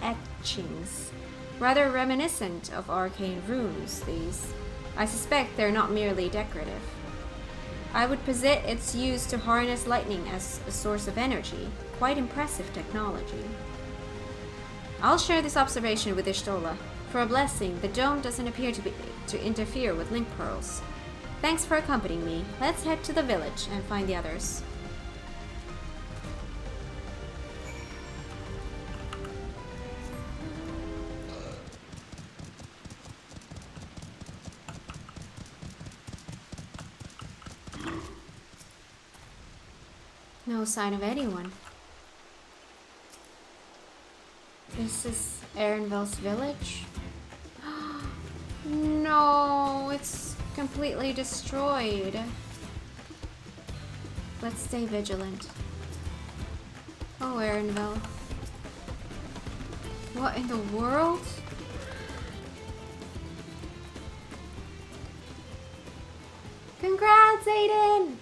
etchings, rather reminiscent of arcane runes. These, I suspect, they're not merely decorative. I would posit its use to harness lightning as a source of energy. Quite impressive technology. I'll share this observation with Ishtola. For a blessing, the dome doesn't appear to interfere with link pearls. Thanks for accompanying me. Let's head to the village and find the others. No sign of anyone. This is Erenvel's village. No, it's completely destroyed. Let's stay vigilant. Oh, Aaronville. What in the world? Congrats, Aiden!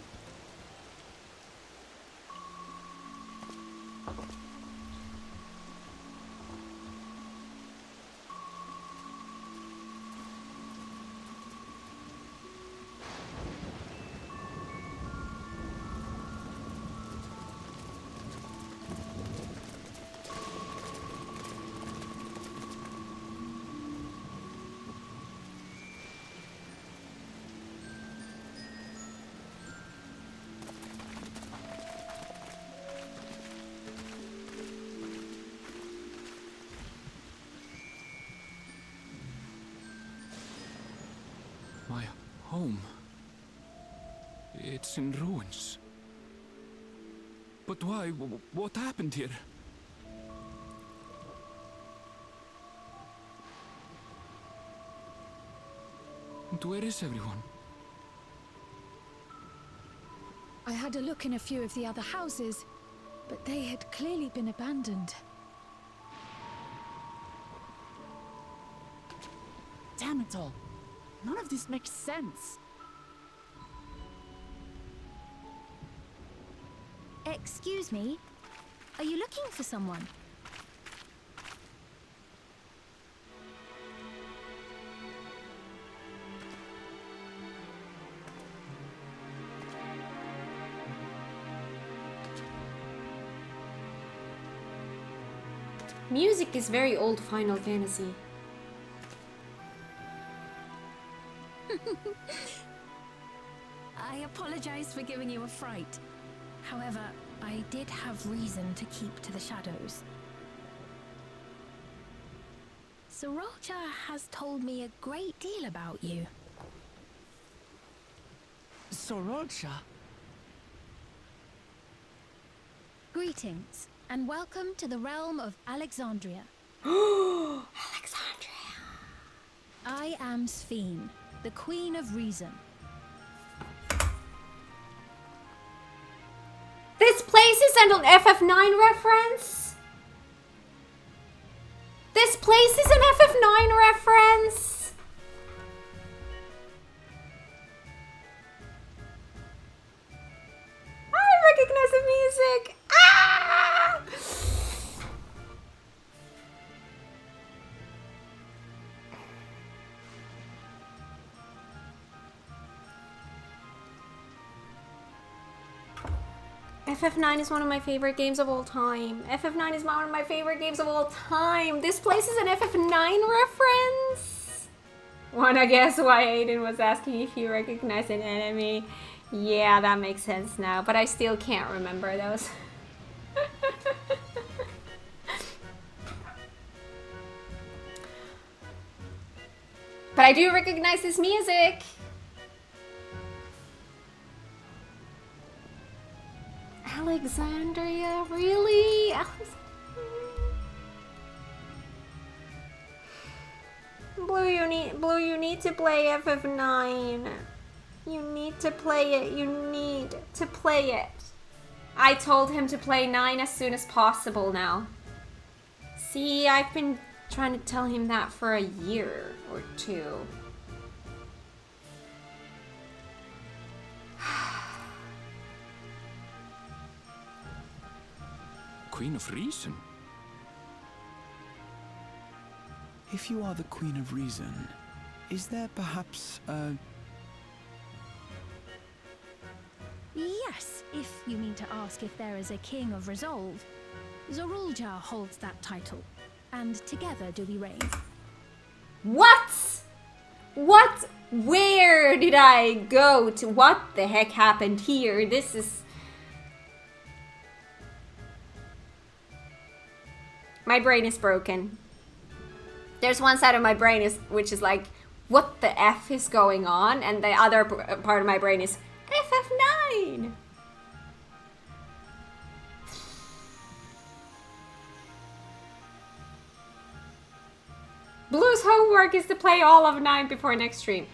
My home. It's in ruins. But why? What happened here? And where is everyone? I had a look in a few of the other houses, but they had clearly been abandoned. Damn it all. None of this makes sense. Excuse me? Are you looking for someone? Music is very old Final Fantasy. I apologize for giving you a fright. However, I did have reason to keep to the shadows. Sorocha has told me a great deal about you. Sorocha? Greetings, and welcome to the realm of Alexandria. Alexandria! I am Sphene, the Queen of Reason. This place is an FF9 reference? This place is an FF9 reference? I recognize the music. Ah! FF9 is one of my favorite games of all time. FF9 is one of my favorite games of all time. This place is an FF9 reference? Wanna guess why Aiden was asking if you recognize an enemy? Yeah, that makes sense now, but I still can't remember those. But I do recognize this music. Alexandria, really? Blue, you need to play FF9. You need to play it. You need to play it. I told him to play 9 as soon as possible now. See, I've been trying to tell him that for a year or two. Queen of Reason? If you are the Queen of Reason, is there perhaps a... Yes, if you mean to ask if there is a King of Resolve. Zorulja holds that title, and together do we reign. What? What? Where did I go to? What the heck happened here? This is... My brain is broken. There's one side of my brain which is like, what the F is going on? And the other part of my brain is, FF9! Blue's homework is to play all of 9 before next stream.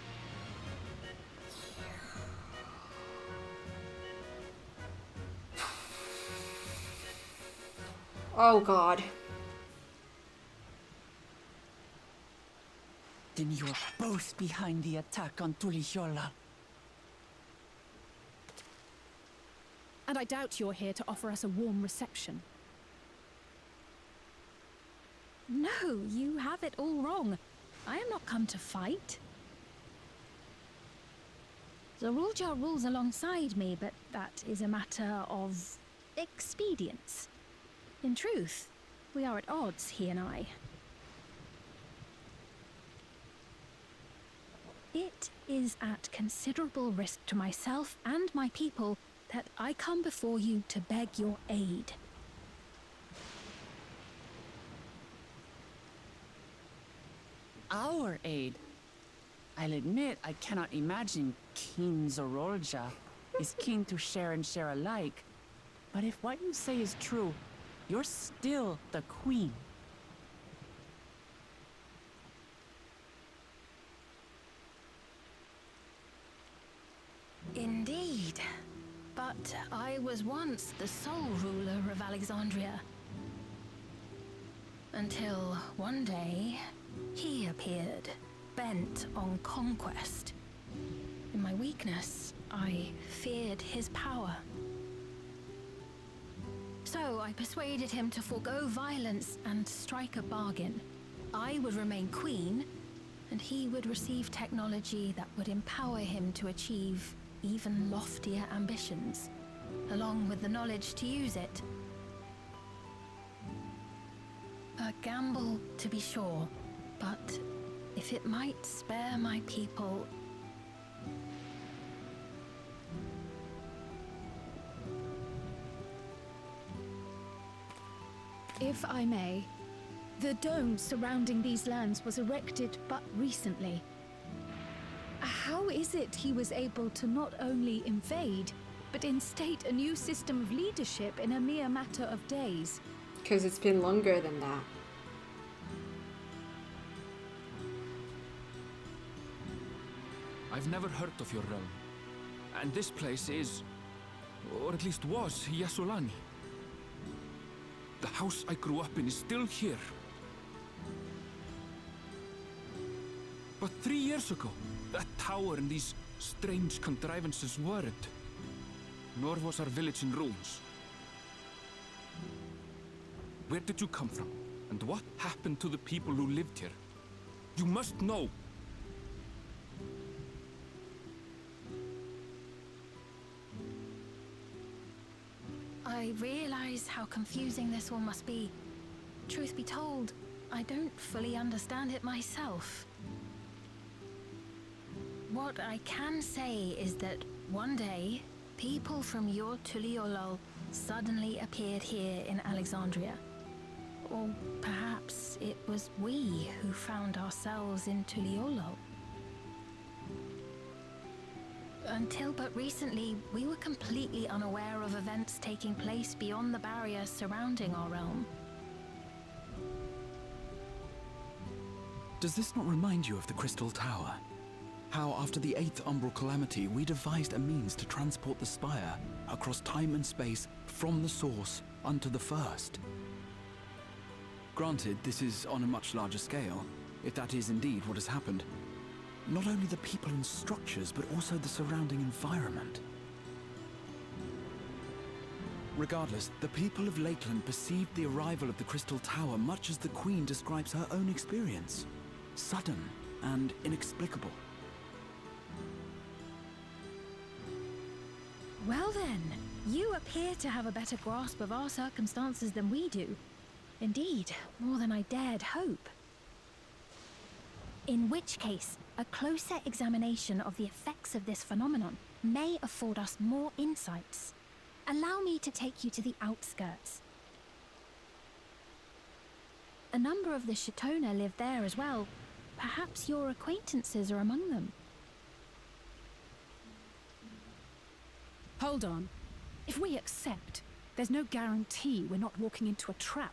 Oh god. Then you're both behind the attack on Tuliyola. And I doubt you're here to offer us a warm reception. No, you have it all wrong. I am not come to fight. Zorulja rules alongside me, but that is a matter of expedience. In truth, we are at odds, he and I. It is at considerable risk to myself and my people that I come before you to beg your aid. Our aid? I'll admit I cannot imagine King Zorulja is keen to share and share alike. But if what you say is true, you're still the queen. Indeed. But I was once the sole ruler of Alexandria. Until one day, he appeared, bent on conquest. In my weakness, I feared his power. So I persuaded him to forego violence and strike a bargain. I would remain queen, and he would receive technology that would empower him to achieve even loftier ambitions, along with the knowledge to use it. A gamble, to be sure, but if it might spare my people... If I may, the dome surrounding these lands was erected but recently. How is it he was able to not only invade, but instate a new system of leadership in a mere matter of days? Because it's been longer than that. I've never heard of your realm. And this place is, or at least was, Yasulani. The house I grew up in is still here. But 3 years ago, that tower and these strange contrivances weren't. Nor was our village in ruins. Where did you come from? And what happened to the people who lived here? You must know. I realize how confusing this all must be. Truth be told, I don't fully understand it myself. What I can say is that one day, people from your Tuliyola suddenly appeared here in Alexandria. Or perhaps it was we who found ourselves in Tuliyola. Until but recently, we were completely unaware of events taking place beyond the barrier surrounding our realm. Does this not remind you of the Crystal Tower? How after the 8th Umbral Calamity, we devised a means to transport the Spire across time and space from the source unto the First. Granted, this is on a much larger scale, if that is indeed what has happened. Not only the people and structures, but also the surrounding environment. Regardless, the people of Lakeland perceived the arrival of the Crystal Tower much as the Queen describes her own experience. Sudden and inexplicable. Well then, you appear to have a better grasp of our circumstances than we do. Indeed, more than I dared hope. In which case, a closer examination of the effects of this phenomenon may afford us more insights. Allow me to take you to the outskirts. A number of the Shatona live there as well. Perhaps your acquaintances are among them. Hold on. If we accept, there's no guarantee we're not walking into a trap.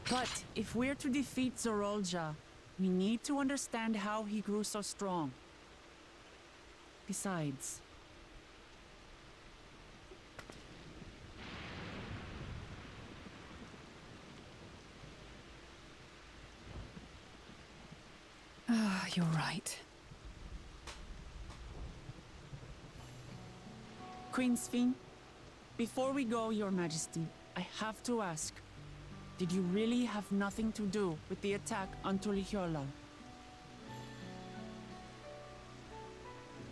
But if we're to defeat Zorolja, we need to understand how he grew so strong. Besides... You're right. Queen Sphene, before we go, Your Majesty, I have to ask, did you really have nothing to do with the attack on Tulihiola?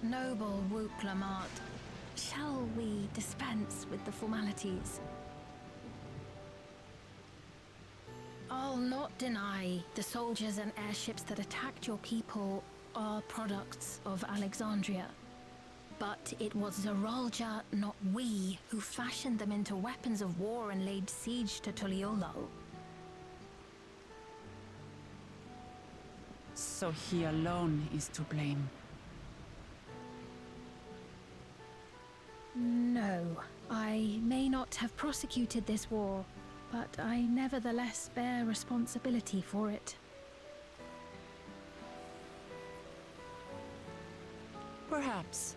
Noble Wook Lamart, shall we dispense with the formalities? I'll not deny the soldiers and airships that attacked your people are products of Alexandria. But it was Zorolja, not we, who fashioned them into weapons of war and laid siege to Tuliolo. So he alone is to blame. No, I may not have prosecuted this war, but I nevertheless bear responsibility for it. Perhaps.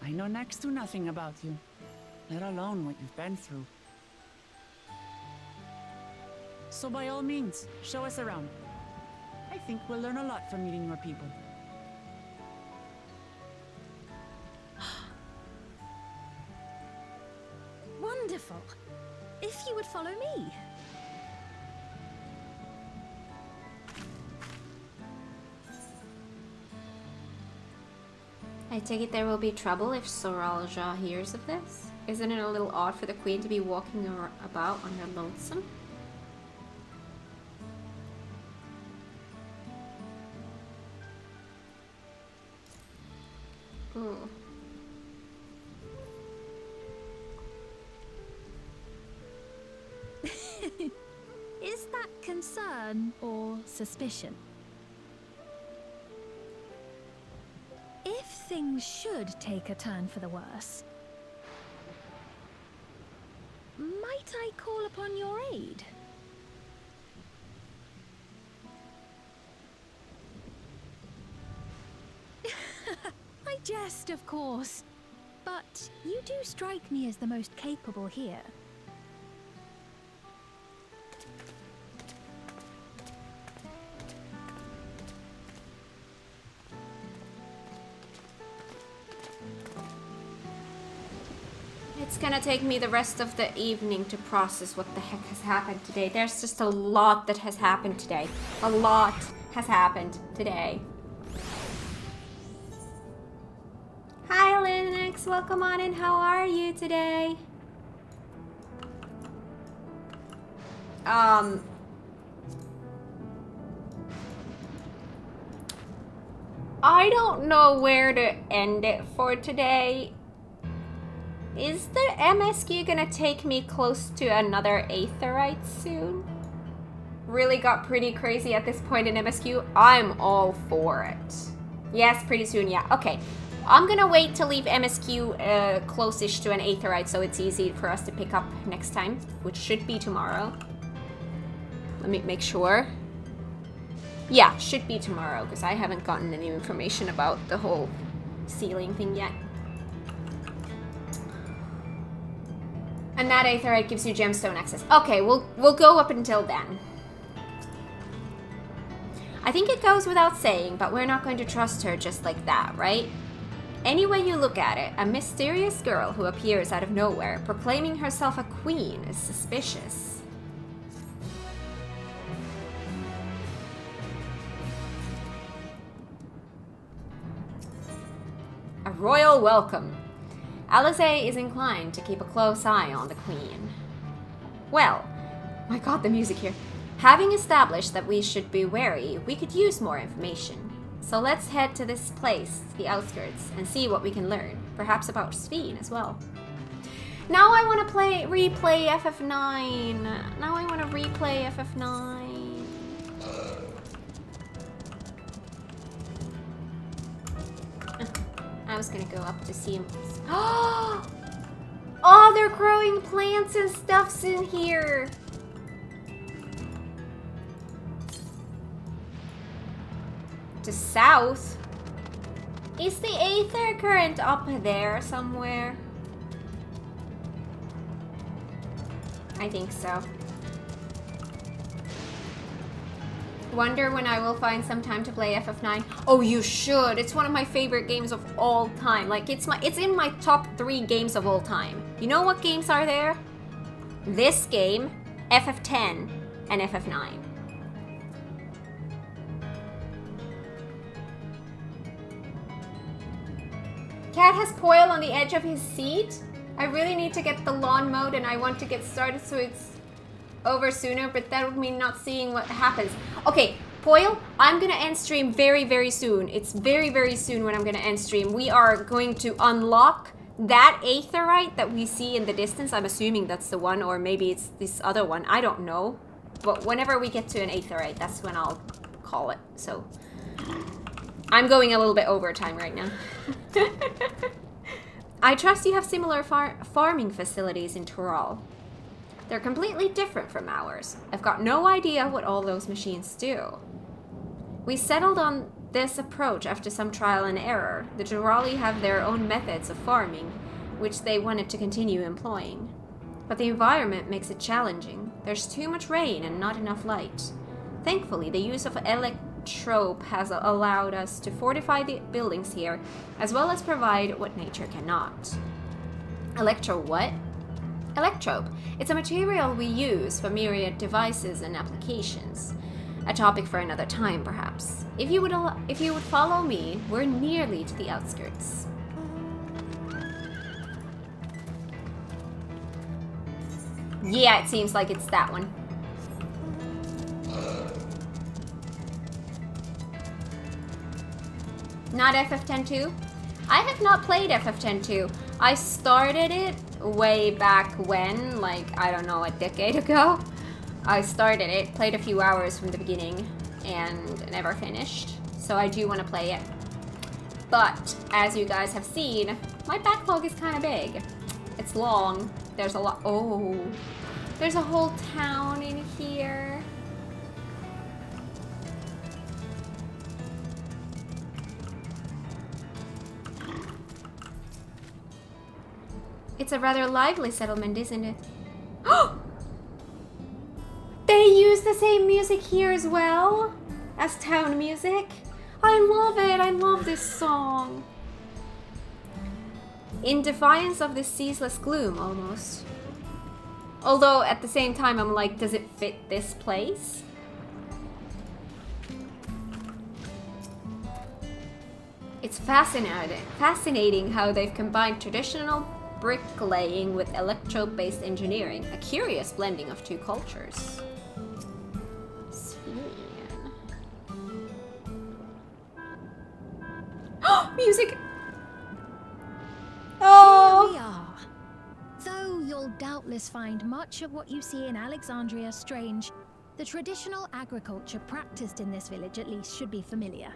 I know next to nothing about you, let alone what you've been through. So by all means, show us around. I think we'll learn a lot from meeting your people. Wonderful. If you would follow me. I take it there will be trouble if Zorolja hears of this? Isn't it a little odd for the queen to be walking about on her lonesome? Ooh. Is that concern or suspicion? If things should take a turn for the worse, might I call upon your aid? I jest, of course, but you do strike me as the most capable here. It's gonna take me the rest of the evening to process what the heck has happened today. There's just a lot that has happened today. A lot has happened today. Hi Linux, welcome on in. How are you today? I don't know where to end it for today. Is the MSQ gonna take me close to another Aetherite soon? Really got pretty crazy at this point in MSQ. I'm all for it. Yes, pretty soon, yeah. Okay, I'm gonna wait to leave MSQ close-ish to an Aetherite so it's easy for us to pick up next time, which should be tomorrow. Let me make sure. Yeah, should be tomorrow because I haven't gotten any information about the whole ceiling thing yet. And that Aetherite gives you gemstone access. Okay, we'll go up until then. I think it goes without saying, but we're not going to trust her just like that, right? Any way you look at it, a mysterious girl who appears out of nowhere, proclaiming herself a queen, is suspicious. A royal welcome. Alisaie is inclined to keep a close eye on the queen. Well, my god, the music here. Having established that we should be wary, we could use more information. So let's head to this place, the outskirts, and see what we can learn. Perhaps about Sphene as well. Now I want to replay FF9. Now I want to replay FF9. I was gonna go up to see him. Oh, they're growing plants and stuffs in here. to south. Is the aether current up there somewhere? I think so. Wonder when I will find some time to play FF9. Oh, you should. It's one of my favorite games of all time. Like, it's in my top 3 games of all time. You know what games are there? This game, FF10, and FF9. Cat has Coil on the edge of his seat. I really need to get the lawn mode and I want to get started so it's over sooner, but that would mean not seeing what happens. Okay, Poil, I'm gonna end stream very, very soon. It's very, very soon when I'm gonna end stream. We are going to unlock that aetherite that we see in the distance. I'm assuming that's the one, or maybe it's this other one. I don't know. But whenever we get to an aetherite, that's when I'll call it. So I'm going a little bit over time right now. I trust you have similar farming facilities in Tural. They're completely different from ours. I've got no idea what all those machines do. We settled on this approach after some trial and error. The Turali have their own methods of farming, which they wanted to continue employing. But the environment makes it challenging. There's too much rain and not enough light. Thankfully, the use of electrope has allowed us to fortify the buildings here, as well as provide what nature cannot. Electro what? Electrope. It's a material we use for myriad devices and applications. A topic for another time, perhaps. If you would follow me, we're nearly to the outskirts. Yeah, it seems like it's that one. Not FF10-2? I have not played FF10-2. I started it way back when, like, I don't know, a decade ago. I started it, played a few hours from the beginning, and never finished. So I do want to play it. But, as you guys have seen, my backlog is kind of big. It's long. There's a lot. Oh, there's a whole town in here. It's a rather lively settlement, isn't it? Oh! They use the same music here as well as town music. I love it. I love this song. In defiance of this ceaseless gloom, almost. Although, at the same time, I'm like, does it fit this place? It's fascinating how they've combined traditional bricklaying with electro-based engineering. A curious blending of two cultures. Sphene. Music! Oh! Here we are. Though you'll doubtless find much of what you see in Alexandria strange, the traditional agriculture practiced in this village at least should be familiar.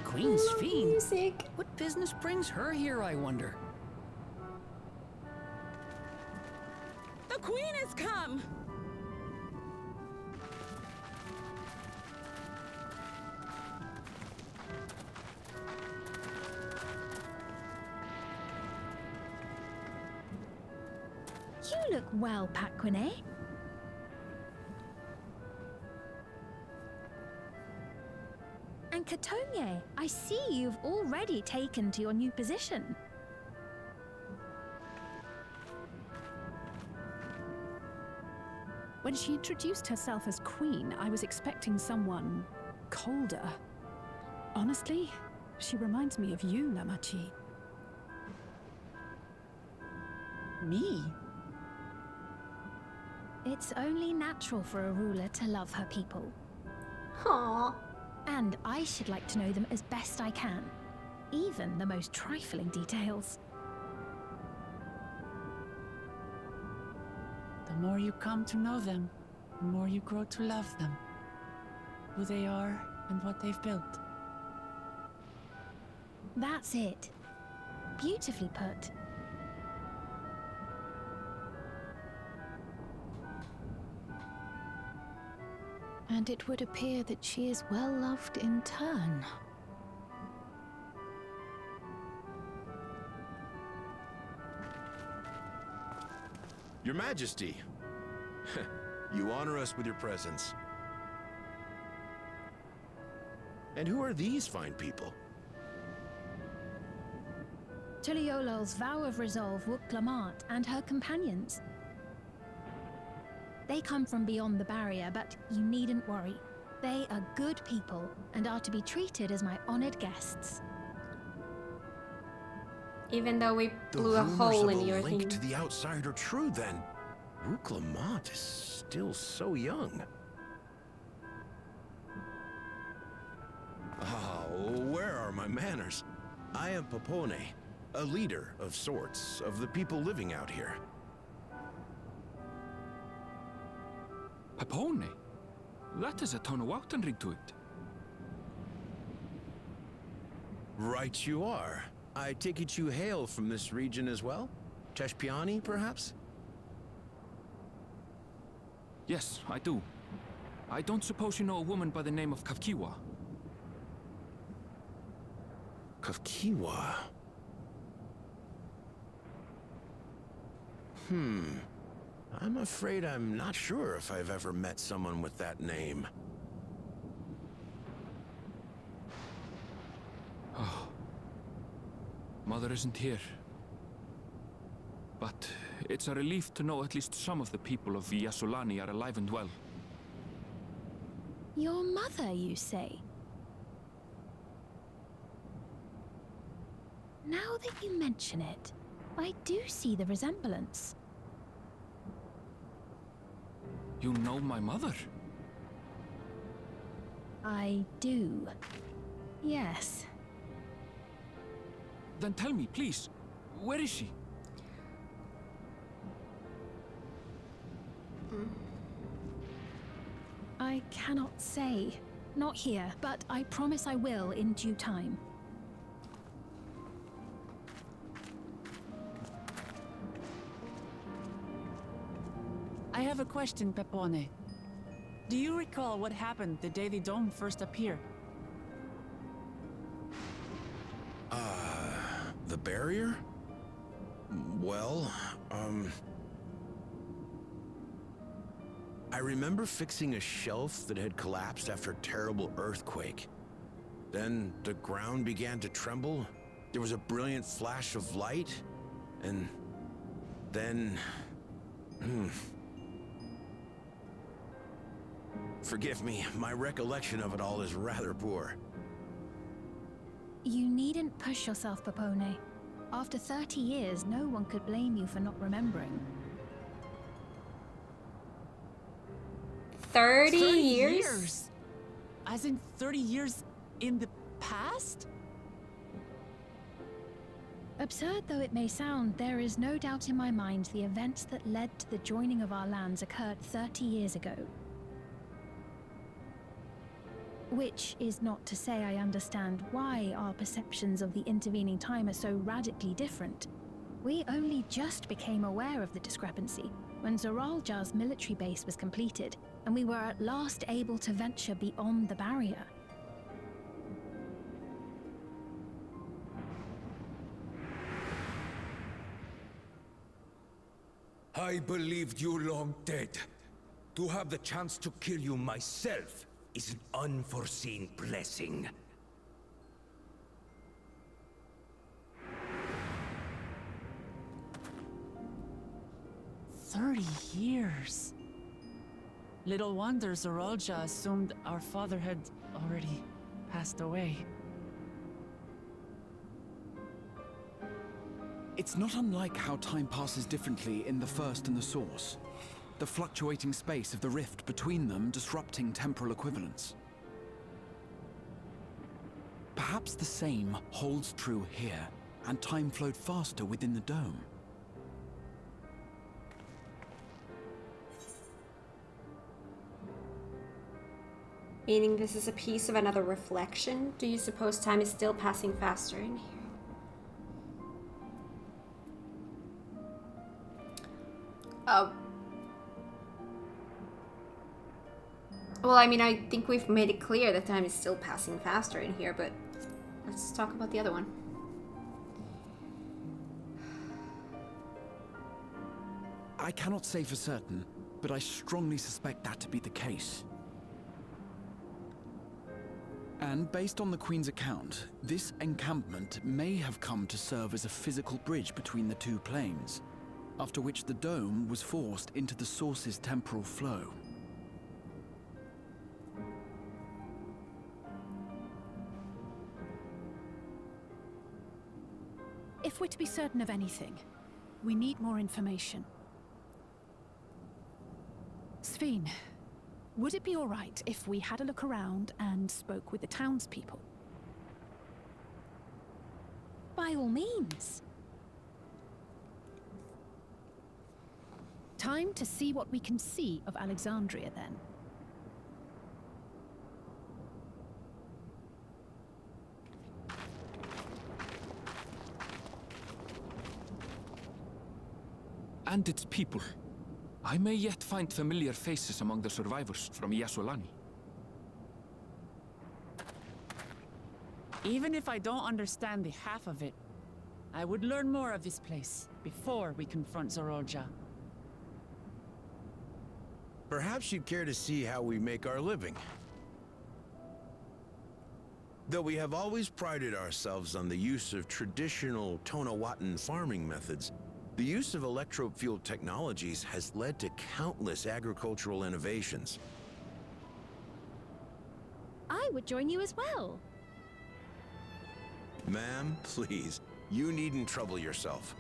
Queen Sphene? What business brings her here, I wonder? The Queen has come! You look well, Paquine. And Katonye, I see you've already taken to your new position. When she introduced herself as queen, I was expecting someone colder. Honestly, she reminds me of you, Namachi. Me? It's only natural for a ruler to love her people. Aww. And I should like to know them as best I can, even the most trifling details. The more you come to know them, the more you grow to love them. Who they are and what they've built. That's it. Beautifully put. And it would appear that she is well loved in turn. Your Majesty, you honor us with your presence. And who are these fine people? Tuliolol's vow of resolve Wuk-Lamat and her companions. They come from beyond the barrier, but you needn't worry. They are good people and are to be treated as my honored guests. Even though we blew a hole in your link thing. to the outside are true, then. Wuk-Lamat is still so young. Where are my manners? I am Popone, a leader of sorts of the people living out here. Popone? That is a ton of Wautenrig to it. Right you are. I take it you hail from this region as well? Teshpiani, perhaps? Yes, I do. I don't suppose you know a woman by the name of Kavkiwa? Kavkiwa? I'm afraid I'm not sure if I've ever met someone with that name. Oh. Mother isn't here. But it's a relief to know at least some of the people of Yasolani are alive and well. Your mother, you say? Now that you mention it, I do see the resemblance. You know my mother? I do. Yes. Then tell me, please, where is she? I cannot say. Not here, but I promise I will in due time. I have a question, Pepone. Do you recall what happened the day the dome first appeared? The barrier? Well, I remember fixing a shelf that had collapsed after a terrible earthquake. Then the ground began to tremble. There was a brilliant flash of light, and then... Forgive me, my recollection of it all is rather poor. You needn't push yourself, Popone. After 30 years, no one could blame you for not remembering. 30 years? As in 30 years in the past? Absurd though it may sound, there is no doubt in my mind the events that led to the joining of our lands occurred 30 years ago. Which is not to say I understand why our perceptions of the intervening time are so radically different. We only just became aware of the discrepancy when Zoralja's military base was completed, and we were at last able to venture beyond the barrier. I believed you long dead. To have the chance to kill you myself is an unforeseen blessing. Years. Little wonder Zoralja assumed our father had already passed away. It's not unlike how time passes differently in the First and the Source. The fluctuating space of the rift between them disrupting temporal equivalence. Perhaps the same holds true here, and time flowed faster within the dome. Meaning this is a piece of another reflection? Do you suppose time is still passing faster in here? Well, I mean, I think we've made it clear that time is still passing faster in here, but let's talk about the other one. I cannot say for certain, but I strongly suspect that to be the case. And based on the Queen's account, this encampment may have come to serve as a physical bridge between the two planes, after which the dome was forced into the source's temporal flow. If we're to be certain of anything, we need more information. Sphene, would it be all right if we had a look around and spoke with the townspeople? By all means. Time to see what we can see of Alexandria, then. And its people. I may yet find familiar faces among the survivors from Yasolani. Even if I don't understand the half of it, I would learn more of this place before we confront Zorolja. Perhaps you'd care to see how we make our living. Though we have always prided ourselves on the use of traditional Tonawatan farming methods, the use of electro-fueled technologies has led to countless agricultural innovations. I would join you as well. Ma'am, please, you needn't trouble yourself.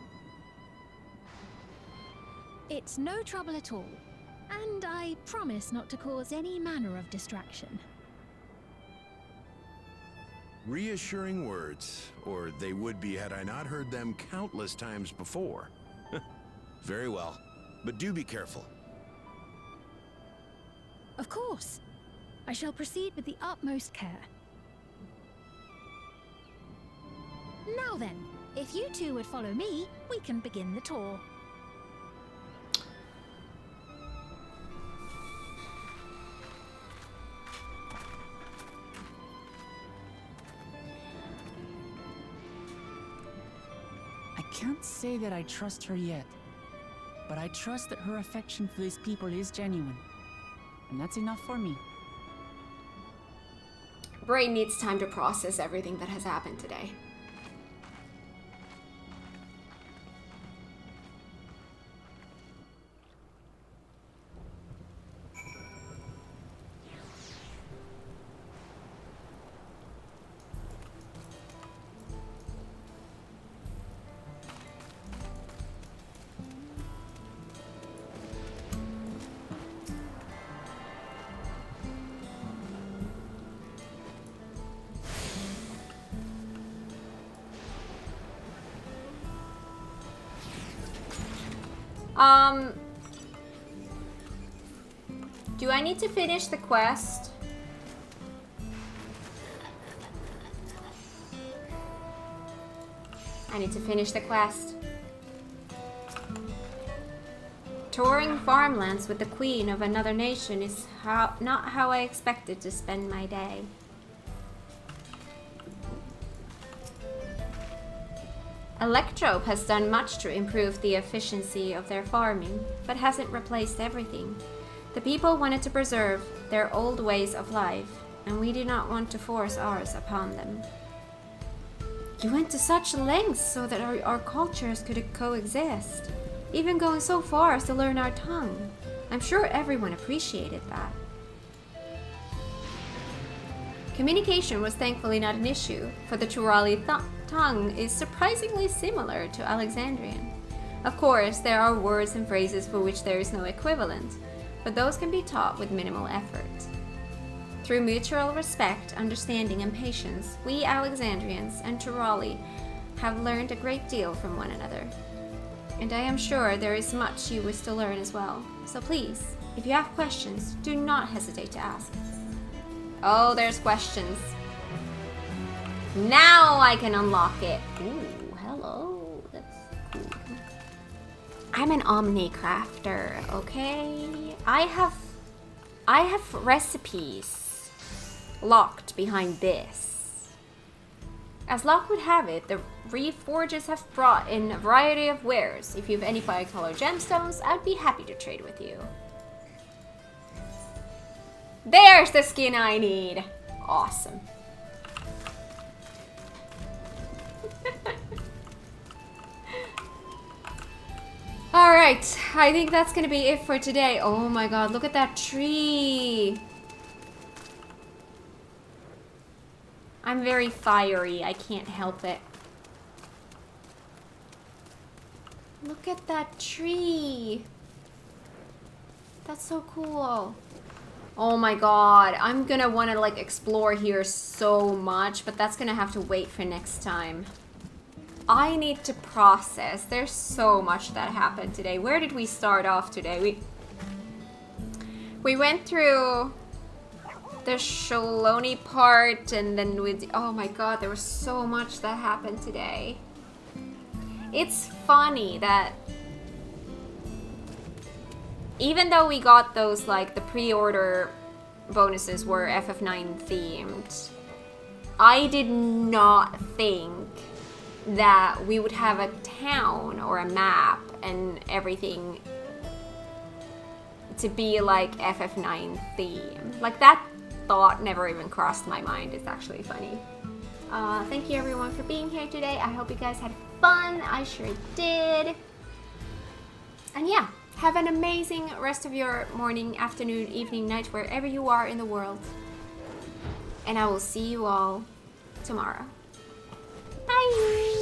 It's no trouble at all. And I promise not to cause any manner of distraction. Reassuring words, or they would be had I not heard them countless times before. Very well, but do be careful. Of course. I shall proceed with the utmost care. Now then, if you two would follow me, we can begin the tour. I can't say that I trust her yet, but I trust that her affection for these people is genuine. And that's enough for me. Brain needs time to process everything that has happened today. Do I need to finish the quest? I need to finish the quest. Touring farmlands with the queen of another nation is not how I expected to spend my day. Electrope has done much to improve the efficiency of their farming, but hasn't replaced everything. The people wanted to preserve their old ways of life, and we do not want to force ours upon them. You went to such lengths so that our cultures could coexist, even going so far as to learn our tongue. I'm sure everyone appreciated that. Communication was thankfully not an issue, for the Turali tongue is surprisingly similar to Alexandrian. Of course, there are words and phrases for which there is no equivalent, but those can be taught with minimal effort. Through mutual respect, understanding, and patience, we Alexandrians and Turali have learned a great deal from one another. And I am sure there is much you wish to learn as well. So please, if you have questions, do not hesitate to ask. Oh, there's questions. Now I can unlock it. Ooh, hello. That's cool. I'm an Omni crafter, okay? I have recipes locked behind this. As luck would have it, the Reforgers have brought in a variety of wares. If you have any bi-color gemstones, I'd be happy to trade with you. There's the skin I need. Awesome. Alright, I think that's gonna be it for today. Oh my god, look at that tree. I'm very fiery, I can't help it. Look at that tree. That's so cool. Oh my god, I'm gonna wanna like explore here so much, but that's gonna have to wait for next time. I need to process. There's so much that happened today. Where did we start off today? We went through the Shaloni part, and then oh my god, there was so much that happened today. It's funny that even though we got those, like, the pre-order bonuses were FF9 themed, I did not think that we would have a town or a map and everything to be like FF9 theme. Like, that thought never even crossed my mind. It's actually funny. Thank you everyone for being here today. I hope you guys had fun. I sure did. And yeah, have an amazing rest of your morning, afternoon, evening, night, wherever you are in the world. And I will see you all tomorrow. Bye!